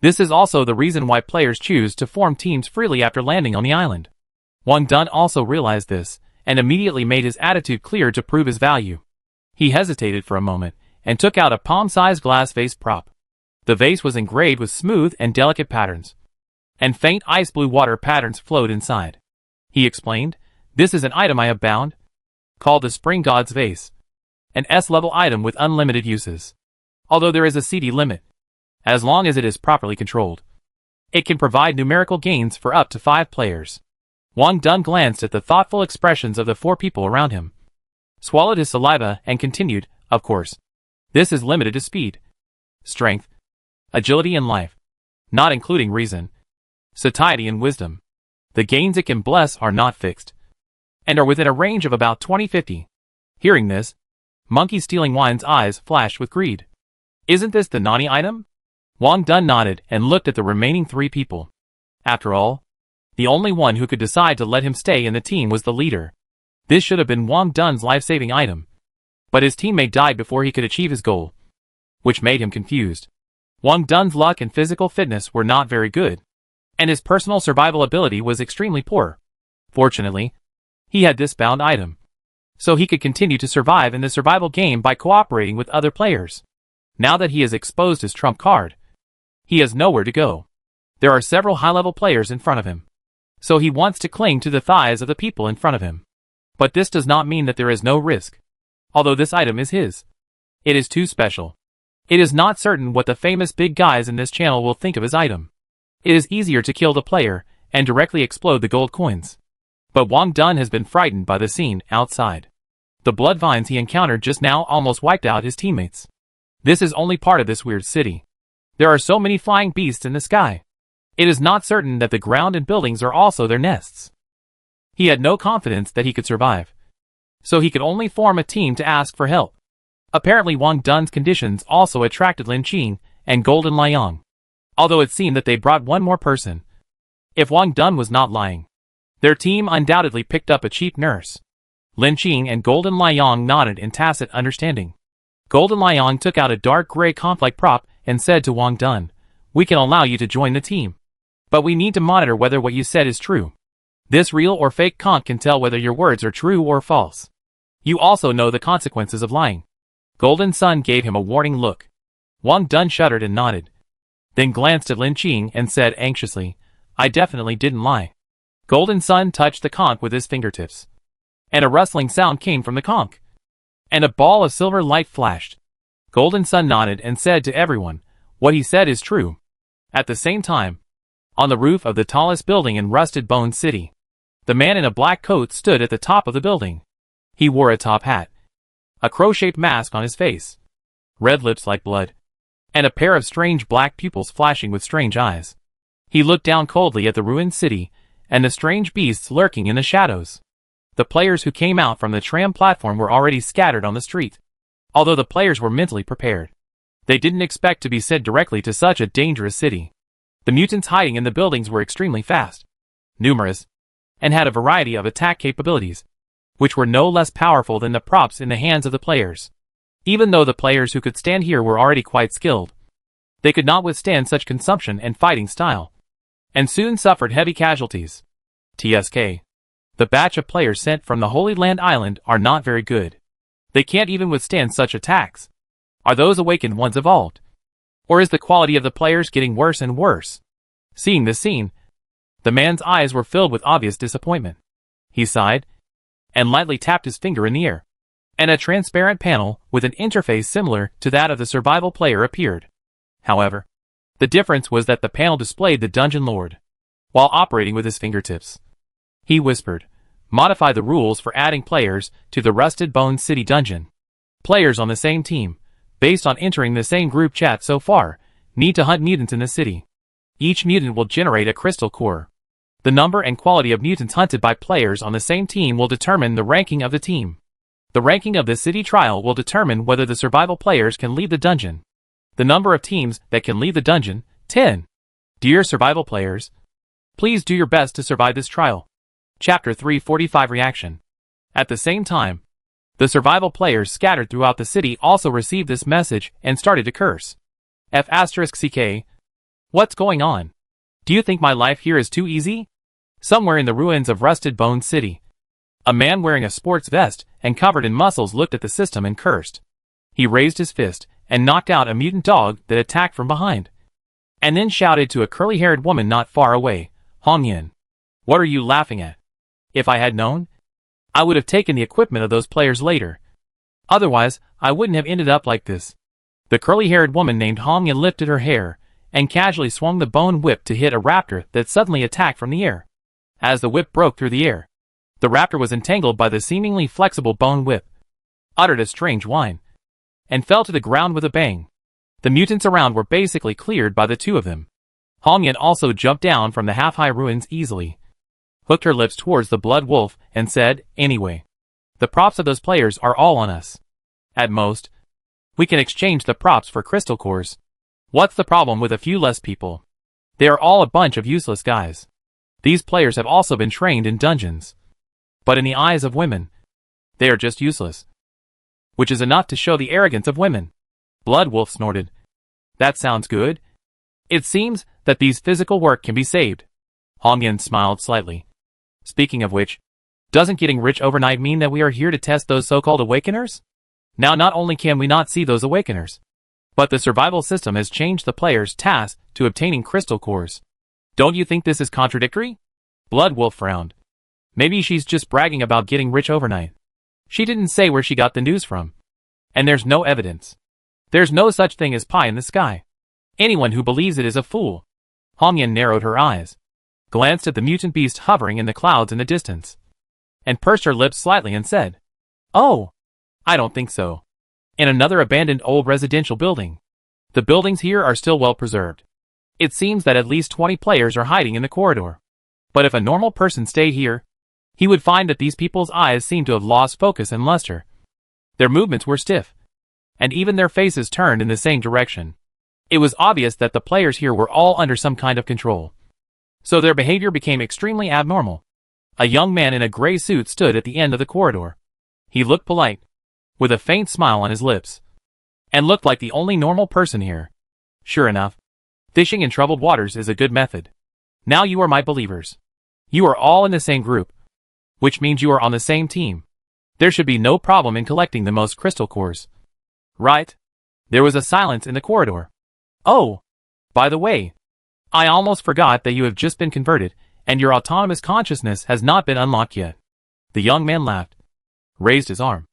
This is also the reason why players choose to form teams freely after landing on the island. Wang Dun also realized this, and immediately made his attitude clear to prove his value. He hesitated for a moment, and took out a palm-sized glass vase prop. The vase was engraved with smooth and delicate patterns, and faint ice blue water patterns flowed inside. He explained, "This is an item I have bound, called the Spring God's Vase. An S-level item with unlimited uses. Although there is a CD limit, as long as it is properly controlled, it can provide numerical gains for up to 5 players." Wang Dun glanced at the thoughtful expressions of the 4 people around him, swallowed his saliva, and continued, "Of course, this is limited to speed, strength, agility and life, not including reason, satiety and wisdom. The gains it can bless are not fixed, and are within a range of about 20-50. Hearing this, Monkey Stealing Wine's eyes flashed with greed. "Isn't this the naughty item?" Wang Dun nodded and looked at the remaining 3 people. After all, the only one who could decide to let him stay in the team was the leader. This should have been Wang Dun's life-saving item, but his teammate died before he could achieve his goal, which made him confused. Wang Dun's luck and physical fitness were not very good, and his personal survival ability was extremely poor. Fortunately, he had this bound item, so he could continue to survive in the survival game by cooperating with other players. Now that he has exposed his trump card, he has nowhere to go. There are several high-level players in front of him, so he wants to cling to the thighs of the people in front of him. But this does not mean that there is no risk. Although this item is his, it is too special. It is not certain what the famous big guys in this channel will think of his item. It is easier to kill the player and directly explode the gold coins. But Wang Dun has been frightened by the scene outside. The blood vines he encountered just now almost wiped out his teammates. This is only part of this weird city. There are so many flying beasts in the sky. It is not certain that the ground and buildings are also their nests. He had no confidence that he could survive, so he could only form a team to ask for help. Apparently Wang Dun's conditions also attracted Lin Qing and Golden Liang, although it seemed that they brought one more person. If Wang Dun was not lying, their team undoubtedly picked up a cheap nurse. Lin Qing and Golden Liang nodded in tacit understanding. Golden Liang took out a dark gray conflict prop and said to Wang Dun, "We can allow you to join the team, but we need to monitor whether what you said is true. This real or fake conch can tell whether your words are true or false. You also know the consequences of lying." Golden Sun gave him a warning look. Wang Dun shuddered and nodded, then glanced at Lin Qing and said anxiously, "I definitely didn't lie." Golden Sun touched the conch with his fingertips, and a rustling sound came from the conch, and a ball of silver light flashed. Golden Sun nodded and said to everyone, "What he said is true." At the same time, on the roof of the tallest building in Rusted Bone City, the man in a black coat stood at the top of the building. He wore a top hat, a crow-shaped mask on his face, red lips like blood, and a pair of strange black pupils flashing with strange eyes. He looked down coldly at the ruined city and the strange beasts lurking in the shadows. The players who came out from the tram platform were already scattered on the street. Although the players were mentally prepared, they didn't expect to be sent directly to such a dangerous city. The mutants hiding in the buildings were extremely fast, numerous, and had a variety of attack capabilities, which were no less powerful than the props in the hands of the players. Even though the players who could stand here were already quite skilled, they could not withstand such consumption and fighting style, and soon suffered heavy casualties. TSK. The batch of players sent from the Holy Land Island are not very good. They can't even withstand such attacks. Are those awakened ones evolved? Or is the quality of the players getting worse and worse? Seeing this scene, the man's eyes were filled with obvious disappointment. He sighed, and lightly tapped his finger in the air, and a transparent panel with an interface similar to that of the survival player appeared. However, the difference was that the panel displayed the Dungeon Lord, while operating with his fingertips. He whispered, "Modify the rules for adding players to the Rusted Bone City dungeon. Players on the same team, based on entering the same group chat so far, need to hunt mutants in the city. Each mutant will generate a crystal core. The number and quality of mutants hunted by players on the same team will determine the ranking of the team. The ranking of the city trial will determine whether the survival players can leave the dungeon. The number of teams that can leave the dungeon, 10. Dear survival players, Please do your best to survive this trial. Chapter 345 Reaction. At the same time, the survival players scattered throughout the city also received this message and started to curse. F***ck. What's going on? Do you think my life here is too easy? Somewhere in the ruins of Rusted Bone City, a man wearing a sports vest and covered in muscles looked at the system and cursed. He raised his fist and knocked out a mutant dog that attacked from behind, and then shouted to a curly-haired woman not far away, "Hong Yin, what are you laughing at? If I had known, I would have taken the equipment of those players later. Otherwise, I wouldn't have ended up like this." The curly-haired woman named Hong Yin lifted her hair and casually swung the bone whip to hit a raptor that suddenly attacked from the air. As the whip broke through the air, the raptor was entangled by the seemingly flexible bone whip, uttered a strange whine, and fell to the ground with a bang. The mutants around were basically cleared by the two of them. Hong Yin also jumped down from the half-high ruins easily, hooked her lips towards the blood wolf, and said, "Anyway, the props of those players are all on us. At most, we can exchange the props for crystal cores. What's the problem with a few less people? They are all a bunch of useless guys. These players have also been trained in dungeons. But in the eyes of women, they are just useless. Which is enough to show the arrogance of women." Blood Wolf snorted. "That sounds good. It seems that these physical work can be saved." Hong Yin smiled slightly. "Speaking of which, doesn't getting rich overnight mean that we are here to test those so-called awakeners? Now not only can we not see those awakeners, but the survival system has changed the player's task to obtaining crystal cores. Don't you think this is contradictory?" Blood Wolf frowned. "Maybe she's just bragging about getting rich overnight. She didn't say where she got the news from. And there's no evidence. There's no such thing as pie in the sky. Anyone who believes it is a fool." Hong Yin narrowed her eyes, glanced at the mutant beast hovering in the clouds in the distance, and pursed her lips slightly and said, "Oh, I don't think so." In another abandoned old residential building. The buildings here are still well preserved. It seems that at least 20 players are hiding in the corridor. But if a normal person stayed here, he would find that these people's eyes seemed to have lost focus and luster. Their movements were stiff, and even their faces turned in the same direction. It was obvious that the players here were all under some kind of control. So their behavior became extremely abnormal. A young man in a gray suit stood at the end of the corridor. He looked polite, with a faint smile on his lips, and looked like the only normal person here. Sure enough, fishing in troubled waters is a good method. Now you are my believers. You are all in the same group, which means you are on the same team. There should be no problem in collecting the most crystal cores. Right?" There was a silence in the corridor. "Oh, by the way, I almost forgot that you have just been converted, and your autonomous consciousness has not been unlocked yet." The young man laughed, raised his arm,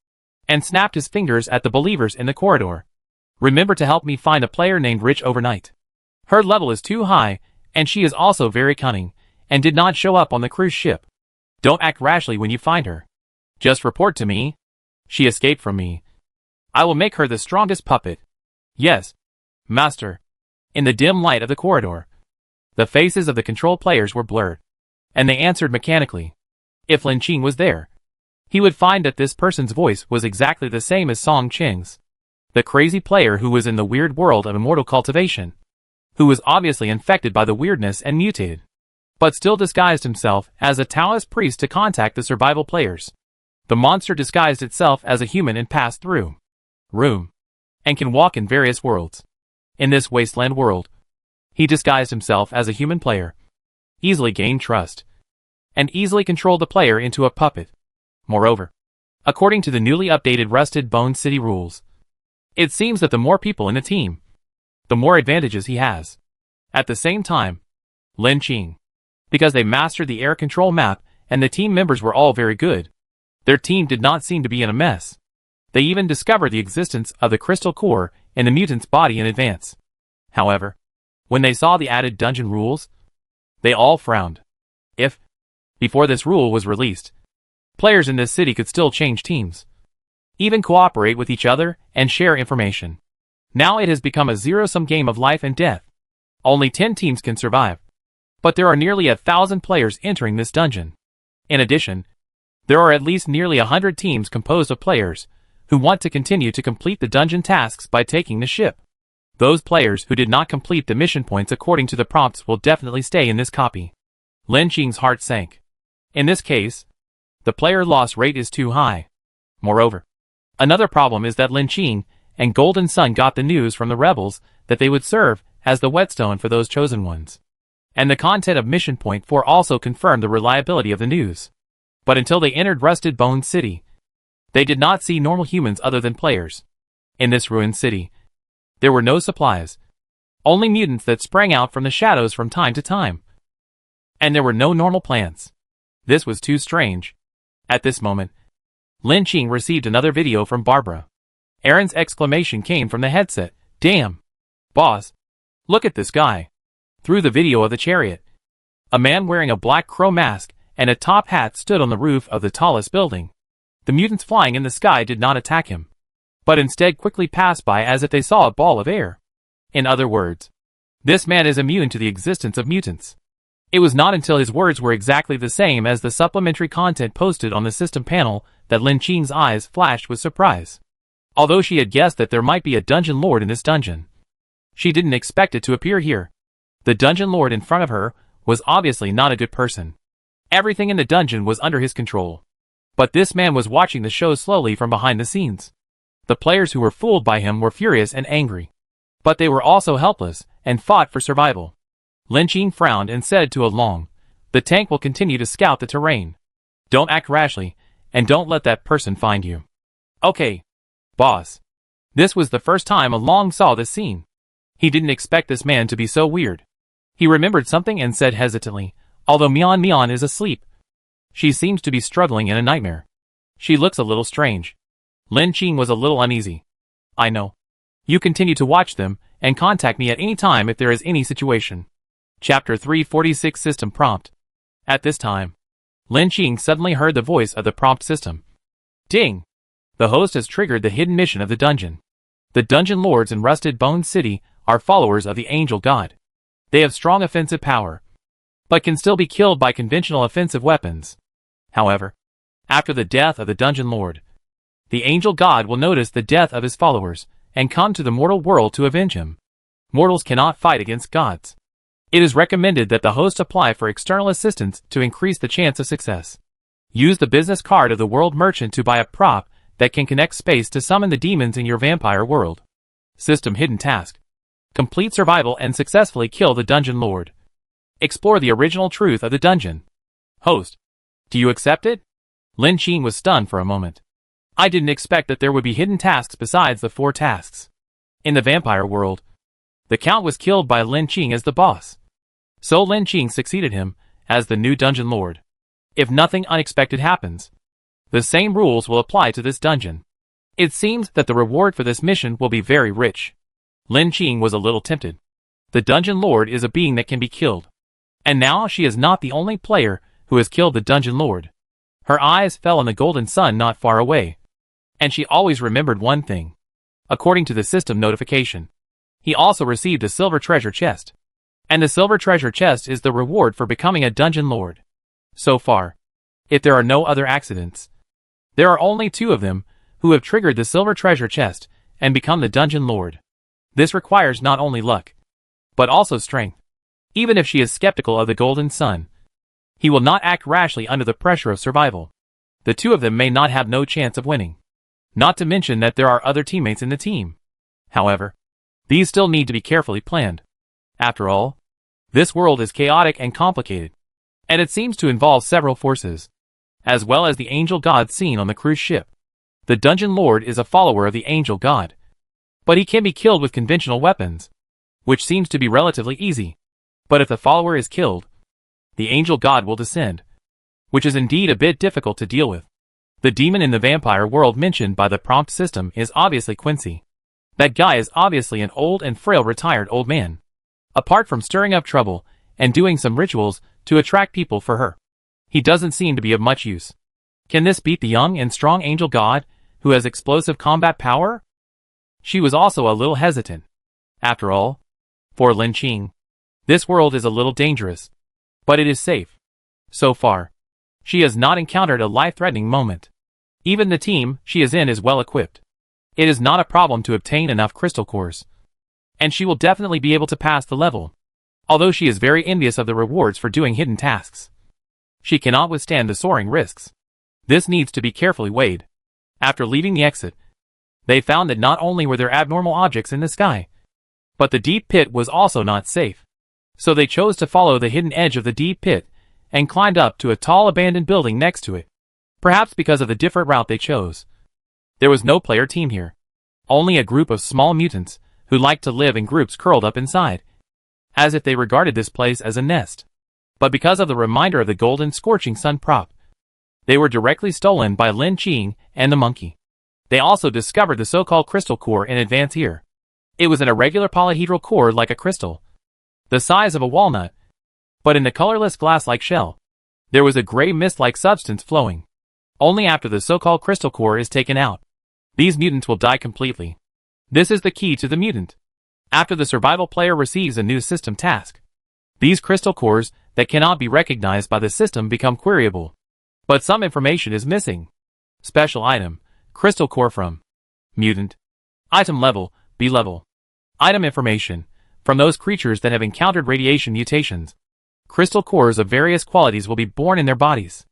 and snapped his fingers at the believers in the corridor. "Remember to help me find a player named Rich overnight. Her level is too high, and she is also very cunning, and did not show up on the cruise ship. Don't act rashly when you find her. Just report to me. She escaped from me. I will make her the strongest puppet." "Yes, master." In the dim light of the corridor, the faces of the control players were blurred, and they answered mechanically. If Lin Qing was there, he would find that this person's voice was exactly the same as Song Qing's, the crazy player who was in the weird world of immortal cultivation, who was obviously infected by the weirdness and mutated, but still disguised himself as a Taoist priest to contact the survival players. The monster disguised itself as a human and passed through room, and can walk in various worlds. In this wasteland world, he disguised himself as a human player, easily gained trust, and easily controlled the player into a puppet. Moreover, according to the newly updated Rusted Bone City rules, it seems that the more people in a team, the more advantages he has. At the same time, Lin Qing, because they mastered the air control map and the team members were all very good, their team did not seem to be in a mess. They even discovered the existence of the crystal core in the mutant's body in advance. However, when they saw the added dungeon rules, they all frowned. If, before this rule was released, players in this city could still change teams, even cooperate with each other and share information. Now it has become a zero-sum game of life and death. Only 10 teams can survive, but there are nearly 1,000 players entering this dungeon. In addition, there are at least nearly 100 teams composed of players who want to continue to complete the dungeon tasks by taking the ship. Those players who did not complete the mission points according to the prompts will definitely stay in this copy. Lin Qing's heart sank. In this case, the player loss rate is too high. Moreover, another problem is that Lin Qing and Golden Sun got the news from the rebels that they would serve as the whetstone for those chosen ones. And the content of Mission Point 4 also confirmed the reliability of the news. But until they entered Rusted Bone City, they did not see normal humans other than players. In this ruined city, there were no supplies, only mutants that sprang out from the shadows from time to time. And there were no normal plants. This was too strange. At this moment, Lin Qing received another video from Barbara. Aaron's exclamation came from the headset. Damn! Boss! Look at this guy! Through the video of the chariot, a man wearing a black crow mask and a top hat stood on the roof of the tallest building. The mutants flying in the sky did not attack him, but instead quickly passed by as if they saw a ball of air. In other words, this man is immune to the existence of mutants. It was not until his words were exactly the same as the supplementary content posted on the system panel that Lin Qing's eyes flashed with surprise. Although she had guessed that there might be a dungeon lord in this dungeon, she didn't expect it to appear here. The dungeon lord in front of her was obviously not a good person. Everything in the dungeon was under his control. But this man was watching the show slowly from behind the scenes. The players who were fooled by him were furious and angry. But they were also helpless and fought for survival. Lin Qing frowned and said to Along, "The tank will continue to scout the terrain. Don't act rashly, and don't let that person find you." "Okay, boss." This was the first time Along saw this scene. He didn't expect this man to be so weird. He remembered something and said hesitantly, "Although Mian Mian is asleep, she seems to be struggling in a nightmare. She looks a little strange." Lin Qing was a little uneasy. "I know. You continue to watch them, and contact me at any time if there is any situation." Chapter 346 System Prompt. At this time, Lin Qing suddenly heard the voice of the prompt system. Ding! The host has triggered the hidden mission of the dungeon. The dungeon lords in Rusted Bone City are followers of the Angel God. They have strong offensive power, but can still be killed by conventional offensive weapons. However, after the death of the dungeon lord, the Angel God will notice the death of his followers and come to the mortal world to avenge him. Mortals cannot fight against gods. It is recommended that the host apply for external assistance to increase the chance of success. Use the business card of the world merchant to buy a prop that can connect space to summon the demons in your vampire world. System Hidden Task. Complete survival and successfully kill the dungeon lord. Explore the original truth of the dungeon. Host. Do you accept it? Lin Qing was stunned for a moment. I didn't expect that there would be hidden tasks besides the 4 tasks. In the vampire world, the Count was killed by Lin Qing as the boss. So Lin Qing succeeded him as the new dungeon lord. If nothing unexpected happens, the same rules will apply to this dungeon. It seems that the reward for this mission will be very rich. Lin Qing was a little tempted. The dungeon lord is a being that can be killed. And now she is not the only player who has killed the dungeon lord. Her eyes fell on the golden sun not far away. And she always remembered one thing. According to the system notification, he also received a silver treasure chest. And the silver treasure chest is the reward for becoming a dungeon lord. So far, if there are no other accidents, there are only 2 of them who have triggered the silver treasure chest and become the dungeon lord. This requires not only luck, but also strength. Even if she is skeptical of the golden sun, he will not act rashly under the pressure of survival. The 2 of them may not have no chance of winning. Not to mention that there are other teammates in the team. However, these still need to be carefully planned. After all, this world is chaotic and complicated, and it seems to involve several forces, as well as the angel god seen on the cruise ship. The dungeon lord is a follower of the angel god, but he can be killed with conventional weapons, which seems to be relatively easy. But if the follower is killed, the angel god will descend, which is indeed a bit difficult to deal with. The demon in the vampire world mentioned by the prompt system is obviously Quincy. That guy is obviously an old and frail retired old man. Apart from stirring up trouble and doing some rituals to attract people for her, he doesn't seem to be of much use. Can this beat the young and strong angel god, who has explosive combat power? She was also a little hesitant. After all, for Lin Qing, this world is a little dangerous, but it is safe. So far, she has not encountered a life-threatening moment. Even the team she is in is well equipped. It is not a problem to obtain enough crystal cores, and she will definitely be able to pass the level. although she is very envious of the rewards for doing hidden tasks. She cannot withstand the soaring risks. This needs to be carefully weighed. After leaving the exit, they found that not only were there abnormal objects in the sky, but the deep pit was also not safe. So they chose to follow the hidden edge of the deep pit and climbed up to a tall abandoned building next to it. Perhaps because of the different route they chose. There was no player team here. Only a group of small mutants who liked to live in groups curled up inside, as if they regarded this place as a nest. But because of the reminder of the golden scorching sun prop, they were directly stolen by Lin Qing and the monkey. They also discovered the so-called crystal core in advance here. It was an irregular polyhedral core like a crystal, the size of a walnut, but in the colorless glass-like shell, there was a gray mist-like substance flowing. Only after the so-called crystal core is taken out, these mutants will die completely. This is the key to the mutant. After the survival player receives a new system task, these crystal cores that cannot be recognized by the system become queryable. But some information is missing. Special item, crystal core from mutant. Item level, B level. Item information, from those creatures that have encountered radiation mutations. Crystal cores of various qualities will be born in their bodies.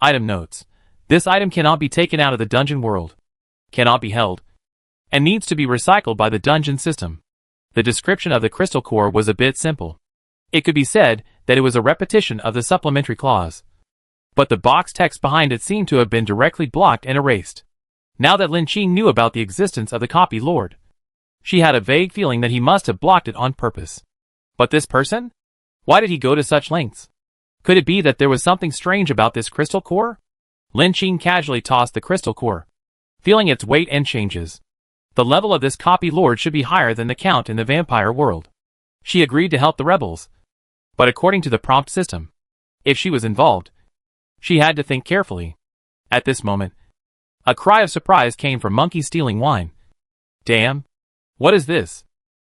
Item notes. This item cannot be taken out of the dungeon world, cannot be held, and needs to be recycled by the dungeon system. The description of the crystal core was a bit simple. It could be said that it was a repetition of the supplementary clause. But the box text behind it seemed to have been directly blocked and erased. Now that Lin Qing knew about the existence of the copy lord, she had a vague feeling that he must have blocked it on purpose. But this person? Why did he go to such lengths? Could it be that there was something strange about this crystal core? Lin Qing casually tossed the crystal core, feeling its weight and changes. The level of this copy lord should be higher than the count in the vampire world. She agreed to help the rebels. But according to the prompt system, if she was involved, she had to think carefully. At this moment, a cry of surprise came from Monkey stealing wine. Damn! What is this?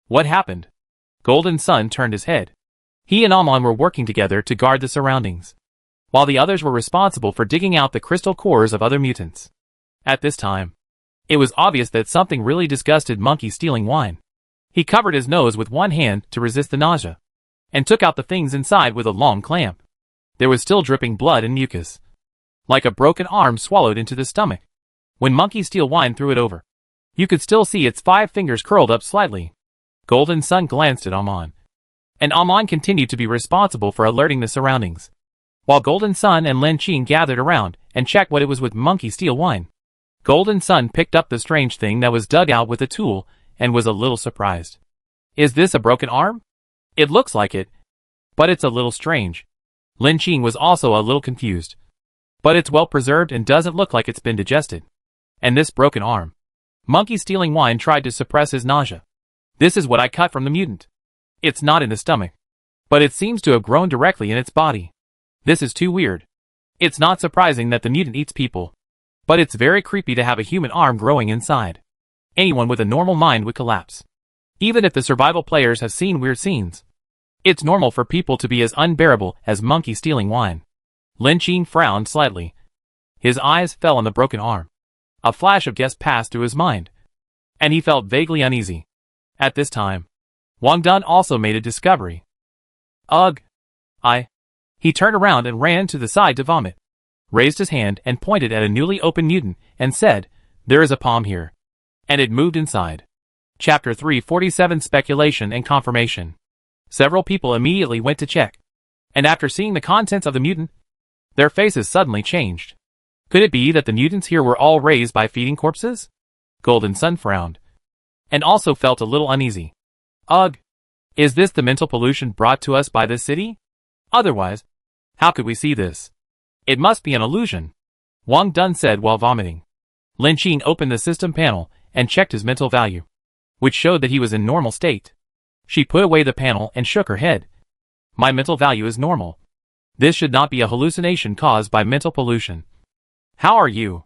What happened? Golden Sun turned his head. He and Amon were working together to guard the surroundings, while the others were responsible for digging out the crystal cores of other mutants. At this time, it was obvious that something really disgusted Monkey stealing wine. He covered his nose with one hand to resist the nausea, and took out the things inside with a long clamp. There was still dripping blood and mucus, like a broken arm swallowed into the stomach. When Monkey steal wine threw it over, you could still see its 5 fingers curled up slightly. Golden Sun glanced at Amon, and Amon continued to be responsible for alerting the surroundings, while Golden Sun and Lin Qing gathered around and checked what it was with Monkey steal wine. Golden Sun picked up the strange thing that was dug out with a tool and was a little surprised. Is this a broken arm? It looks like it, but it's a little strange. Lin Qing was also a little confused. But it's well preserved and doesn't look like it's been digested. And this broken arm. Monkey stealing wine tried to suppress his nausea. This is what I cut from the mutant. It's not in the stomach, but it seems to have grown directly in its body. This is too weird. It's not surprising that the mutant eats people, but it's very creepy to have a human arm growing inside. Anyone with a normal mind would collapse. Even if the survival players have seen weird scenes, it's normal for people to be as unbearable as Monkey stealing wine. Lin Qing frowned slightly. His eyes fell on the broken arm. A flash of guess passed through his mind, and he felt vaguely uneasy. At this time, Wang Dun also made a discovery. Ugh! He turned around and ran to the side to vomit, raised his hand and pointed at a newly opened mutant, and said, "There is a palm here." And it moved inside. Chapter 347 Speculation and Confirmation. Several people immediately went to check, and after seeing the contents of the mutant, their faces suddenly changed. Could it be that the mutants here were all raised by feeding corpses? Golden Sun frowned, and also felt a little uneasy. Ugh! Is this the mental pollution brought to us by this city? Otherwise, how could we see this? It must be an illusion, Wang Dun said while vomiting. Lin Qing opened the system panel and checked his mental value, which showed that he was in normal state. She put away the panel and shook her head. My mental value is normal. This should not be a hallucination caused by mental pollution. How are you?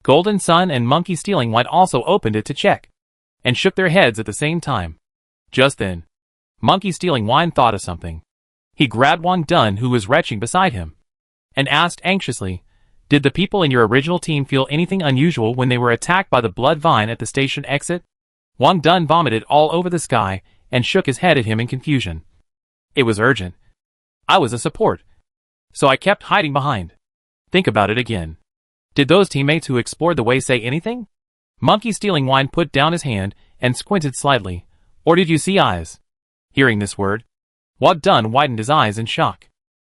Golden Sun and Monkey stealing wine also opened it to check, and shook their heads at the same time. Just then, Monkey stealing wine thought of something. He grabbed Wang Dun, who was retching beside him, and asked anxiously, "Did the people in your original team feel anything unusual when they were attacked by the blood vine at the station exit?" Wang Dun vomited all over the sky and shook his head at him in confusion. It was urgent. I was a support. So I kept hiding behind. Think about it again. Did those teammates who explored the way say anything? Monkey stealing wine put down his hand and squinted slightly. Or did you see eyes? Hearing this word, Wog Dun widened his eyes in shock.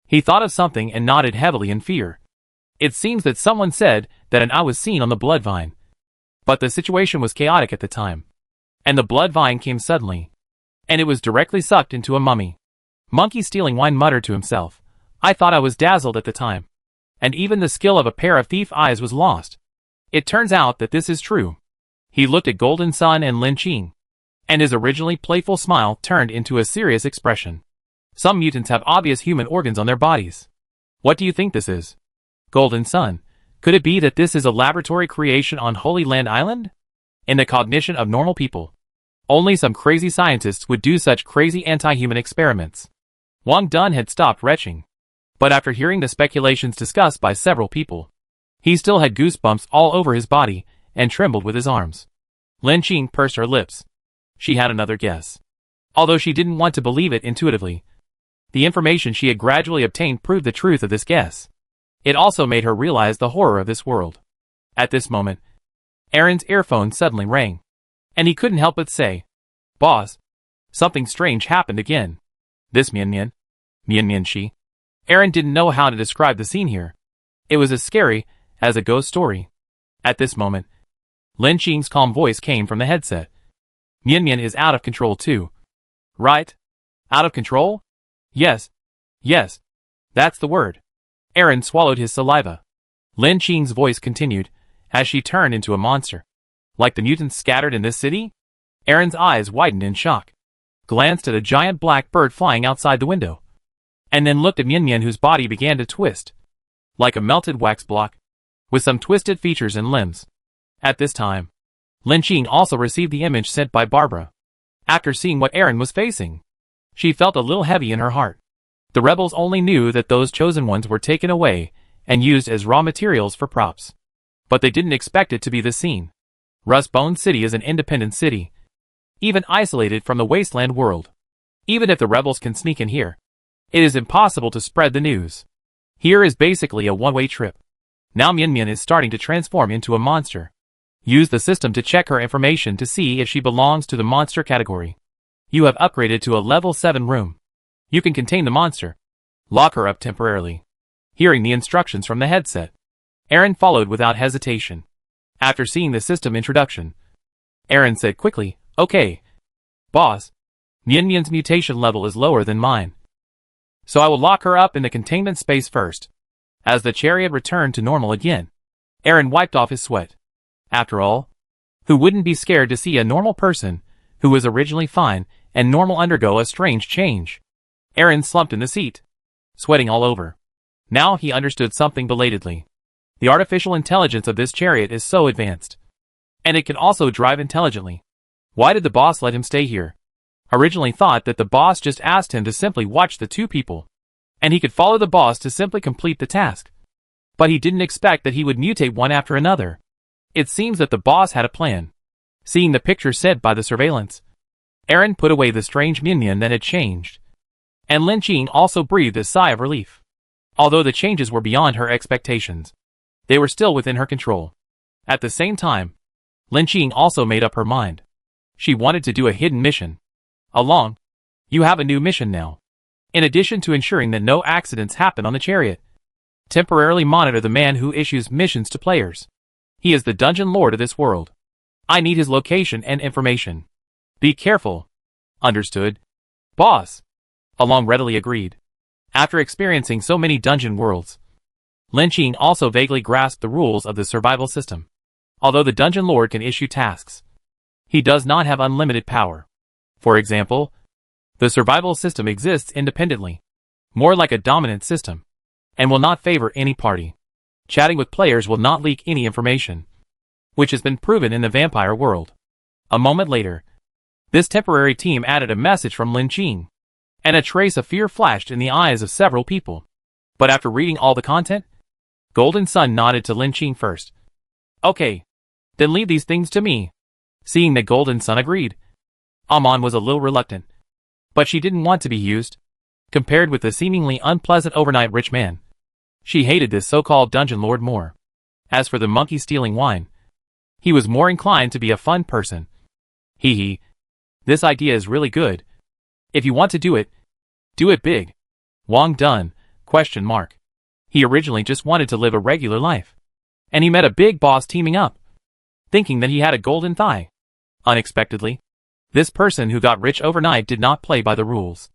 He thought of something and nodded heavily in fear. It seems that someone said that an eye was seen on the blood vine. But the situation was chaotic at the time. And the blood vine came suddenly. And it was directly sucked into a mummy. Monkey stealing wine muttered to himself. I thought I was dazzled at the time. And even the skill of a pair of thief eyes was lost. It turns out that this is true. He looked at Golden Sun and Lin Qing. And his originally playful smile turned into a serious expression. Some mutants have obvious human organs on their bodies. What do you think this is? Golden Sun, could it be that this is a laboratory creation on Holy Land Island? In the cognition of normal people. Only some crazy scientists would do such crazy anti-human experiments. Wang Dun had stopped retching. But after hearing the speculations discussed by several people, he still had goosebumps all over his body and trembled with his arms. Lin Qing pursed her lips. She had another guess. Although she didn't want to believe it intuitively, the information she had gradually obtained proved the truth of this guess. It also made her realize the horror of this world. At this moment, Aaron's earphone suddenly rang. And he couldn't help but say, Boss, something strange happened again. This Mian Mian she. Aaron didn't know how to describe the scene here. It was as scary as a ghost story. At this moment, Lin Qing's calm voice came from the headset. Mian is out of control too. Right? Out of control? Yes. Yes. That's the word. Aaron swallowed his saliva. Lin Qing's voice continued, as she turned into a monster. Like the mutants scattered in this city? Aaron's eyes widened in shock. Glanced at a giant black bird flying outside the window. And then looked at Mian whose body began to twist. Like a melted wax block. With some twisted features and limbs. At this time, Lin Qing also received the image sent by Barbara. After seeing what Aaron was facing, she felt a little heavy in her heart. The rebels only knew that those chosen ones were taken away and used as raw materials for props. But they didn't expect it to be the scene. Rustbone City is an independent city, even isolated from the wasteland world. Even if the rebels can sneak in here, it is impossible to spread the news. Here is basically a one-way trip. Now Mian is starting to transform into a monster. Use the system to check her information to see if she belongs to the monster category. You have upgraded to a level 7 room. You can contain the monster. Lock her up temporarily. Hearing the instructions from the headset, Aaron followed without hesitation. After seeing the system introduction, Aaron said quickly, Okay. Boss, Mian's mutation level is lower than mine. So I will lock her up in the containment space first. As the chariot returned to normal again, Aaron wiped off his sweat. After all, who wouldn't be scared to see a normal person, who was originally fine and normal, undergo a strange change? Aaron slumped in the seat, sweating all over. Now he understood something belatedly. The artificial intelligence of this chariot is so advanced. And it can also drive intelligently. Why did the boss let him stay here? Originally thought that the boss just asked him to simply watch the two people, and he could follow the boss to simply complete the task. But he didn't expect that he would mutate one after another. It seems that the boss had a plan. Seeing the picture sent by the surveillance, Aaron put away the strange minion that had changed. And Lin Qing also breathed a sigh of relief. Although the changes were beyond her expectations, they were still within her control. At the same time, Lin Qing also made up her mind. She wanted to do a hidden mission. Along, you have a new mission now. In addition to ensuring that no accidents happen on the chariot, temporarily monitor the man who issues missions to players. He is the dungeon lord of this world. I need his location and information. Be careful. Understood? Boss. Along readily agreed. After experiencing so many dungeon worlds, Lin Qing also vaguely grasped the rules of the survival system. Although the dungeon lord can issue tasks, he does not have unlimited power. For example, the survival system exists independently, more like a dominant system, and will not favor any party. Chatting with players will not leak any information, which has been proven in the vampire world. A moment later, this temporary team added a message from Lin Qing, and a trace of fear flashed in the eyes of several people. But after reading all the content, Golden Sun nodded to Lin Qing first. Okay, then leave these things to me. Seeing that Golden Sun agreed, Amon was a little reluctant, but she didn't want to be used. compared with the seemingly unpleasant overnight rich man. She hated this so-called dungeon lord more. As for the monkey stealing wine, he was more inclined to be a fun person. Hee. This idea is really good. If you want to do it big. Wang done? ? He originally just wanted to live a regular life. And he met a big boss teaming up, thinking that he had a golden thigh. Unexpectedly, this person who got rich overnight did not play by the rules.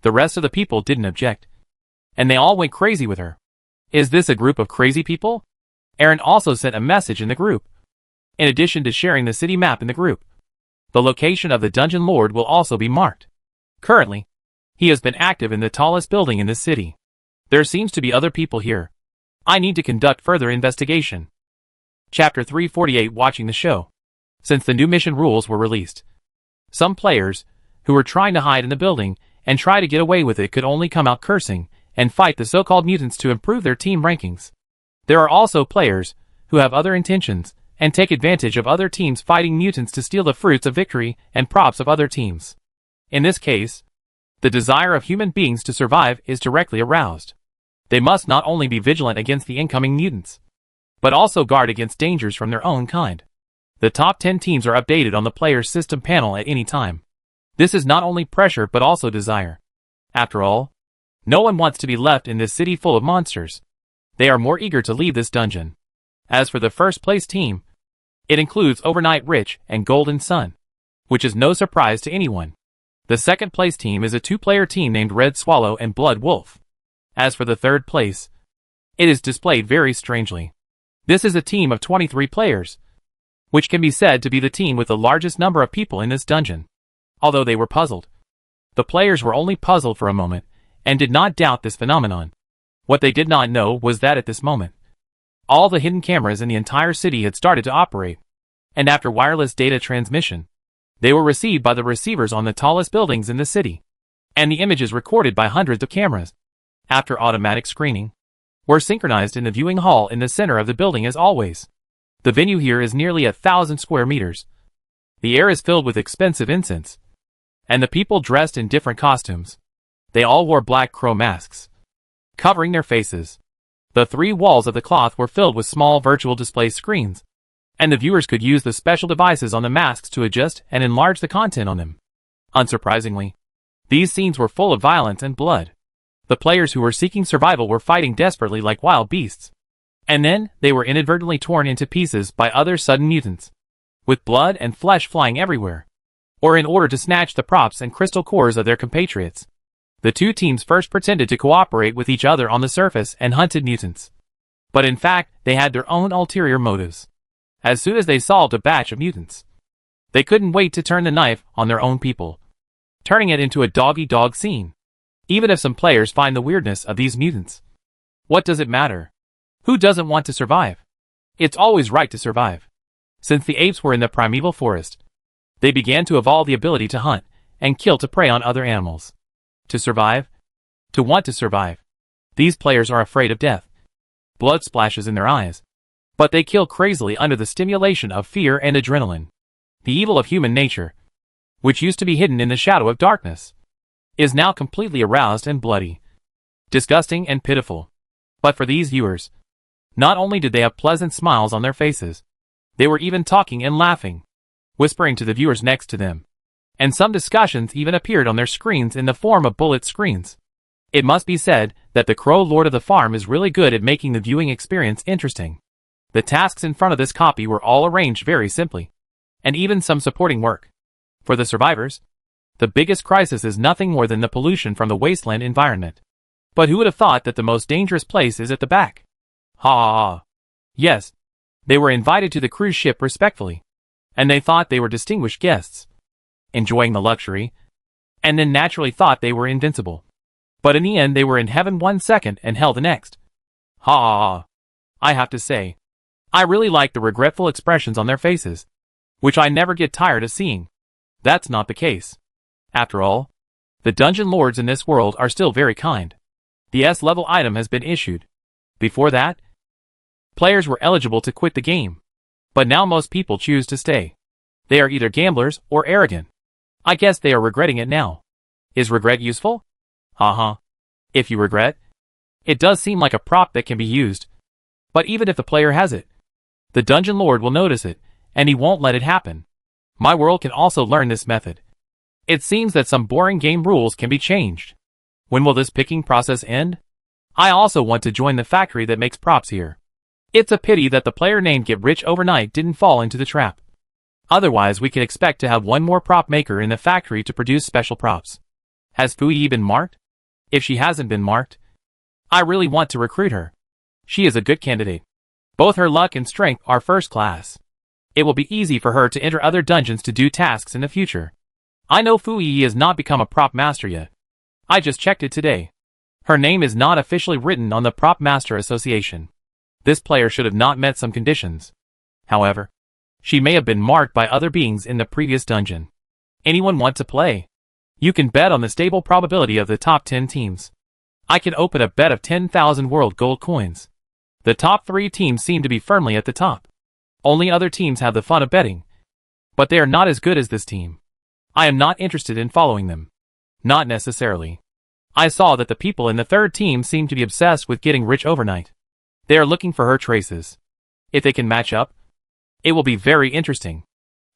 The rest of the people didn't object, and they all went crazy with her. Is this a group of crazy people? Aaron also sent a message in the group. In addition to sharing the city map in the group, the location of the Dungeon Lord will also be marked. Currently, he has been active in the tallest building in this city. There seems to be other people here. I need to conduct further investigation. Chapter 348. Watching the show. Since the new mission rules were released, some players, who were trying to hide in the building and try to get away with it, could only come out cursing and fight the so-called mutants to improve their team rankings. There are also players who have other intentions and take advantage of other teams fighting mutants to steal the fruits of victory and props of other teams. In this case, the desire of human beings to survive is directly aroused. They must not only be vigilant against the incoming mutants, but also guard against dangers from their own kind. The top 10 teams are updated on the player's system panel at any time. This is not only pressure but also desire. After all, no one wants to be left in this city full of monsters. They are more eager to leave this dungeon. As for the first place team, it includes Overnight Rich and Golden Sun, which is no surprise to anyone. The second place team is a 2-player team named Red Swallow and Blood Wolf. As for the third place, it is displayed very strangely. This is a team of 23 players, which can be said to be the team with the largest number of people in this dungeon. Although they were puzzled, the players were only puzzled for a moment, and did not doubt this phenomenon. What they did not know was that at this moment, all the hidden cameras in the entire city had started to operate, and after wireless data transmission, they were received by the receivers on the tallest buildings in the city, and the images recorded by hundreds of cameras, after automatic screening, were synchronized in the viewing hall in the center of the building as always. The venue here is nearly 1,000 square meters. The air is filled with expensive incense, and the people dressed in different costumes. They all wore black crow masks, covering their faces. The 3 walls of the cloth were filled with small virtual display screens, and the viewers could use the special devices on the masks to adjust and enlarge the content on them. Unsurprisingly, these scenes were full of violence and blood. The players who were seeking survival were fighting desperately like wild beasts. And then, they were inadvertently torn into pieces by other sudden mutants, with blood and flesh flying everywhere, or in order to snatch the props and crystal cores of their compatriots. The two teams first pretended to cooperate with each other on the surface and hunted mutants. But in fact, they had their own ulterior motives. As soon as they solved a batch of mutants, they couldn't wait to turn the knife on their own people, turning it into a dog-eat-dog scene. Even if some players find the weirdness of these mutants, what does it matter? Who doesn't want to survive? It's always right to survive. Since the apes were in the primeval forest, they began to evolve the ability to hunt and kill to prey on other animals. To survive? To want to survive. These players are afraid of death. Blood splashes in their eyes, but they kill crazily under the stimulation of fear and adrenaline. The evil of human nature, which used to be hidden in the shadow of darkness, is now completely aroused and bloody, disgusting and pitiful. But for these viewers, not only did they have pleasant smiles on their faces, they were even talking and laughing, whispering to the viewers next to them. And some discussions even appeared on their screens in the form of bullet screens. It must be said that the Crow Lord of the Farm is really good at making the viewing experience interesting. The tasks in front of this copy were all arranged very simply, and even some supporting work. For the survivors, the biggest crisis is nothing more than the pollution from the wasteland environment. But who would have thought that the most dangerous place is at the back? Ha ha ha. Yes, they were invited to the cruise ship respectfully, and they thought they were distinguished guests, enjoying the luxury, and then naturally thought they were invincible. But in the end they were in heaven 1 second and hell the next. Ha ha ha. I have to say, I really like the regretful expressions on their faces, which I never get tired of seeing. That's not the case. After all, the dungeon lords in this world are still very kind. The S-level item has been issued. Before that, players were eligible to quit the game. But now most people choose to stay. They are either gamblers or arrogant. I guess they are regretting it now. Is regret useful? Haha. If you regret, it does seem like a prop that can be used. But even if the player has it, the Dungeon Lord will notice it, and he won't let it happen. My world can also learn this method. It seems that some boring game rules can be changed. When will this picking process end? I also want to join the factory that makes props here. It's a pity that the player named Get Rich Overnight didn't fall into the trap. Otherwise we can expect to have one more prop maker in the factory to produce special props. Has Fui been marked? If she hasn't been marked, I really want to recruit her. She is a good candidate. Both her luck and strength are first class. It will be easy for her to enter other dungeons to do tasks in the future. I know Fui has not become a prop master yet. I just checked it today. Her name is not officially written on the Prop Master Association. This player should have not met some conditions. However, she may have been marked by other beings in the previous dungeon. Anyone want to play? You can bet on the stable probability of the top 10 teams. I can open a bet of 10,000 world gold coins. The top 3 teams seem to be firmly at the top. Only other teams have the fun of betting. But they are not as good as this team. I am not interested in following them. Not necessarily. I saw that the people in the third team seem to be obsessed with getting rich overnight. They are looking for her traces. If they can match up, it will be very interesting.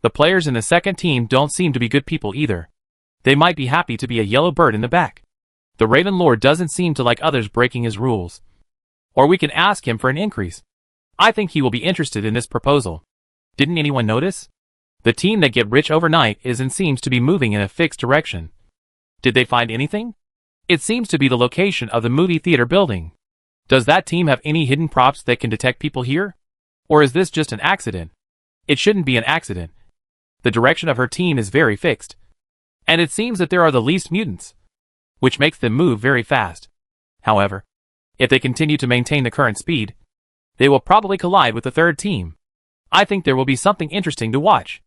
The players in the second team don't seem to be good people either. They might be happy to be a yellow bird in the back. The Raven Lord doesn't seem to like others breaking his rules. Or we can ask him for an increase. I think he will be interested in this proposal. Didn't anyone notice? The team that Get Rich Overnight is and seems to be moving in a fixed direction. Did they find anything? It seems to be the location of the movie theater building. Does that team have any hidden props that can detect people here? Or is this just an accident? It shouldn't be an accident. The direction of her team is very fixed. And it seems that there are the least mutants, which makes them move very fast. However, if they continue to maintain the current speed, they will probably collide with the third team. I think there will be something interesting to watch.